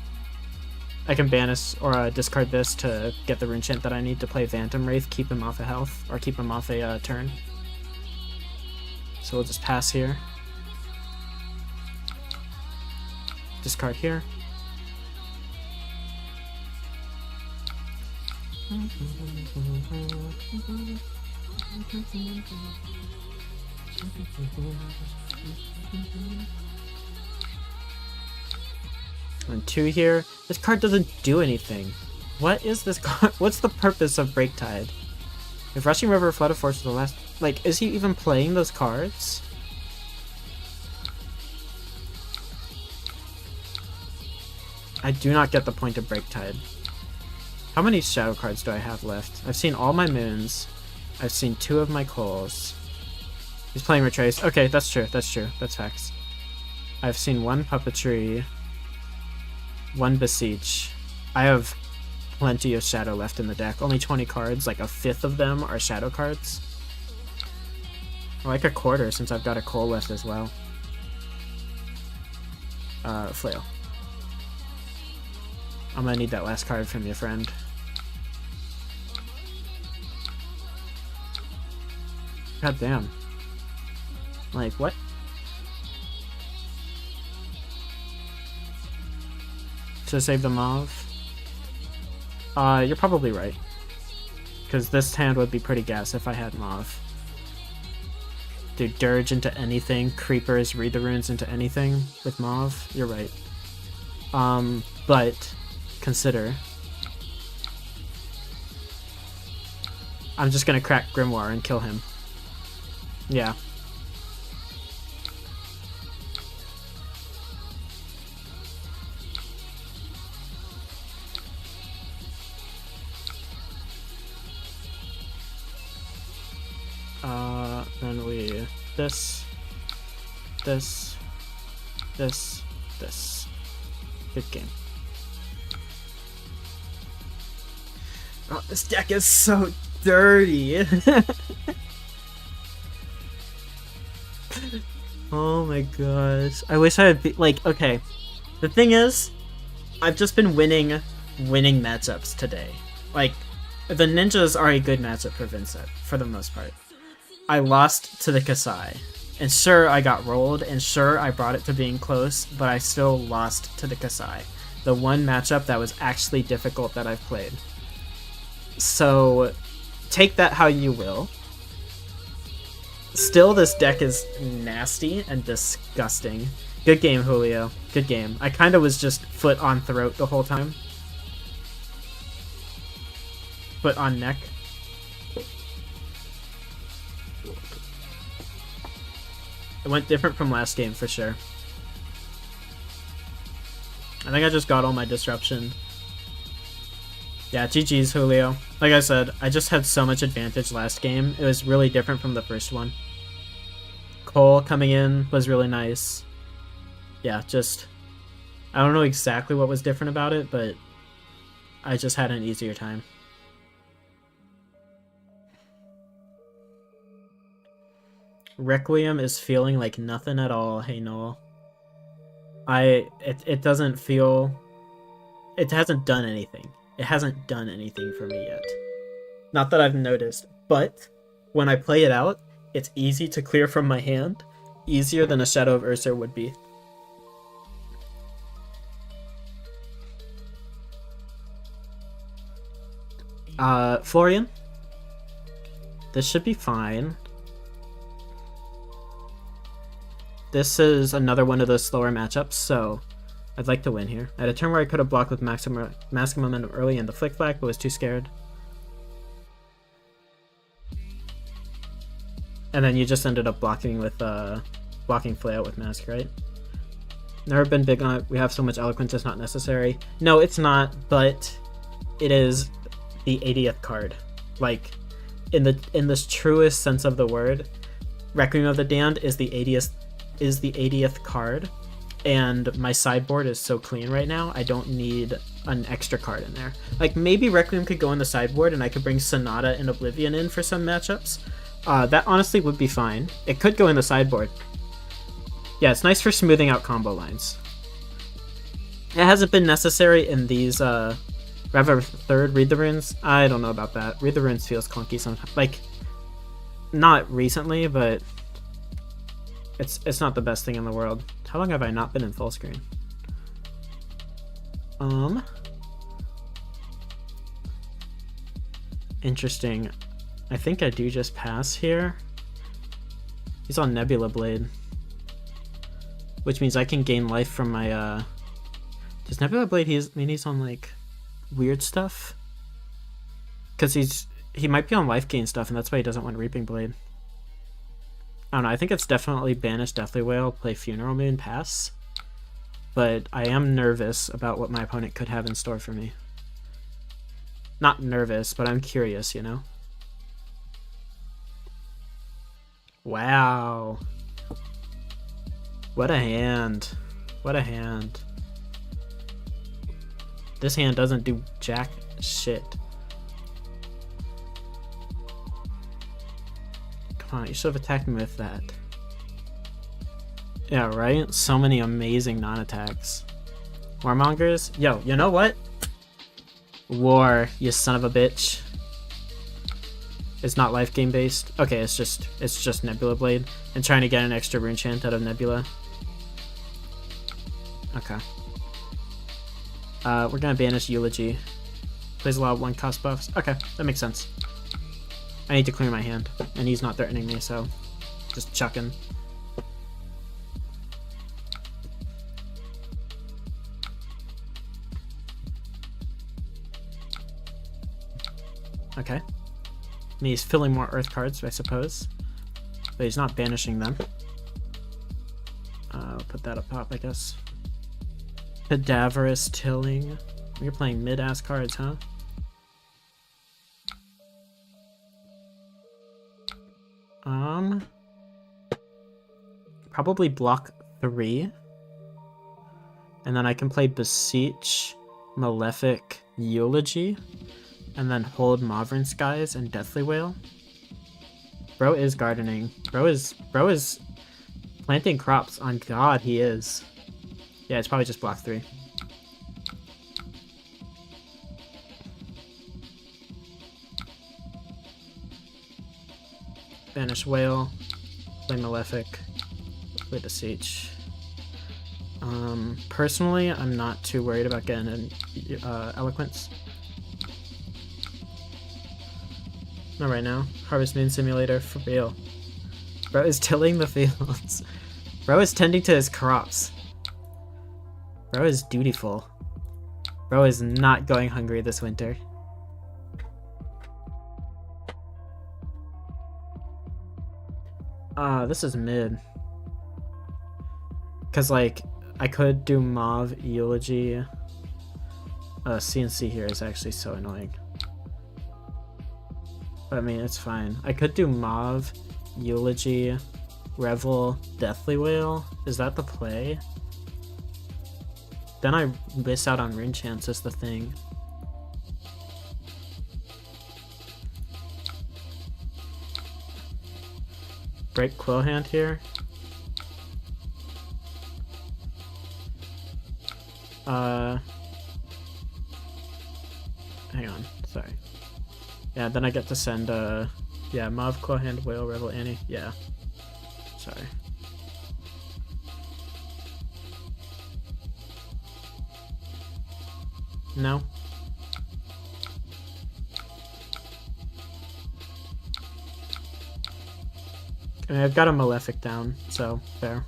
I can banish or discard this to get the rune chant that I need to play Phantom Wraith, keep him off a health, or keep him off a turn. So we'll just pass here. Discard here. And 2 here. This card doesn't do anything. What is this card? What's the purpose of Break Tide? If Rushing River or Flood of Force are the last... Like, is he even playing those cards? I do not get the point of Break Tide. How many shadow cards do I have left? I've seen all my moons. I've seen 2 of my Culls. He's playing Retrace. Okay, that's true. That's true. That's facts. I've seen 1 Puppetry. 1 Beseech. I have plenty of shadow left in the deck. Only 20 cards. Like a 5th of them are shadow cards. Or like a quarter since I've got a Cull left as well. Flail. I'm gonna need that last card from your friend. God damn. Like, what? Should I save the Mauve? You're probably right. Because this hand would be pretty gas if I had Mauve. Dude, Dirge into anything, Creepers, Read the Runes into anything with Mauve. You're right. But consider... I'm just gonna crack Grimoire and kill him. Yeah. Then we... This. Good game. Oh, this deck is so dirty! Oh my gosh. I wish I had be like, okay. The thing is, I've just been winning matchups today. Like, the ninjas are a good matchup for Vynnset, for the most part. I lost to the Kassai. And sure, I got rolled, and sure, I brought it to being close, but I still lost to the Kassai. The one matchup that was actually difficult that I've played. So, take that how you will. Still, this deck is nasty and disgusting. Good game, Julio. Good game. I kind of was just foot on throat the whole time. Foot on neck. It went different from last game for sure. I think I just got all my disruption. Yeah, GG's, Julio. Like I said, I just had so much advantage last game. It was really different from the first one. Cull coming in was really nice. Yeah, just... I don't know exactly what was different about it, but I just had an easier time. Requiem is feeling like nothing at all, hey Noel. It doesn't feel... It hasn't done anything. It hasn't done anything for me yet. Not that I've noticed, but when I play it out, it's easy to clear from my hand. Easier than a Shadow of Ursa would be. Florian? This should be fine. This is another one of those slower matchups, so I'd like to win here. I had a turn where I could have blocked with maximum momentum early in the flick flag, but was too scared. And then you just ended up blocking with blocking Flail with Mask, right? Never been big on it. We have so much eloquence, it's not necessary. No, it's not, but it is the 80th card. Like, in this truest sense of the word, Requiem of the Damned is the 80th card, and my sideboard is so clean right now, I don't need an extra card in there. Like, maybe Requiem could go in the sideboard and I could bring Sonata and Oblivion in for some matchups. That honestly would be fine. It could go in the sideboard. Yeah, it's nice for smoothing out combo lines. It hasn't been necessary in these, Rev third, Read the Runes? I don't know about that. Read the Runes feels clunky sometimes. Like, not recently, but it's not the best thing in the world. How long have I not been in full screen? Interesting. I think I do just pass here. He's on Nebula Blade, which means I can gain life from my, does Nebula Blade, he's on, like, weird stuff? Because he might be on life gain stuff, and that's why he doesn't want Reaping Blade. I don't know, I think it's definitely Banish Deathly Wail, play Funeral Moon, pass. But I am nervous about what my opponent could have in store for me. Not nervous, but I'm curious, you know? Wow. What a hand. What a hand. This hand doesn't do jack shit. Come on, you should have attacked me with that. Yeah, right? So many amazing non-attacks. Warmongers? Yo, you know what? War, you son of a bitch. It's not life game based. Okay, it's just Nebula Blade and trying to get an extra rune chant out of Nebula. Okay. We're gonna banish Eulogy. Plays a lot of 1-cost buffs. Okay, that makes sense. I need to clear my hand, and he's not threatening me, so just chucking. Okay. And he's filling more earth cards, I suppose. But he's not banishing them. I'll put that up top, I guess. Cadaverous Tilling. You're playing mid-ass cards, huh? Probably block 3. And then I can play Beseech, Malefic, Eulogy. And then hold Mauvern Skies and Deathly Wail. Bro is gardening. Bro is planting crops. On God, he is. Yeah, it's probably just block 3. Banish Whale. Play Malefic. Play Beseech. Personally, I'm not too worried about getting an Eloquence. Not right now. Harvest Moon Simulator, for real. Bro is tilling the fields. Bro is tending to his crops. Bro is dutiful. Bro is not going hungry this winter. This is mid. Cause like, I could do Mauve, Eulogy. CNC here is actually so annoying. But I mean, it's fine. I could do Mauve, Eulogy, Revel, Deathly Wail. Is that the play? Then I miss out on rune chance is the thing. break Quill Hand here. Hang on, sorry. Yeah, then I get to send yeah, Mauve, Quill Hand, Whale, Revel, Annie. Yeah. Sorry. No. I mean, I've got a Malefic down, so fair.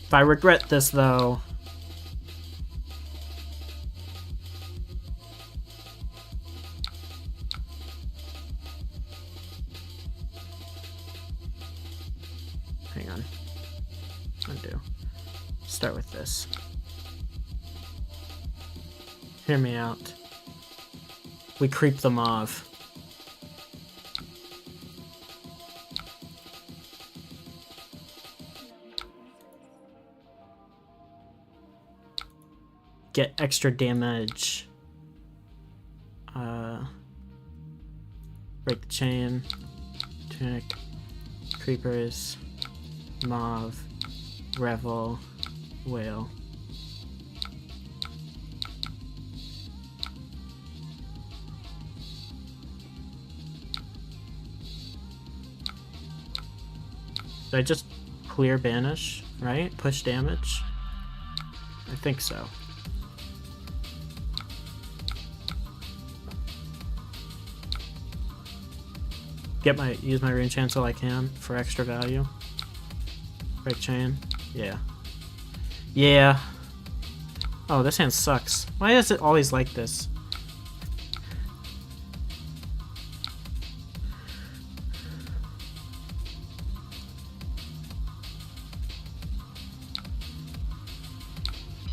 If I regret this, though... Hang on. Undo. Start with this. Hear me out. We creep the Mauve. Get extra damage. Break the chain. Tunic. Creepers. Mauve. Revel. Whale. Did I just clear banish, right? Push damage? I think so. Use my rune chancel I can for extra value. Break chain. Yeah. Yeah. Oh, this hand sucks. Why is it always like this?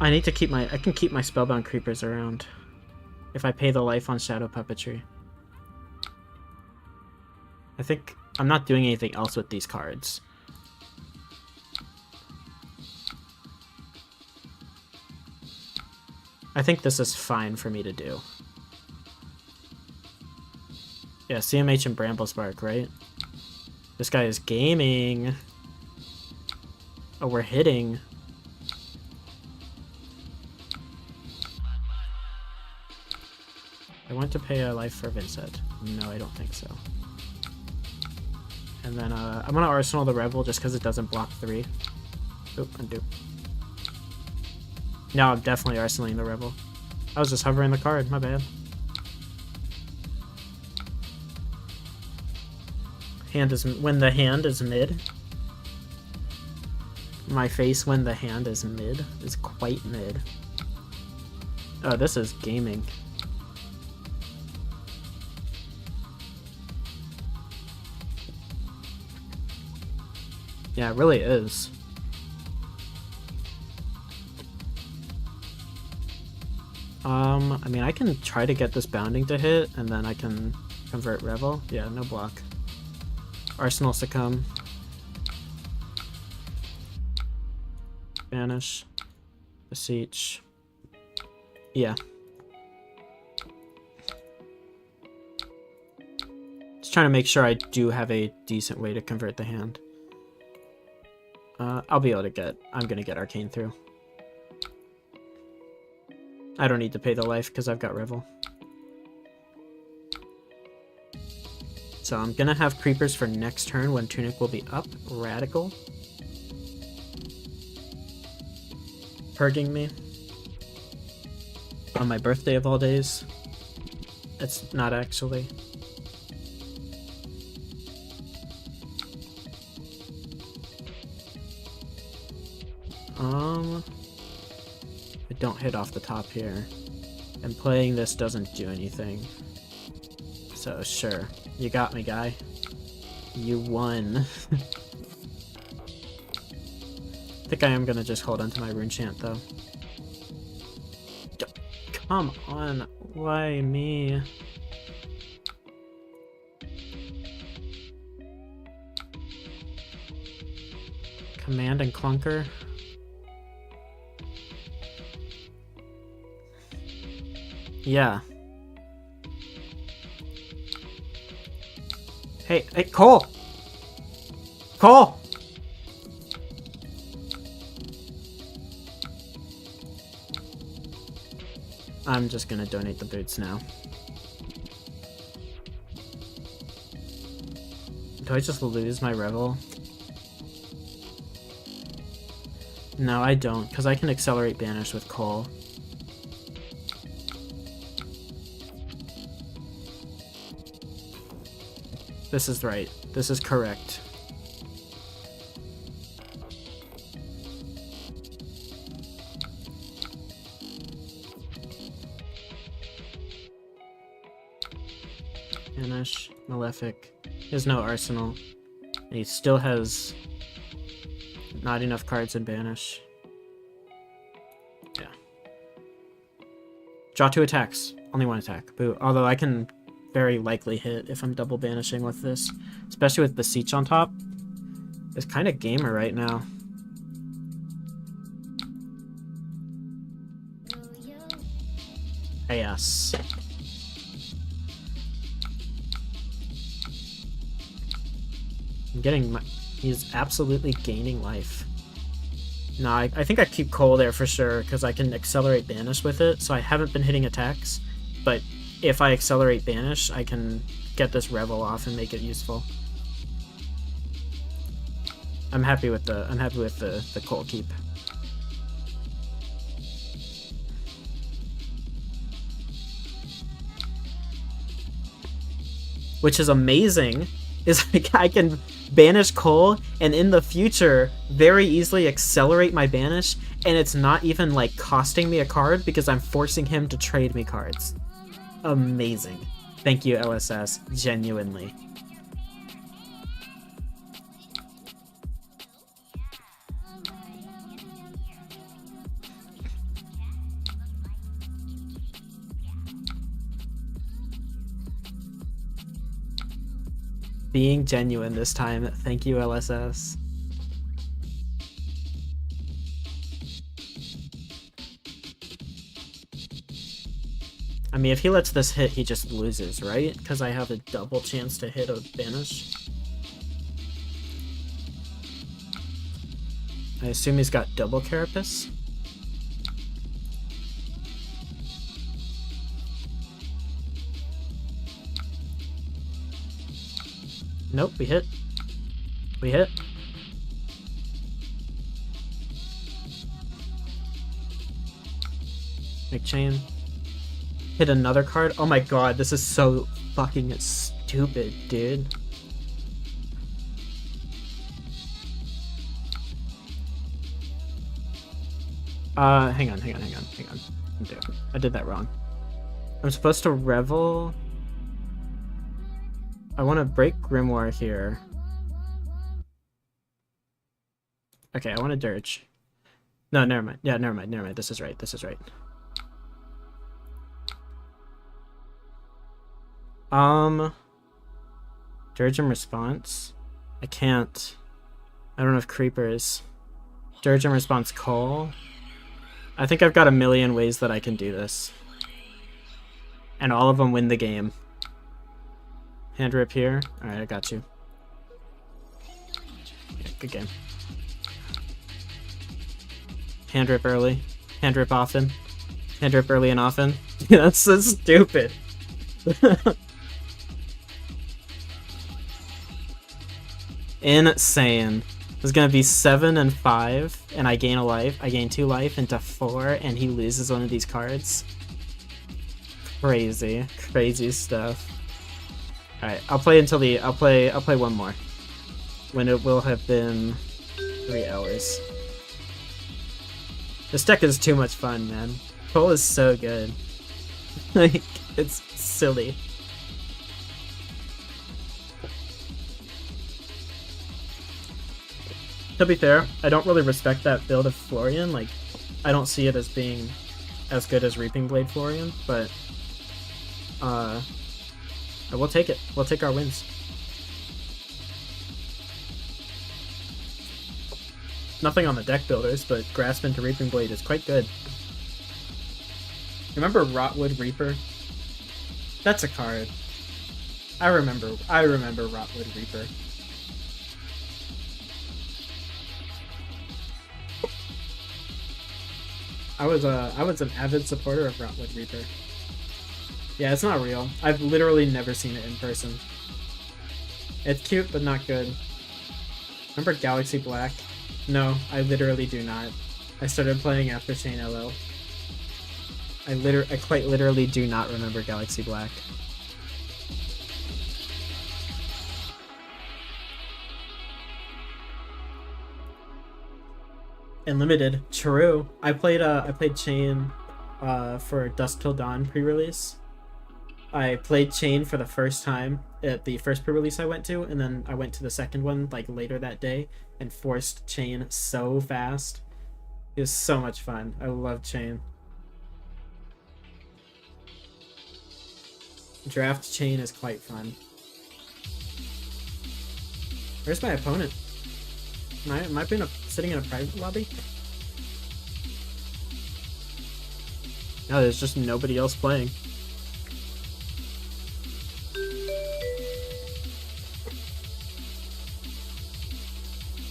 I need to keep my... I can keep my Spellbound Creepers around. If I pay the life on Shadow Puppetry. I think... I'm not doing anything else with these cards. I think this is fine for me to do. Yeah, CMH and Bramblesbark, right? This guy is gaming. Oh, we're hitting. I want to pay a life for Vynnset. No, I don't think so. And then I'm gonna Arsenal the Revel just because it doesn't block 3. Oop, undo. No, I'm definitely Arsenaling the Revel. I was just hovering the card, my bad. Hand is when the hand is mid. My face when the hand is mid is quite mid. Oh, this is gaming. Yeah, it really is. I mean, I can try to get this bounding to hit, and then I can convert Revel. Yeah, no block. Arsenal Succumb. Banish. Beseech. Yeah. Just trying to make sure I do have a decent way to convert the hand. I'll be able to get... I'm gonna get Arcane through. I don't need to pay the life because I've got Revel. So I'm gonna have Creepers for next turn when Tunic will be up. Radical. Purging me. On my birthday of all days. It's not actually. I don't hit off the top here. And playing this doesn't do anything. So sure. You got me, guy. You won. I think I am gonna just hold onto my rune chant though. Come on, why me? Command and Clunker. Yeah. Hey, Cole! Cole! I'm just gonna donate the boots now. Do I just lose my Revel? No, I don't, because I can accelerate Banish with Cull. This is right. This is correct. Banish, Malefic. He has no arsenal. And he still has not enough cards in Banish. Yeah. Draw 2 attacks. Only 1 attack. Boo. Although I can very likely hit if I'm double banishing with this. Especially with Beseech on top. It's kind of gamer right now. Yes. I'm getting my... He's absolutely gaining life. No, I think I keep Cull there for sure, because I can accelerate Banish with it, so I haven't been hitting attacks. But if I accelerate Banish, I can get this Revel off and make it useful. I'm happy with the Cull keep. Which is amazing, is like I can banish Cull and in the future very easily accelerate my banish, and it's not even like costing me a card because I'm forcing him to trade me cards. Amazing. Thank you, LSS. Genuinely. Being genuine this time. Thank you, LSS. I mean, if he lets this hit, he just loses, right? Because I have a double chance to hit a banish. I assume he's got double Carapace. Nope, we hit. We hit. Make chain. Hit another card. Oh my god, this is so fucking stupid, dude. Hang on. I did that wrong. I'm supposed to Revel. I want to break Grimoire here. Okay, I want to Dirge. No, never mind. Yeah, never mind. This is right. Dirge in response? I can't. I don't have creepers. Dirge in response Cull? I think I've got a million ways that I can do this. And all of them win the game. Hand rip here. Alright, I got you. Yeah, good game. Hand rip early. Hand rip often. Hand rip early and often. That's so stupid. Insane. It's gonna be 7 and 5, and I gain a life. I gain 2 life into 4, and he loses one of these cards. Crazy stuff. Alright, I'll play until the I'll play one more. When it will have been 3 hours. This deck is too much fun, man. Cull is so good. Like, it's silly. To be fair, I don't really respect that build of Florian. Like, I don't see it as being as good as Reaping Blade Florian, but we'll take it. We'll take our wins. Nothing on the deck builders, but Grasp into Reaping Blade is quite good. Remember Rotwood Reaper? That's a card. I remember Rotwood Reaper. I was an avid supporter of Rotwood Reaper. Yeah, it's not real. I've literally never seen it in person. It's cute, but not good. Remember Galaxy Black? No, I literally do not. I started playing after Shane LL. I quite literally do not remember Galaxy Black. Unlimited. True. I played Chain for Dusk Till Dawn pre-release. I played Chain for the first time at the first pre-release I went to, and then I went to the second one like later that day and forced Chain so fast. It was so much fun. I love Chain. Draft Chain is quite fun. Where's my opponent? Am I sitting in a private lobby? No, there's just nobody else playing.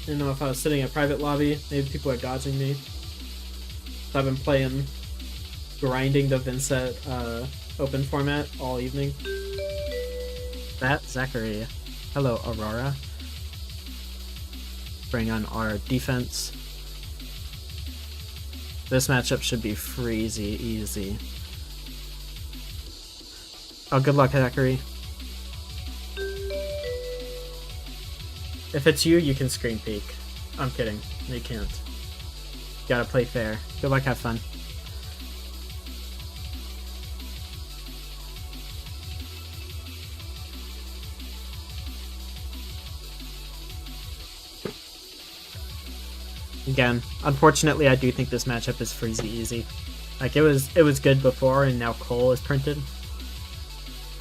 Didn't know if I was sitting in a private lobby. Maybe people are dodging me. So I've been playing, grinding the Vynnset open format all evening. That Zachary. Hello, Aurora. Bring on our defense. This matchup should be freezy easy. Oh, good luck, Zachary. If it's you, you can screen peek. I'm kidding. You can't. You gotta play fair. Good luck, have fun. Again, unfortunately, I do think this matchup is freezy easy. Like, it was good before, and now Cull is printed.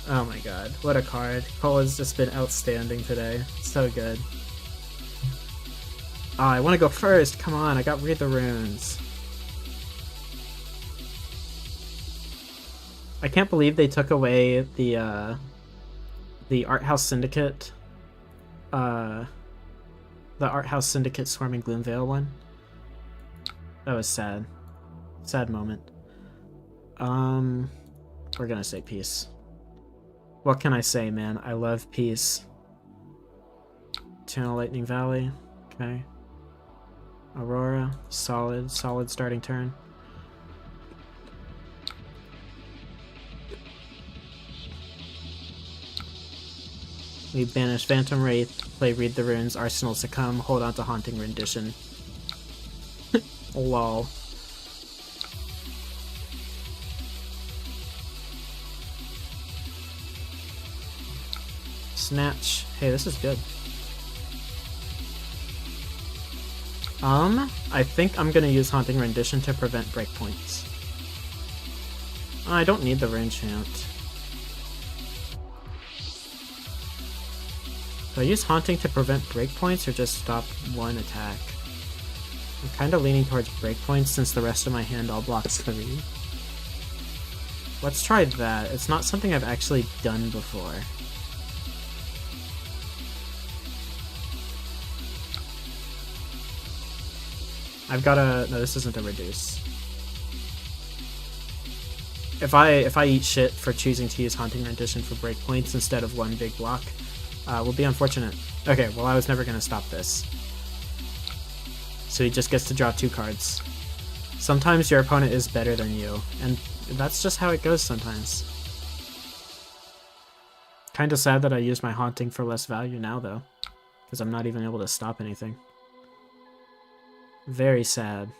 Oh my god, what a card. Cull has just been outstanding today. So good. Oh, I want to go first. Come on, I got Read the Runes. I can't believe they took away the Art House Syndicate. The Art House Syndicate Swarming Gloomveil one. That was sad. Sad moment. We're gonna say peace. What can I say, man? I love peace. Channel Lightning Valley. Okay. Aurora. Solid starting turn. We banish Phantom Wraith, play Read the Runes, Arsenal Succumb, hold on to Haunting Rendition. Lol. Snatch. Hey, this is good. I think I'm gonna use Haunting Rendition to prevent breakpoints. I don't need the Rain Chant. Do I use Haunting to prevent breakpoints or just stop one attack? I'm kind of leaning towards breakpoints since the rest of my hand all blocks 3. Let's try that. It's not something I've actually done before. I've got a... No, this isn't a reduce. If I eat shit for choosing to use Haunting Rendition for breakpoints instead of one big block, will be unfortunate. Okay, well I was never going to stop this. So he just gets to draw 2 cards. Sometimes your opponent is better than you, and that's just how it goes sometimes. Kinda sad that I use my Haunting for less value now though, because I'm not even able to stop anything. Very sad.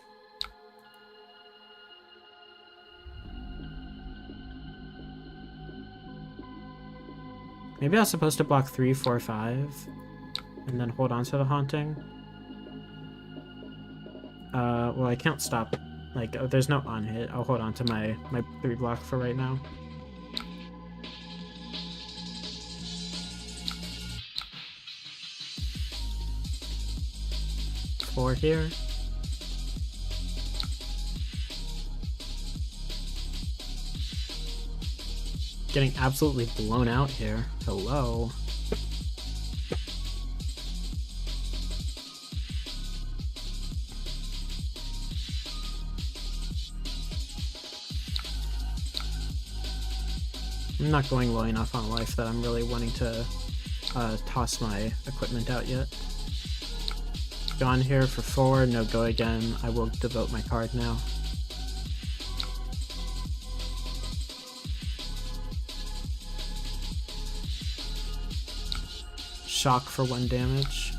Maybe I was supposed to block 3, 4, 5, and then hold on to the Haunting. Well, I can't stop. Like, there's no on hit. I'll hold on to my 3 block for right now. Four here. getting absolutely blown out here. Hello. I'm not going low enough on life that I'm really wanting to toss my equipment out yet. Gone here for 4, no go again. I will devote my card now. Shock for 1 damage.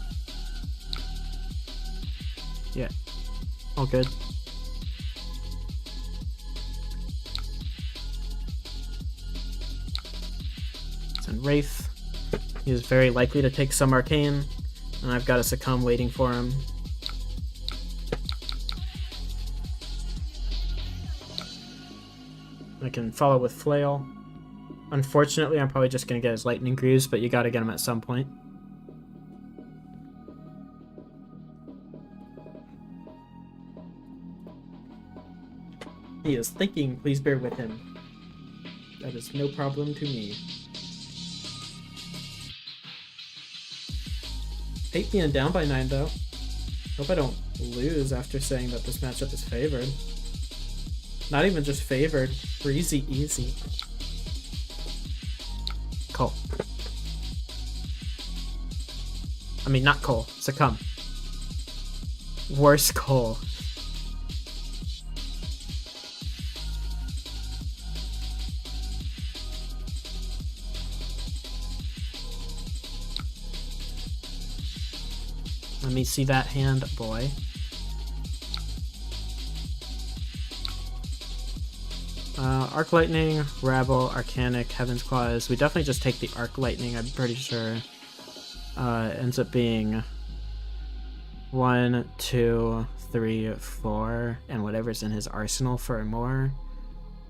Yeah, all good. Send Wraith. He is very likely to take some arcane, and I've got a succumb waiting for him. I can follow with Flail. Unfortunately, I'm probably just going to get his Lightning Greaves, but you got to get him at some point. He is thinking, please bear with him. That is no problem to me. Hate being down by 9 though. Hope I don't lose after saying that this matchup is favored. Not even just favored, breezy easy. Cull. I mean, not Cull, succumb. Worse Cull. Let me see that hand, boy. Arc Lightning, Rabble, Arcanic, Heaven's Claws. We definitely just take the Arc Lightning, I'm pretty sure. Ends up being 1, 2, 3, 4, and whatever's in his arsenal for more.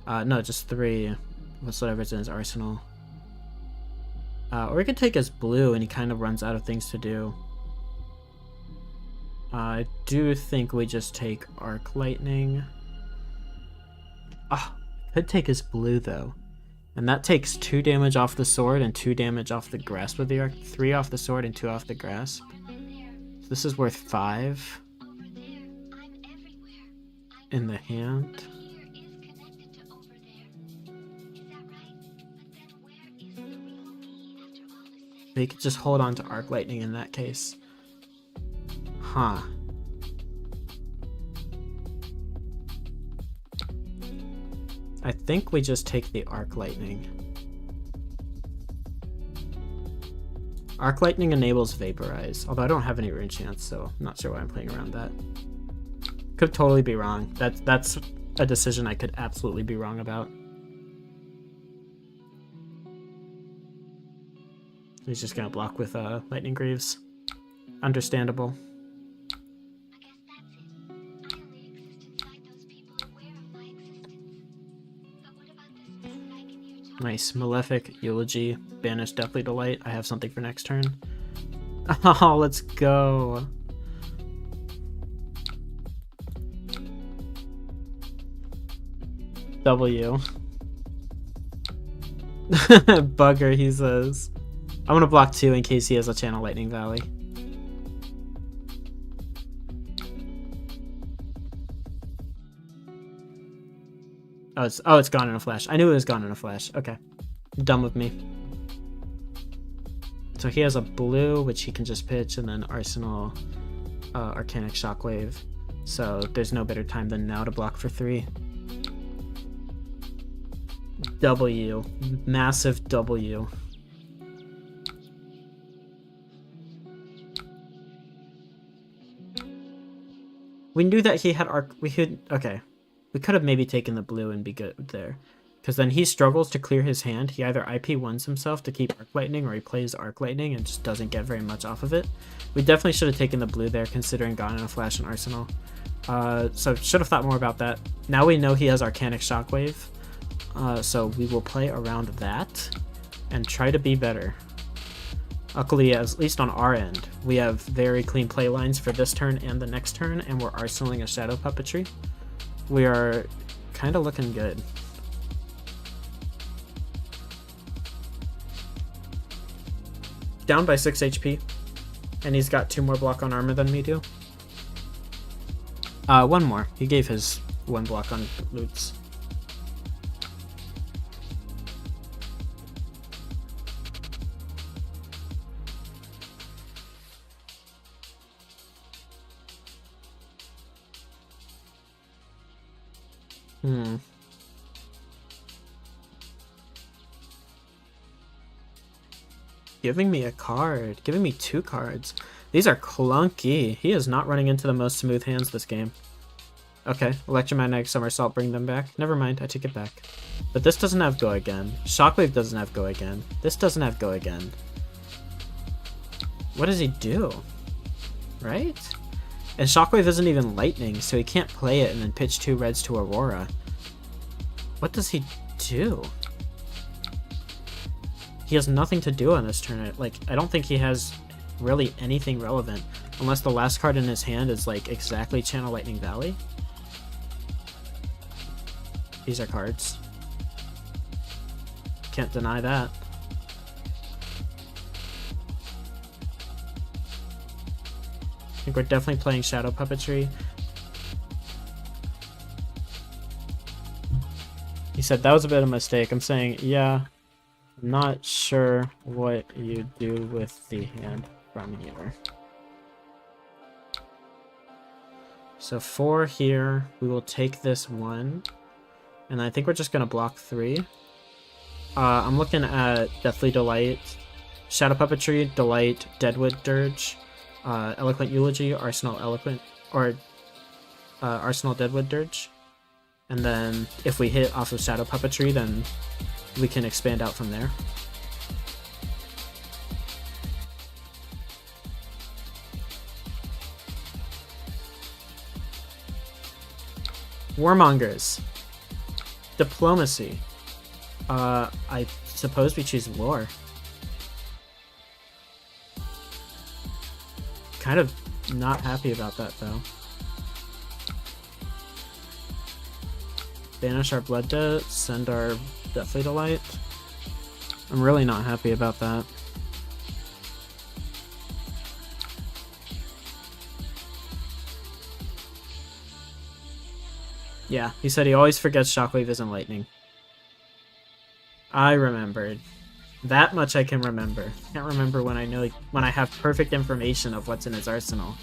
No, just 3. What's whatever's in his arsenal. Or we could take his blue and he kind of runs out of things to do. I do think we just take Arc Lightning. Could take his blue though. And that takes 2 damage off the sword and 2 damage off the grasp with the arc. 3 off the sword and 2 off the grasp. So this is worth 5 in the hand. We could just hold on to Arc Lightning in that case. Huh. I think we just take the Arc Lightning. Arc Lightning enables Vaporize, although I don't have any rune chance, so I'm not sure why I'm playing around that. Could totally be wrong. That's a decision I could absolutely be wrong about. He's just gonna block with Lightning Greaves. Understandable. Nice. Malefic, Eulogy, Banish Deathly Delight. I have something for next turn. Oh, let's go. W. Bugger, he says. I'm gonna block 2 in case he has a Channel Lightning Valley. Oh, it's gone in a flash. I knew it was gone in a flash. Okay. Dumb of me. So he has a blue, which he can just pitch, and then Arsenal, Arcanic Shockwave. So there's no better time than now to block for 3. W. Massive W. We knew that he had arc. We could. Okay. We could have maybe taken the blue and be good there. Because then he struggles to clear his hand. He either IP1s himself to keep Arc Lightning, or he plays Arc Lightning and just doesn't get very much off of it. We definitely should have taken the blue there, considering Gone in a Flash and Arsenal. So should have thought more about that. Now we know he has Arcanic Shockwave. So we will play around that and try to be better. Luckily, at least on our end, we have very clean play lines for this turn and the next turn, and we're arsenaling a Shadow Puppetry. We are kind of looking good. down by 6 HP. And he's got 2 more block on armor than me do. 1 more. He gave his 1 block on loots. Giving me a card. Giving me 2 cards. These are clunky. He is not running into the most smooth hands this game. Okay, electromagnetic somersault, bring them back. Never mind, I take it back. But this doesn't have go again. Shockwave doesn't have go again. This doesn't have go again. What does he do? Right? And Shockwave isn't even lightning, so he can't play it and then pitch 2 reds to Aurora. What does he do? He has nothing to do on this turn. Like, I don't think he has really anything relevant. Unless the last card in his hand is, like, exactly Channel Lightning Valley. These are cards. Can't deny that. I think we're definitely playing Shadow Puppetry. He said that was a bit of a mistake. I'm saying, yeah, I'm not sure what you do with the hand from here. So 4 here, we will take this 1. And I think we're just going to block 3. I'm looking at Deathly Delight, Shadow Puppetry, Delight, Deadwood Dirge, Eloquent Eulogy, Arsenal Eloquent, or Arsenal Deadwood Dirge. And then if we hit off of Shadow Puppetry, then we can expand out from there. Warmongers. Diplomacy. I suppose we choose Lore. Kind of not happy about that, though. Banish our Blood Debt, send our Deathly Delight. I'm really not happy about that. Yeah, he said he always forgets Shockwave isn't lightning. I remembered. That much I can remember. Can't remember when I have perfect information of what's in his arsenal,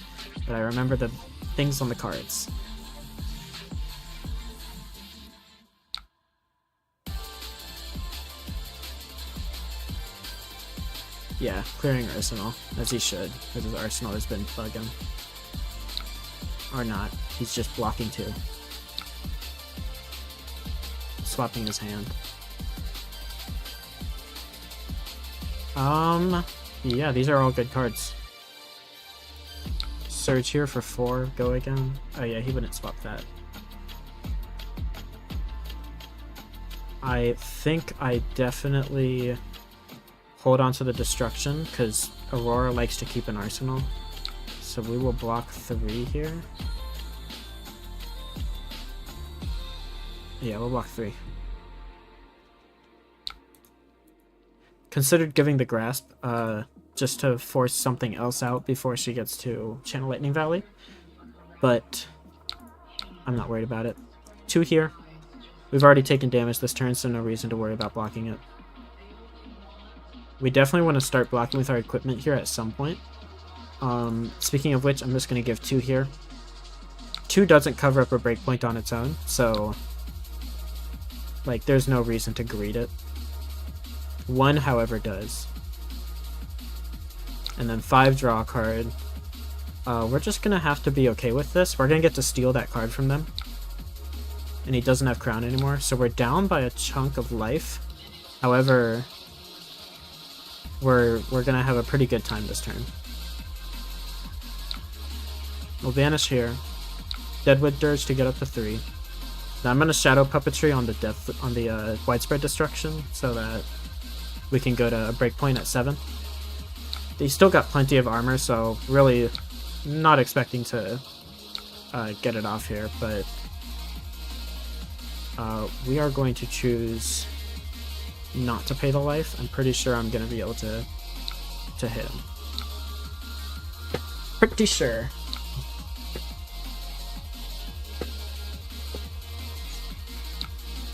but I remember the things on the cards. Yeah, clearing arsenal, as he should, because his arsenal has been bugging. Or not, he's just blocking 2. Swapping his hand. Yeah, these are all good cards. Surge here for 4, go again. Oh yeah, he wouldn't swap that. I think I definitely hold on to the destruction, because Aurora likes to keep an arsenal. So we will block 3 here. Yeah, we'll block 3. Considered giving the Grasp, just to force something else out before she gets to Channel Lightning Valley. But I'm not worried about it. 2 here. We've already taken damage this turn, so no reason to worry about blocking it. We definitely want to start blocking with our equipment here at some point. Speaking of which, I'm just going to give 2 here. 2 doesn't cover up a breakpoint on its own, so like there's no reason to greed it. 1, however, does. And then 5, draw a card. We're just going to have to be okay with this. We're going to get to steal that card from them. And he doesn't have Crown anymore, so we're down by a chunk of life. However, we're going to have a pretty good time this turn. We'll banish here. Deadwood Dirge to get up to 3. Now I'm going to Shadow Puppetry on the Widespread Destruction, so that we can go to a breakpoint at 7. They still got plenty of armor, so really not expecting to get it off here, but we are going to choose not to pay the life. I'm pretty sure I'm going to be able to to hit him. Pretty sure.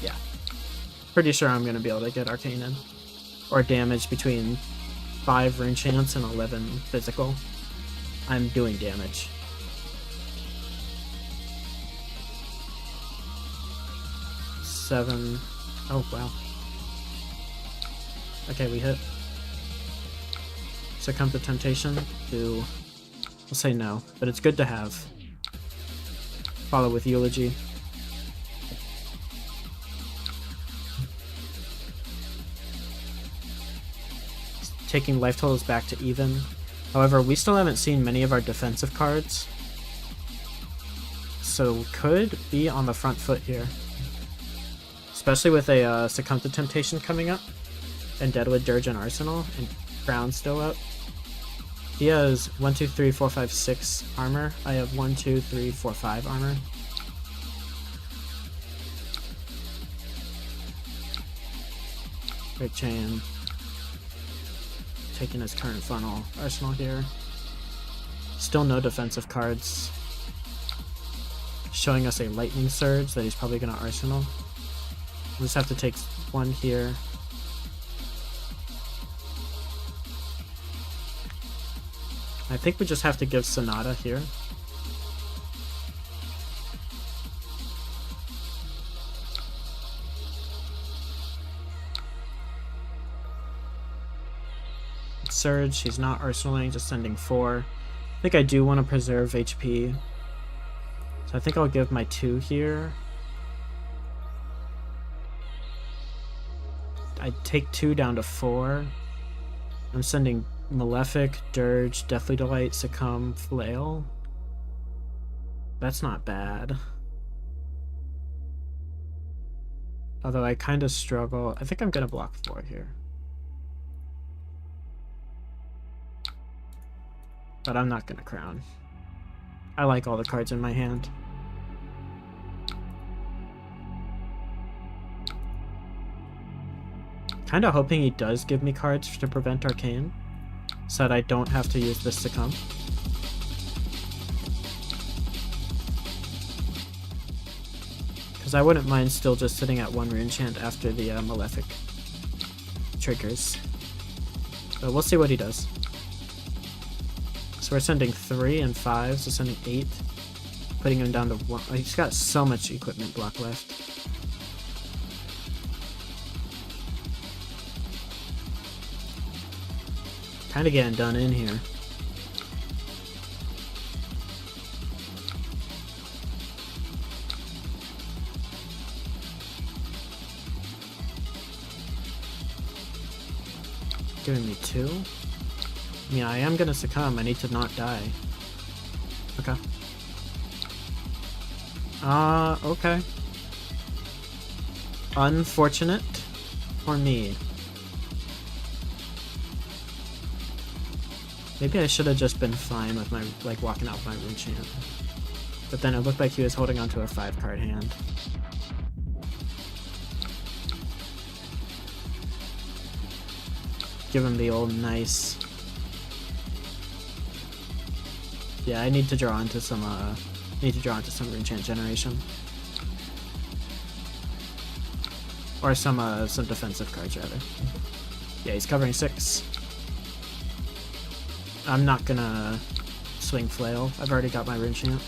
Yeah. Pretty sure I'm going to be able to get Arcane in. Or damage between 5 rune chance and 11 physical. I'm doing damage. Seven. Oh, wow. Okay, we hit. Succumb to temptation. We'll say no, but it's good to have. Follow with eulogy. Taking life totals back to even. However, we still haven't seen many of our defensive cards, so could be on the front foot here. Especially with a Succumb to Temptation coming up, and Deadwood Dirge and Arsenal, and Crown still up. He has 1, 2, 3, 4, 5, 6 armor. I have 1, 2, 3, 4, 5 armor. Great chain. Taking his current funnel arsenal here. Still no defensive cards. Showing us a lightning surge that he's probably gonna arsenal. We'll just have to take one here. I think we just have to give Sonata here. Surge, he's not arsenaling, just sending 4. I think I do want to preserve HP. So I think I'll give my 2 here. I take 2 down to 4. I'm sending Malefic, Dirge, Deathly Delight, Succumb, Flail. That's not bad. Although I kind of struggle. I think I'm going to block 4 here. But I'm not going to crown. I like all the cards in my hand. Kind of hoping he does give me cards to prevent Arcane, so that I don't have to use this Succumb. Because I wouldn't mind still just sitting at 1 rune chant after the Malefic triggers. But we'll see what he does. So we're sending 3 and 5, so sending 8. Putting him down to 1. Oh, he's got so much equipment block left. Kind of getting done in here. Giving me 2. I mean, I am gonna succumb. I need to not die. Okay. Okay. Unfortunate for me. Maybe I should have just been fine with my, like, walking out with my rune chant. But then it looked like he was holding onto a 5-card hand. Give him the old nice. Yeah, I need to draw into some rune chant generation. Or some defensive cards rather. Yeah, he's covering 6. I'm not gonna swing Flail. I've already got my rune chant.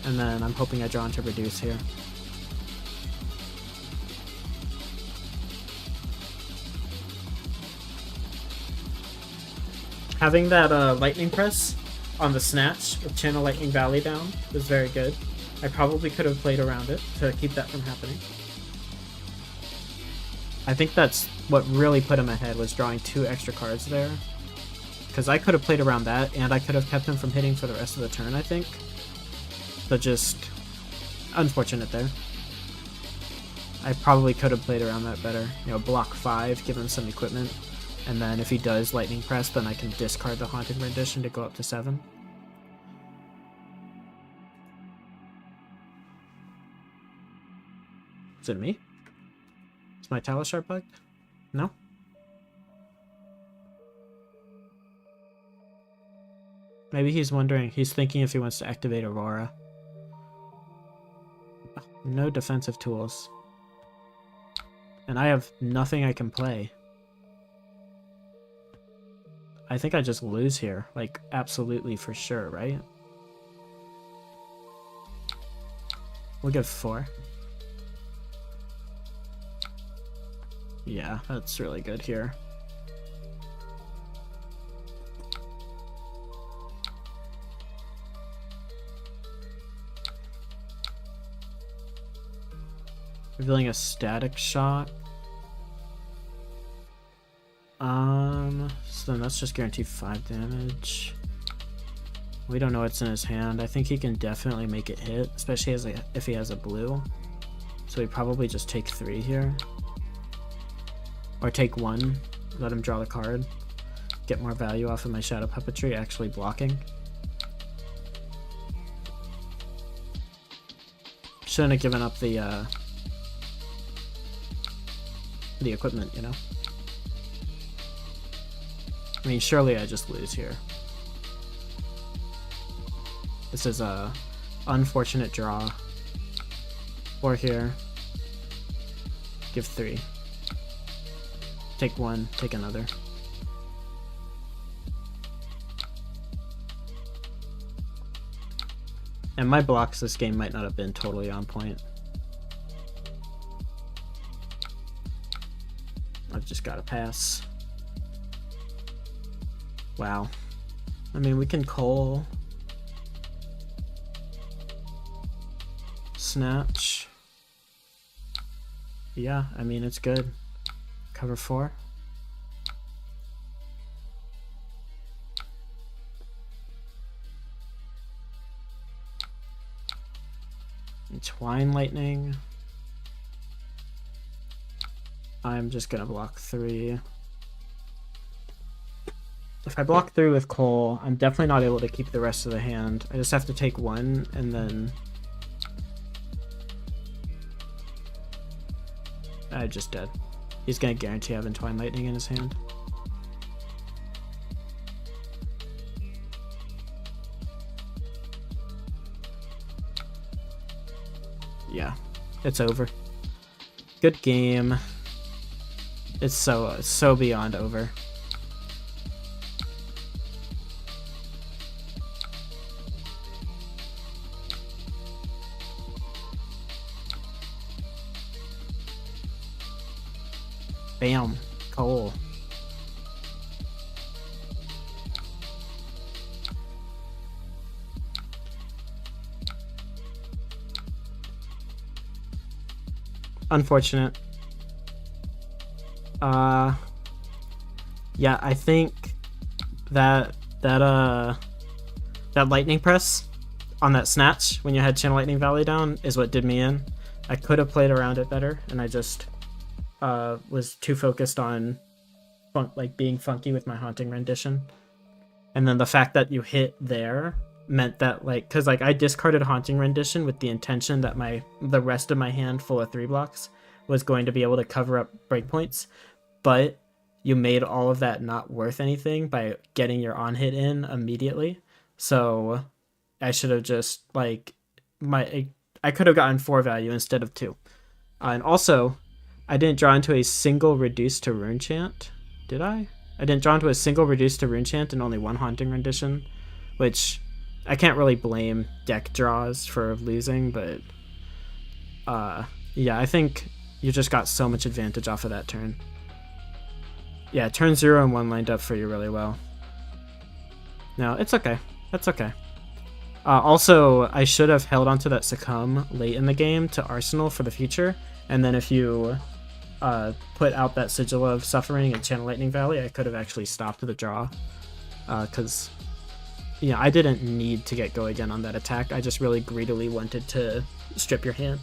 And then I'm hoping I draw into reduce here. Having that lightning press on the snatch with Channel Lightning Valley down was very good. I probably could have played around it to keep that from happening. I think that's what really put him ahead, was drawing 2 extra cards there. Because I could have played around that, and I could have kept him from hitting for the rest of the turn, I think. But just unfortunate there. I probably could have played around that better. You know, block 5, give him some equipment. And then if he does Lightning Press, then I can discard the Haunted Rendition to go up to 7. Is it me? Is my Talishar bugged? No? Maybe he's wondering, he's thinking if he wants to activate Aurora. No defensive tools. And I have nothing I can play. I think I just lose here. Like, absolutely for sure, right? We'll give 4. Yeah, that's really good here. Revealing a static shock. So then that's just guaranteed 5 damage. We don't know what's in his hand. I think he can definitely make it hit, especially if he has a blue. So we probably just take 3 here. Or take 1, let him draw the card. Get more value off of my shadow puppetry actually blocking. Shouldn't have given up the equipment, you know? I mean, surely I just lose here. This is a unfortunate draw. 4 here. Give 3. Take 1, take another. And my blocks this game might not have been totally on point. I've just got to pass. Wow. I mean, we can Cull. Snatch. Yeah, I mean, it's good. Cover 4. Entwine Lightning. I'm just gonna block 3. If I block 3 with Cull, I'm definitely not able to keep the rest of the hand. I just have to take 1 and then... I'm just dead. He's gonna guarantee having Twine Lightning in his hand. Yeah, it's over. Good game. It's so beyond over. Bam. Cull. Unfortunate. Yeah, I think that lightning press on that snatch when you had Channel Lightning Valley down is what did me in. I could have played around it better, and I just was too focused on being funky with my Haunting Rendition. And then the fact that you hit there meant that, because I discarded Haunting Rendition with the intention that the rest of my hand full of 3 blocks was going to be able to cover up breakpoints, but you made all of that not worth anything by getting your on hit in immediately. So I should have just I could have gotten 4 value instead of 2. And also, I didn't draw into a single reduce to rune chant. Did I? I didn't draw into a single reduce to rune chant and only 1 Haunting Rendition, which I can't really blame deck draws for losing, but yeah, I think you just got so much advantage off of that turn. Yeah, turn 0 and 1 lined up for you really well. No, it's okay. That's okay. Also, I should have held onto that Succumb late in the game to Arsenal for the future, and then if you put out that Sigil of Suffering and Channel Lightning Valley, I could have actually stopped the draw. Because, I didn't need to get go again on that attack. I just really greedily wanted to strip your hand.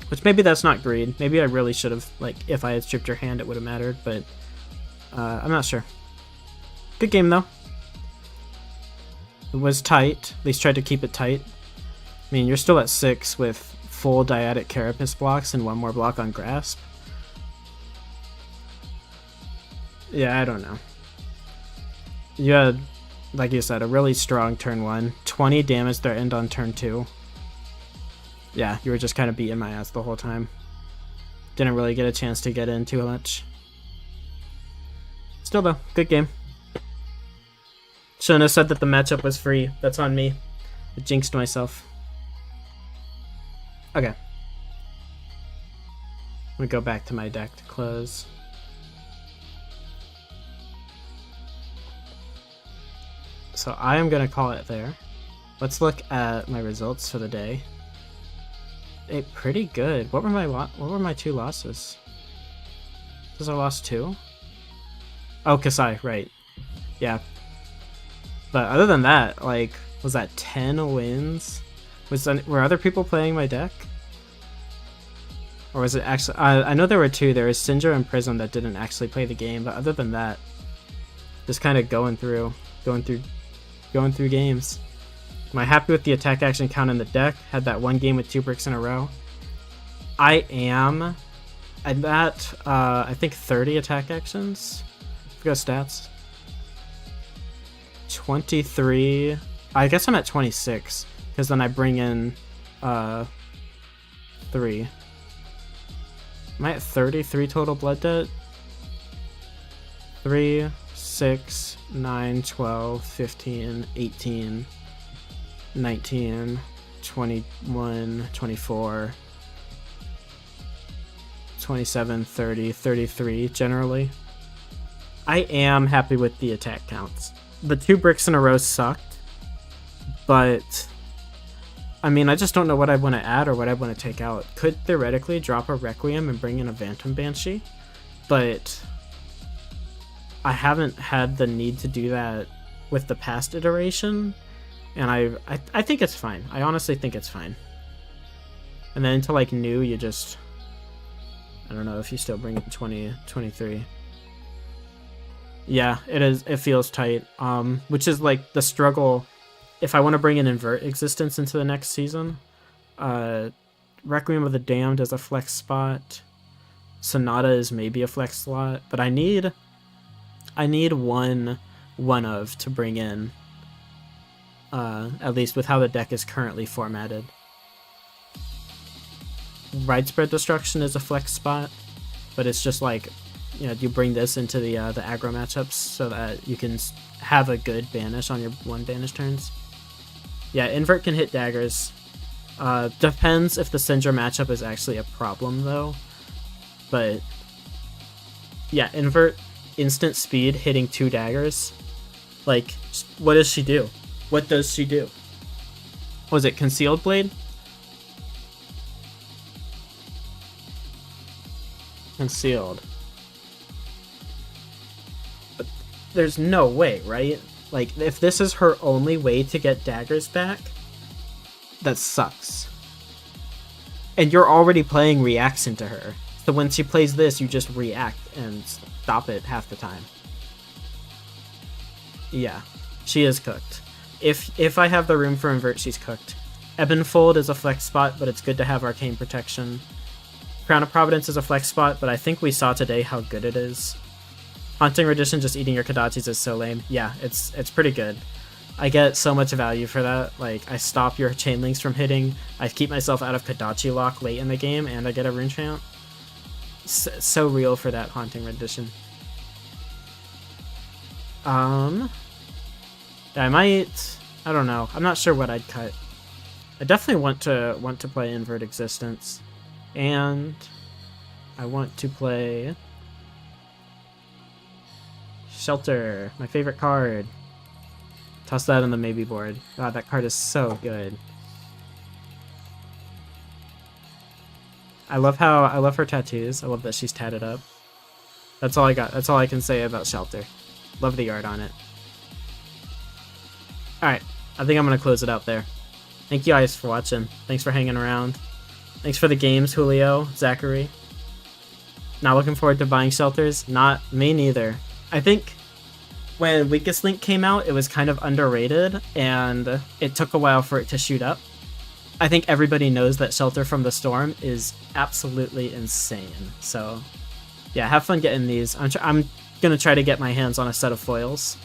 Which maybe that's not greed. Maybe I really should have, if I had stripped your hand, it would have mattered, but I'm not sure. Good game, though. It was tight. At least tried to keep it tight. I mean, you're still at 6 with full Dyadic Carapace blocks and 1 more block on Grasp. Yeah, I don't know. You had like you said, a really strong turn 1. 20 damage threatened on turn 2. Yeah, you were just kind of beating my ass the whole time. Didn't really get a chance to get in too much. Still though, good game. Shouldn't have said that the matchup was free. That's on me. I jinxed myself. Okay. I'm gonna go back to my deck to close. So I am gonna call it there. Let's look at my results for the day. Pretty good. What were my 2 losses? Was I lost 2? Oh, Kassai, right. Yeah. But other than that, like, was that 10 wins? Were other people playing my deck? Or was it actually... I know there were 2. There was Cindra and Prism that didn't actually play the game, but other than that, just kind of going through games. Am I happy with the attack action count in the deck? Had that 1 game with 2 bricks in a row. I am. I'm at, I think 30 attack actions. I've got stats. 23. I guess I'm at 26, because then I bring in 3. Am I at 33 total blood debt? 3, 6, 9, 12, 15, 18, 19, 21, 24, 27, 30, 33 generally. I am happy with the attack counts. The 2 bricks in a row sucked, but I mean, I just don't know what I want to add or what I want to take out. Could theoretically drop a Requiem and bring in a Phantom Banshee, but I haven't had the need to do that with the past iteration, and I think it's fine. I honestly think it's fine. And then into like new, you just, I don't know if you still bring it 20, 23. Yeah, it is. It feels tight. Which is like the struggle. If I want to bring an invert existence into the next season, Requiem of the Damned is a flex spot. Sonata is maybe a flex slot, but I need one of to bring in. At least with how the deck is currently formatted. Widespread Destruction is a flex spot, but it's just like, you know, you bring this into the aggro matchups so that you can have a good banish on your 1 banish turns. Yeah, invert can hit daggers. Depends if the Cindra matchup is actually a problem though. But yeah, invert instant speed hitting 2 daggers. Like, what does she do? What does she do? Was it Concealed Blade? Concealed. But there's no way, right? Like, if this is her only way to get daggers back, that sucks. And you're already playing reacts into her. So when she plays this, you just react and stop it half the time. Yeah, she is cooked. If I have the room for invert, she's cooked. Ebonfold is a flex spot, but it's good to have Arcane Protection. Crown of Providence is a flex spot, but I think we saw today how good it is. Haunting Rendition just eating your Kodachis is so lame. Yeah, it's pretty good. I get so much value for that. Like, I stop your chain links from hitting, I keep myself out of Kodachi lock late in the game, and I get a rune chant. So real for that Haunting Rendition. I might, I don't know. I'm not sure what I'd cut. I definitely want to play Invert Existence, and I want to play Shelter, my favorite card. Toss that on the maybe board. God, that card is so good. I love her tattoos. I love that she's tatted up. That's all I got. That's all I can say about Shelter. Love the art on it. Alright, I think I'm going to close it out there. Thank you guys for watching. Thanks for hanging around. Thanks for the games, Julio, Zachary. Not looking forward to buying Shelters? Not me neither. I think when Weakest Link came out, it was kind of underrated, and it took a while for it to shoot up. I think everybody knows that Shelter from the Storm is absolutely insane. So, yeah, have fun getting these. I'm going to try to get my hands on a set of foils.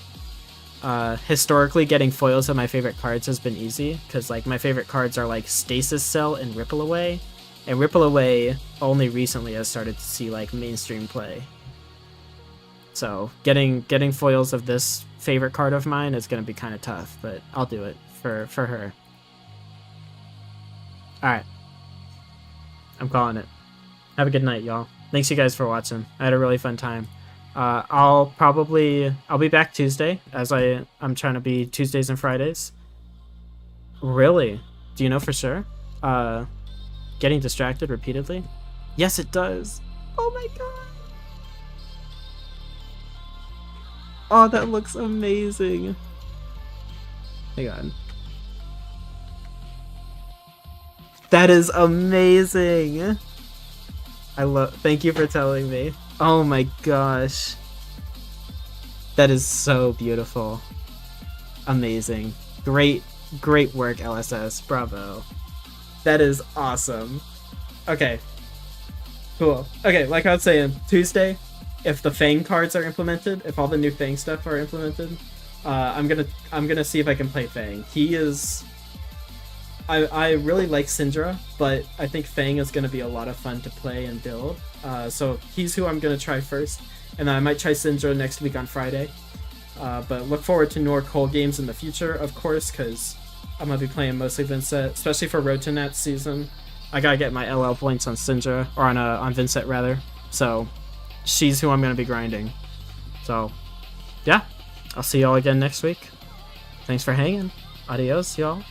Historically, getting foils of my favorite cards has been easy, because like my favorite cards are like Stasis Cell and Ripple Away, and Ripple Away only recently has started to see like mainstream play. So getting foils of this favorite card of mine is gonna be kind of tough, but I'll do it for her. All right, I'm calling it. Have a good night, y'all. Thanks you guys for watching. I had a really fun time. I'll be back Tuesday, as I'm trying to be Tuesdays and Fridays. Really? Do you know for sure? Getting distracted repeatedly? Yes, it does. Oh my god. Oh, that looks amazing. Hang on. That is amazing. Thank you for telling me. Oh my gosh. That is so beautiful. Amazing. Great work, LSS. Bravo. That is awesome. Okay. Cool. Okay, like I was saying, Tuesday, if the Fang cards are implemented, if all the new Fang stuff are implemented, I'm gonna see if I can play Fang. He is... I really like Cindra, but I think Fang is going to be a lot of fun to play and build. So he's who I'm going to try first. And then I might try Cindra next week on Friday. But look forward to more Cull games in the future, of course, because I'm going to be playing mostly Vynnset, especially for Road to Nats season. I got to get my LL points on Cindra, or on Vynnset rather. So she's who I'm going to be grinding. So yeah, I'll see y'all again next week. Thanks for hanging. Adios, y'all.